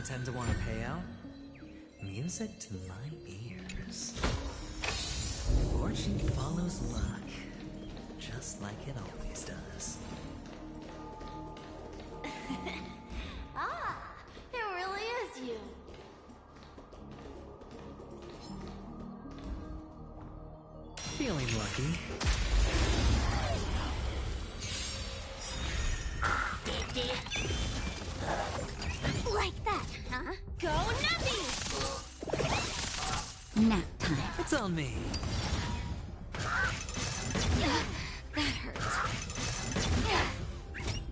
tend to want to pay out? Music to my ears. Fortune follows luck, just like it always does. Ah, it really is you. Feeling lucky. Like that, huh? Go nutty! Nap time. It's on me. That hurts.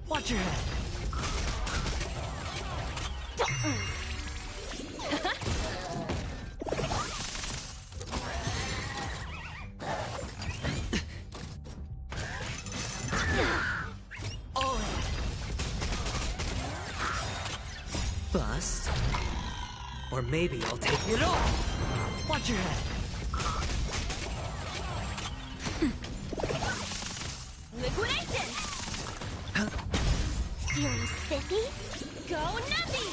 Watch your head. Bust. Or maybe I'll take it all. Watch your head. Liquidation! Feeling spiffy? Go nutty!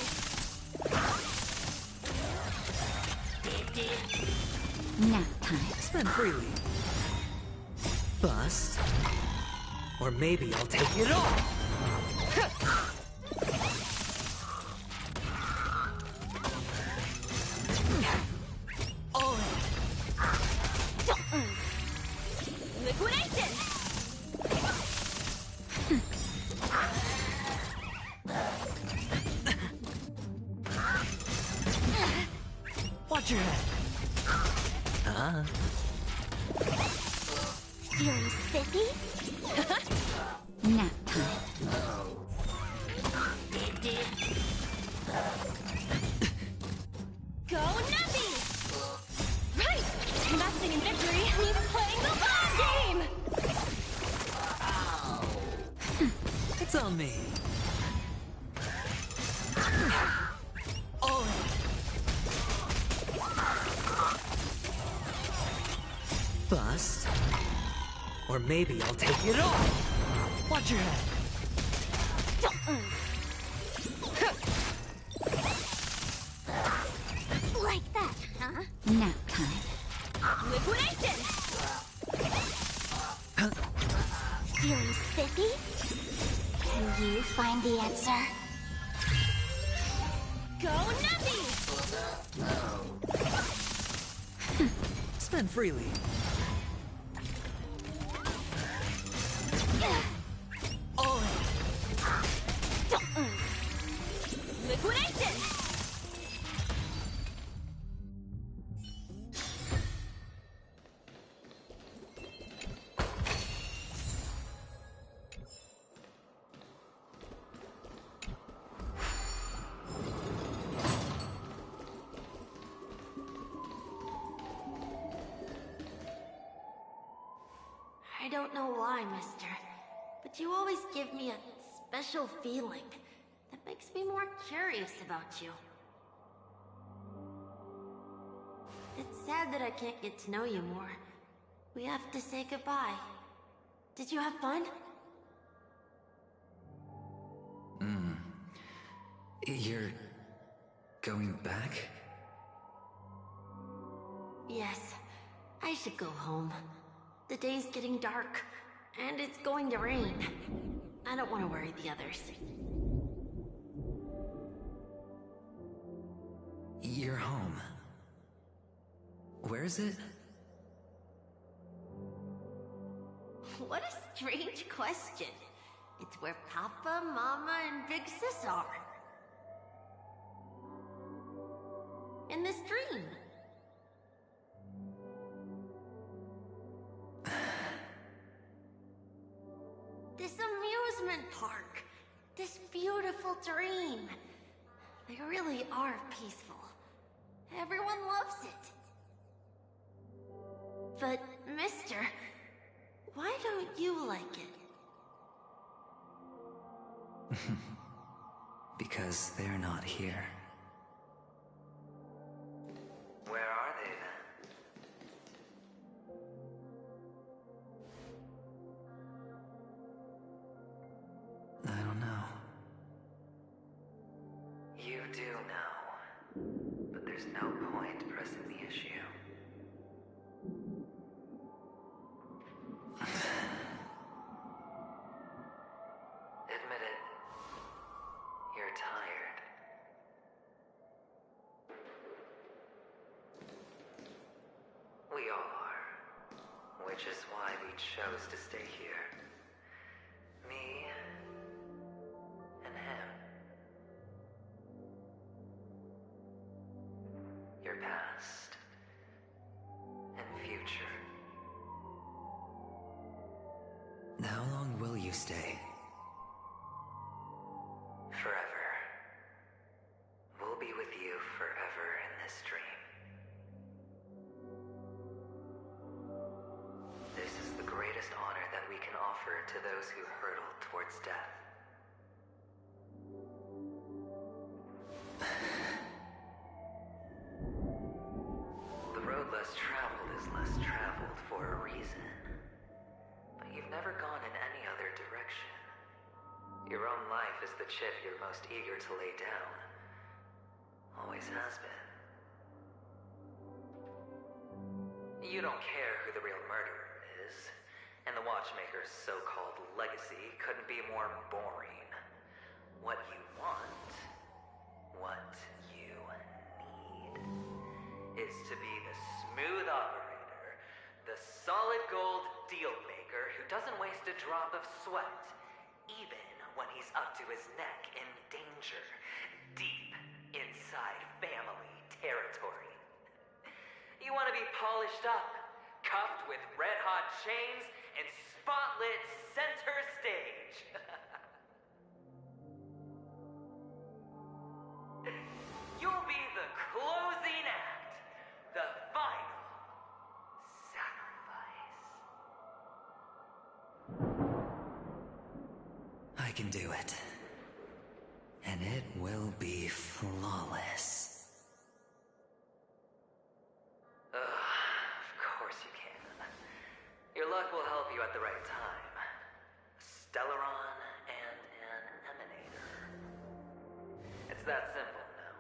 Nap time. Spend freely. Bust. Or maybe I'll take it all. Liquidation! Watch your head. Feeling spiffy? Nap time. Go nutty! Right! Investing in victory means playing the long game! It's on me. Bust. Or maybe I'll take it all. Watch your head. Like that, huh? Nap time. Liquidation! Feeling spiffy? Can you find the answer? Go nutty! Spend freely. Liquidation! I don't know why, mister, but you always give me a special feeling that makes me more curious about you. It's sad that I can't get to know you more. We have to say goodbye. Did you have fun? You're going back? Yes, I should go home. The day's getting dark, and it's going to rain. I don't want to worry the others. You're home. Where is it? What a strange question. It's where Papa, Mama, and Big Sis are. In this dream. This amusement park. This beautiful dream. They really are peaceful. Everyone loves it. But, mister, why don't you like it? Because they're not here. Where are they then? I don't know. You do know, but there's no point pressing the issue. Admit it. You're tired. We all are. Which is why we chose to stay here. Me and him. Your past and future. How long will you stay? Forever. We'll be with you forever in this dream. This is the greatest honor that we can offer to those who hurtle towards death. The road less traveled is less traveled for a reason. But you've never gone in any other direction. Your own life is the chip you're most eager to lay down. Always has been. You don't care who the real murderer is, and the Watchmaker's so-called legacy couldn't be more boring. What you want, what you need, is to be the smooth operator, the solid gold deal maker who doesn't waste a drop of sweat, even when he's up to his neck in danger, deep inside family territory. You want to be polished up, cuffed with red-hot chains, and spotlit center stage. You'll be the closing act, the final sacrifice. I can do it. And it will be flawless. Of course you can. Your luck will help you at the right time. A Stellaron and an Emanator. It's that simple now.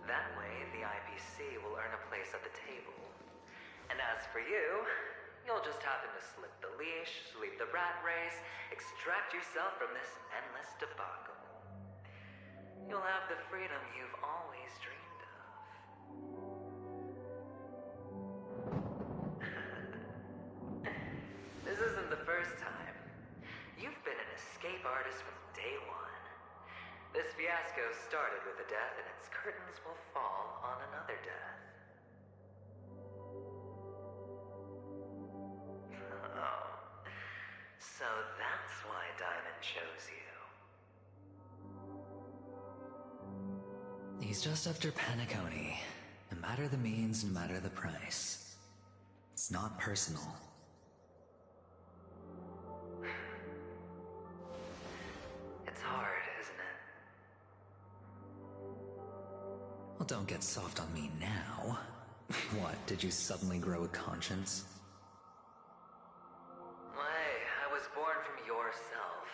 That way, the IPC will earn a place at the table. And as for you, you'll just happen to slip the leash, leave the rat race, extract yourself from this endless debacle. You'll have the freedom you've always dreamed of. This isn't the first time. You've been an escape artist from day one. This fiasco started with a death, and its curtains will fall on another death. Oh. So that's why Diamond chose you. He's just after Penacony. No matter the means, no matter the price. It's not personal. It's hard, isn't it? Well, don't get soft on me now. What, did you suddenly grow a conscience? Hey, I was born from yourself.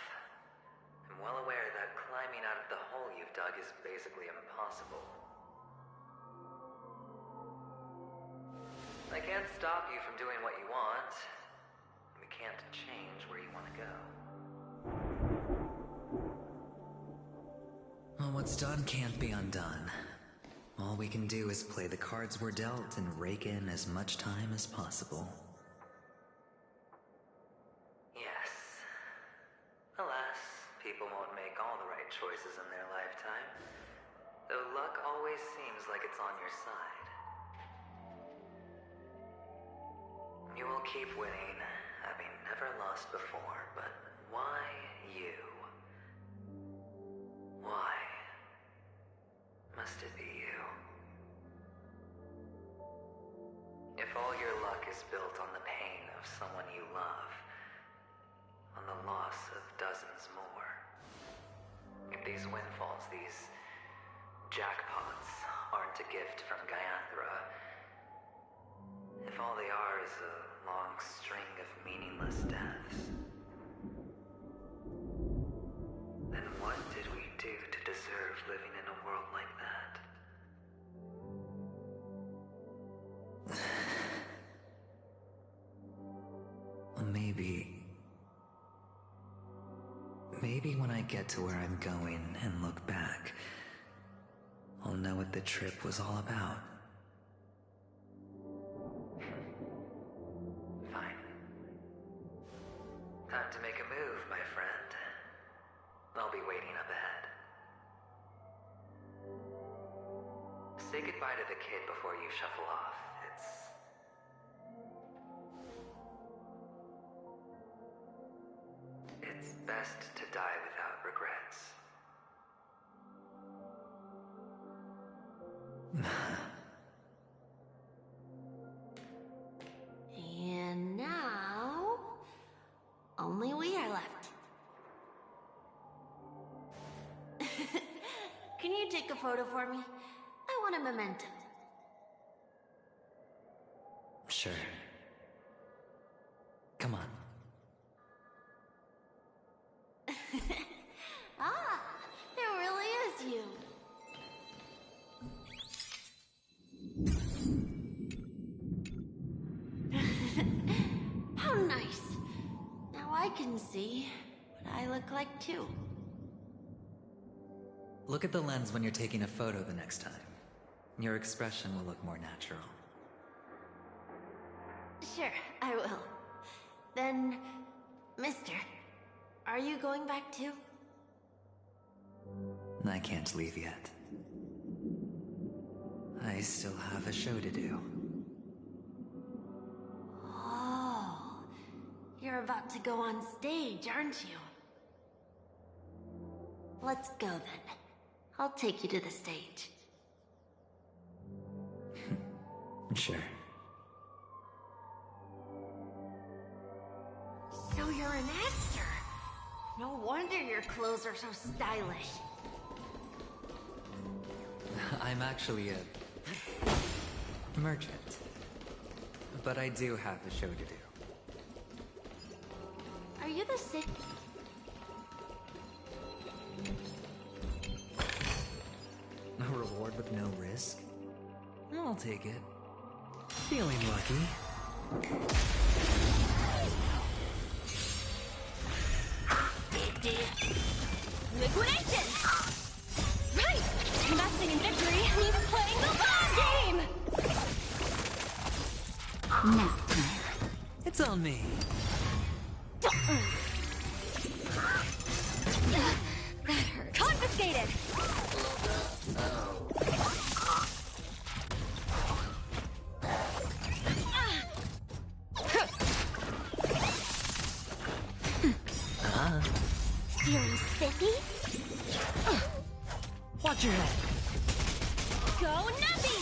I'm well aware that climbing out of the hole you've dug is basically impossible. I can't stop you from doing what you want. We can't change where you want to go. Well, what's done can't be undone. All we can do is play the cards we're dealt and rake in as much time as possible. Yes. Alas, people won't make all the right choices in their lifetime. Though luck always seems like it's on your side. You will keep winning, having never lost before, but why you? Why must it be you? If all your luck is built on the pain of someone you love, on the loss of dozens more, if these windfalls, these jackpots, aren't a gift from Gaiathra, if all they are is a long string of meaningless deaths, Maybe when I get to where I'm going and look back, I'll know what the trip was all about. Fine. Time to make a move, my friend. I'll be waiting up ahead. Say goodbye to the kid before you shuffle off. It's best to die without regrets. And now, only we are left. Can you take a photo for me? I want a memento. Sure. Come on. Ah, there really is you. How nice. Now I can see what I look like too. Look at the lens when you're taking a photo the next time. Your expression will look more natural. Sure, I will. Then, mister, are you going back too? I can't leave yet. I still have a show to do. Oh, you're about to go on stage, aren't you? Let's go then. I'll take you to the stage. Sure. So you're an actor. No wonder your clothes are so stylish. I'm actually a merchant. But I do have a show to do. Are you the sick? A reward with no risk? I'll take it. Feeling lucky. Liquidation! Right! Investing in victory means playing the long game! Nap time. It's on me. That hurt. Confiscated! Feeling spiffy? Watch your head. Go Nappy!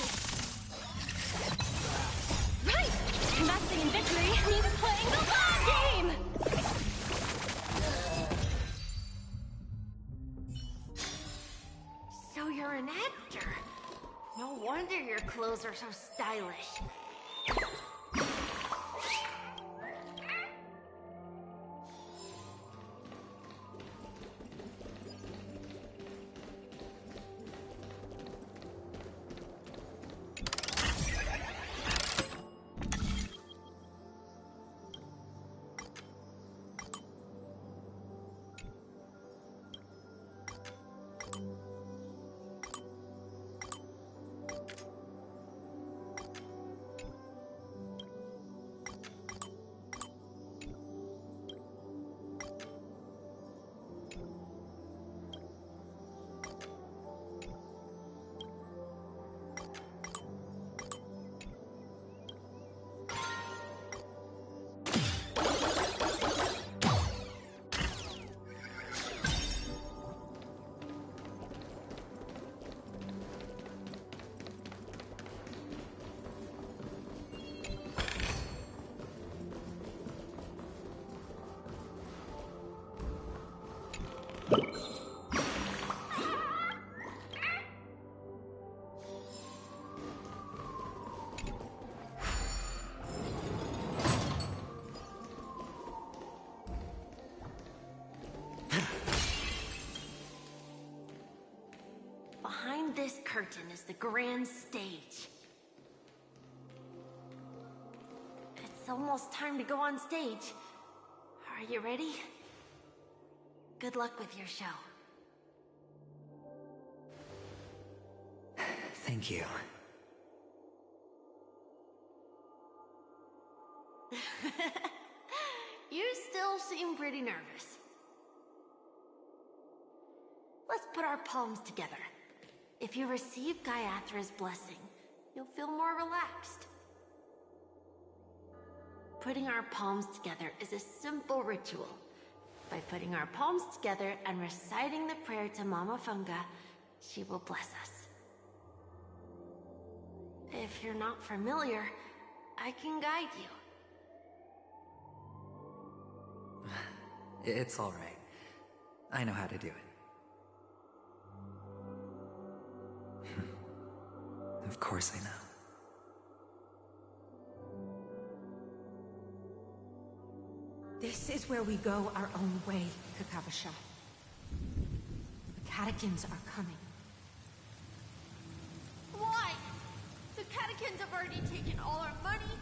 Right! Investing in victory means playing the long game! So you're an actor. No wonder your clothes are so stylish. Behind this curtain is the grand stage. It's almost time to go on stage. Are you ready? Good luck with your show. Thank you. You still seem pretty nervous. Let's put our palms together. If you receive Gaiathra's blessing, you'll feel more relaxed. Putting our palms together is a simple ritual. By putting our palms together and reciting the prayer to Mama Funga, she will bless us. If you're not familiar, I can guide you. It's all right. I know how to do it. Of course I know. This is where we go our own way, Kakavasha. The catechins are coming. Why? The catechins have already taken all our money,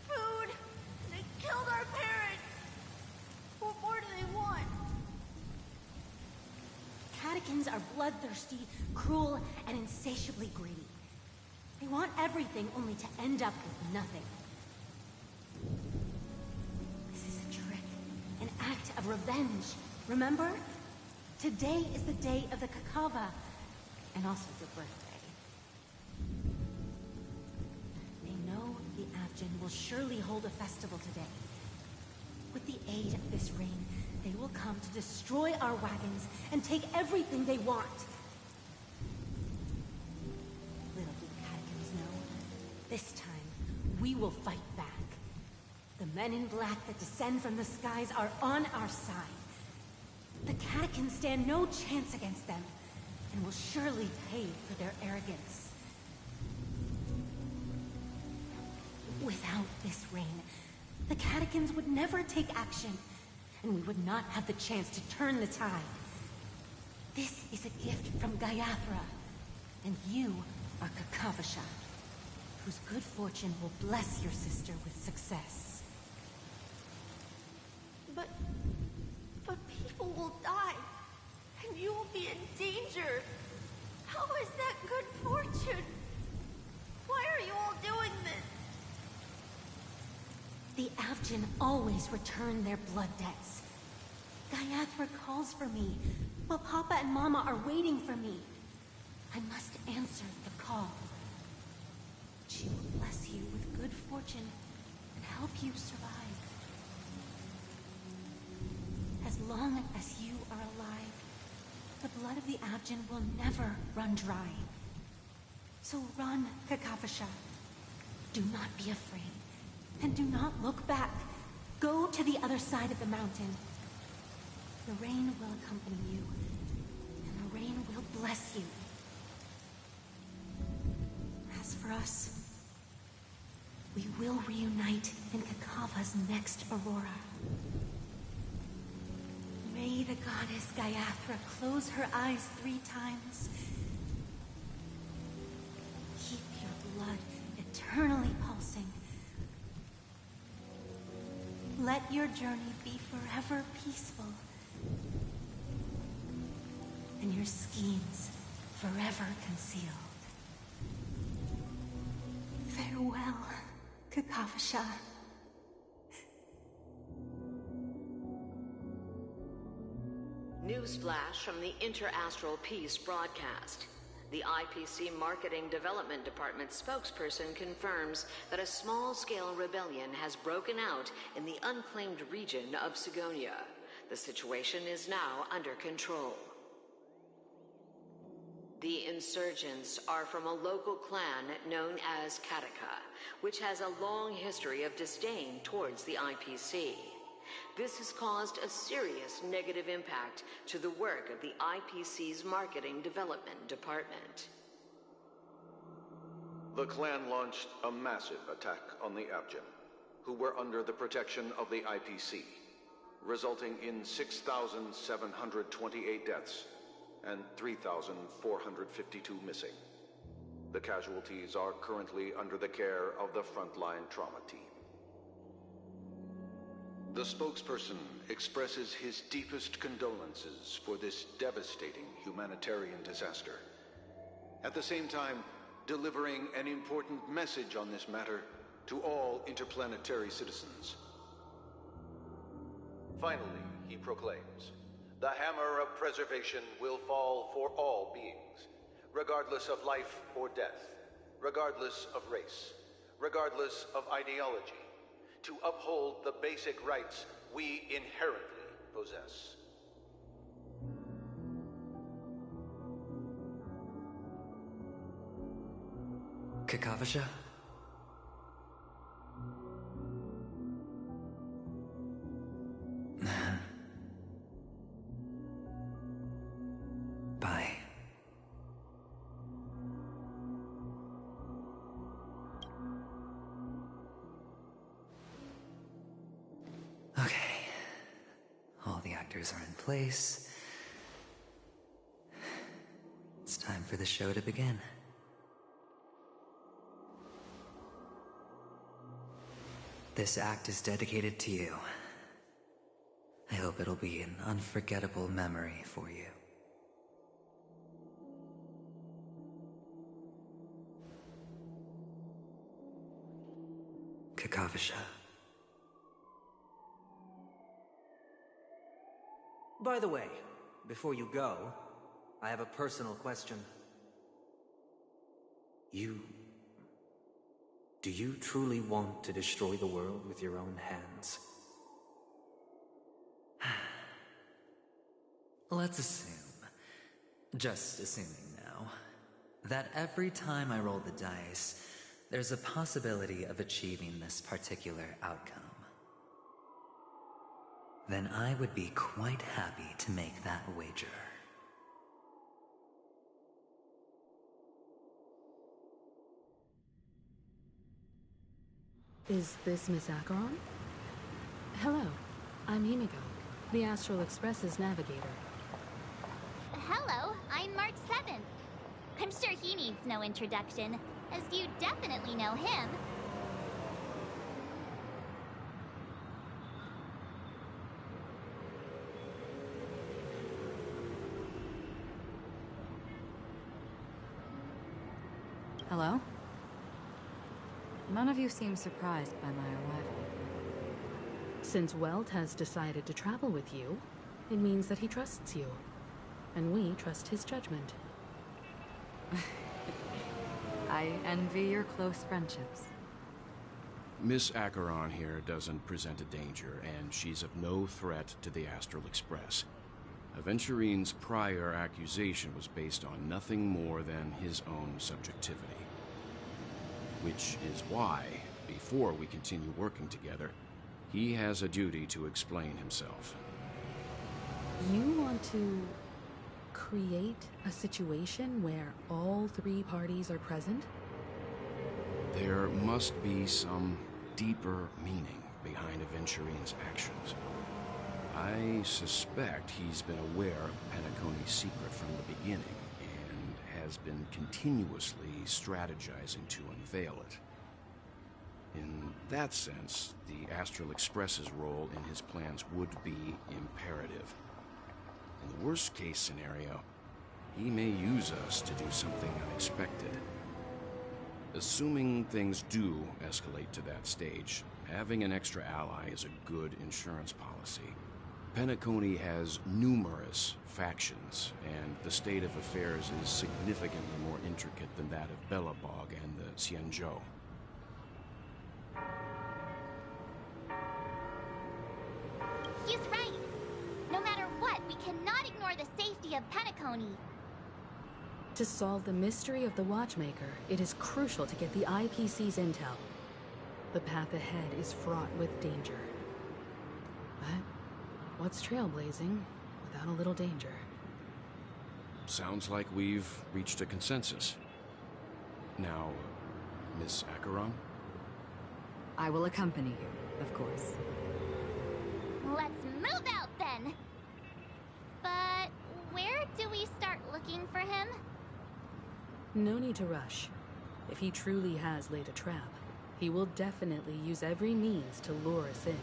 food, and they killed our parents. What more do they want? Catechins are bloodthirsty, cruel, and insatiably greedy. They want everything only to end up with nothing. This is a trick, an act of revenge. Remember? Today is the day of the Kakava, and also your birthday. They know the Avgin will surely hold a festival today. With the aid of this rain, they will come to destroy our wagons and take everything they want. Little do the catechins know, this time we will fight back. The men in black that descend from the skies are on our side. The catechins stand no chance against them, and will surely pay for their arrogance. Without this rain, the catechins would never take action, and we would not have the chance to turn the tide. This is a gift from Gaiathra, and you are Kakavasha, whose good fortune will bless your sister with success. But people will die, and you will be in danger. How is that good fortune? Why are you all doing this? The Avgin always return their blood debts. Gaiathra calls for me, while Papa and Mama are waiting for me. I must answer the call. She will bless you with good fortune and help you survive. As long as you are alive, the blood of the Avgin will never run dry. So run, Kakavasha. Do not be afraid. And do not look back. Go to the other side of the mountain. The rain will accompany you, and the rain will bless you. As for us, we will reunite in Kakava's next aurora. May the goddess Gaiathra close her eyes 3 times. Keep your blood eternally pulsing. Let your journey be forever peaceful, and your schemes forever concealed. Farewell, Kakavasha. Newsflash from the Inter-Astral Peace broadcast. The IPC Marketing Development Department spokesperson confirms that a small-scale rebellion has broken out in the unclaimed region of Sigonia. The situation is now under control. The insurgents are from a local clan known as Kataka, which has a long history of disdain towards the IPC. This has caused a serious negative impact to the work of the IPC's Marketing Development Department. The clan launched a massive attack on the Avgin, who were under the protection of the IPC, resulting in 6,728 deaths and 3,452 missing. The casualties are currently under the care of the frontline trauma team. The spokesperson expresses his deepest condolences for this devastating humanitarian disaster. At the same time, delivering an important message on this matter to all interplanetary citizens. Finally, he proclaims, the hammer of preservation will fall for all beings, regardless of life or death, regardless of race, regardless of ideology, to uphold the basic rights we inherently possess. Kakavasha? Bye. Okay. All the actors are in place. It's time for the show to begin. This act is dedicated to you. I hope it'll be an unforgettable memory for you. Kakavasha. By the way, before you go, I have a personal question. Do you truly want to destroy the world with your own hands? Let's assume, just assuming now, that every time I roll the dice, there's a possibility of achieving this particular outcome. Then I would be quite happy to make that wager. Is this Miss Acheron? Hello, I'm Himiko, the Astral Express's navigator. Hello, I'm Mark 7. I'm sure he needs no introduction, as you definitely know him. Hello? None of you seem surprised by my arrival. Since Welt has decided to travel with you, it means that he trusts you. And we trust his judgment. I envy your close friendships. Miss Acheron here doesn't present a danger, and she's of no threat to the Astral Express. Aventurine's prior accusation was based on nothing more than his own subjectivity. Which is why, before we continue working together, he has a duty to explain himself. You want to create a situation where all three parties are present? There must be some deeper meaning behind Aventurine's actions. I suspect he's been aware of Penacony's secret from the beginning, and has been continuously strategizing to unveil it. In that sense, the Astral Express's role in his plans would be imperative. In the worst-case scenario, he may use us to do something unexpected. Assuming things do escalate to that stage, having an extra ally is a good insurance policy. Penacony has numerous factions, and the state of affairs is significantly more intricate than that of Belobog and the Xianzhou. He's right. No matter what, we cannot ignore the safety of Penacony. To solve the mystery of the Watchmaker, it is crucial to get the IPC's intel. The path ahead is fraught with danger. But what's trailblazing without a little danger? Sounds like we've reached a consensus. Now, Miss Acheron? I will accompany you, of course. Let's move out then! But where do we start looking for him? No need to rush. If he truly has laid a trap, he will definitely use every means to lure us in.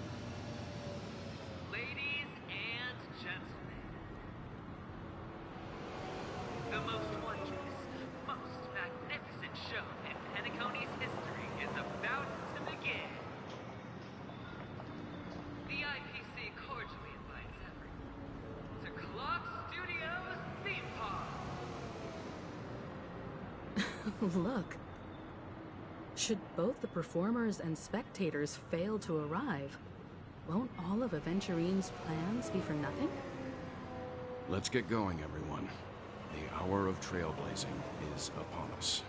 Look. Should both the performers and spectators fail to arrive, won't all of Aventurine's plans be for nothing? Let's get going, everyone. The hour of trailblazing is upon us.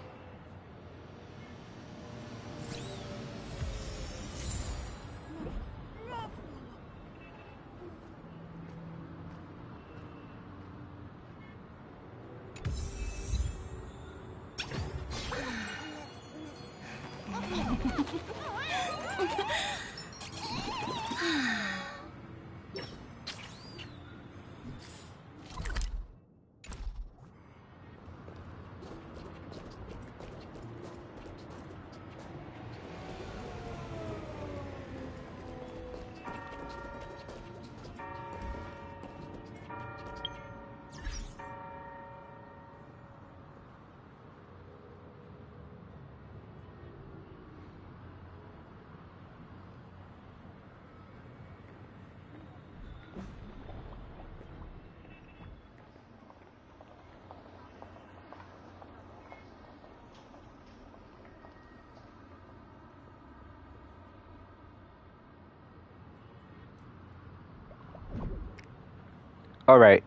Alright,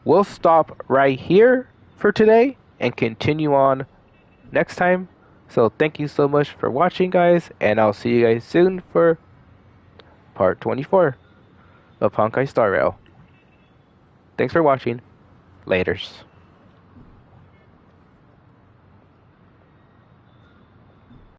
we'll stop right here for today and continue on next time. So thank you so much for watching, guys, and I'll see you guys soon for part 24 of Honkai Star Rail. Thanks for watching. Laters.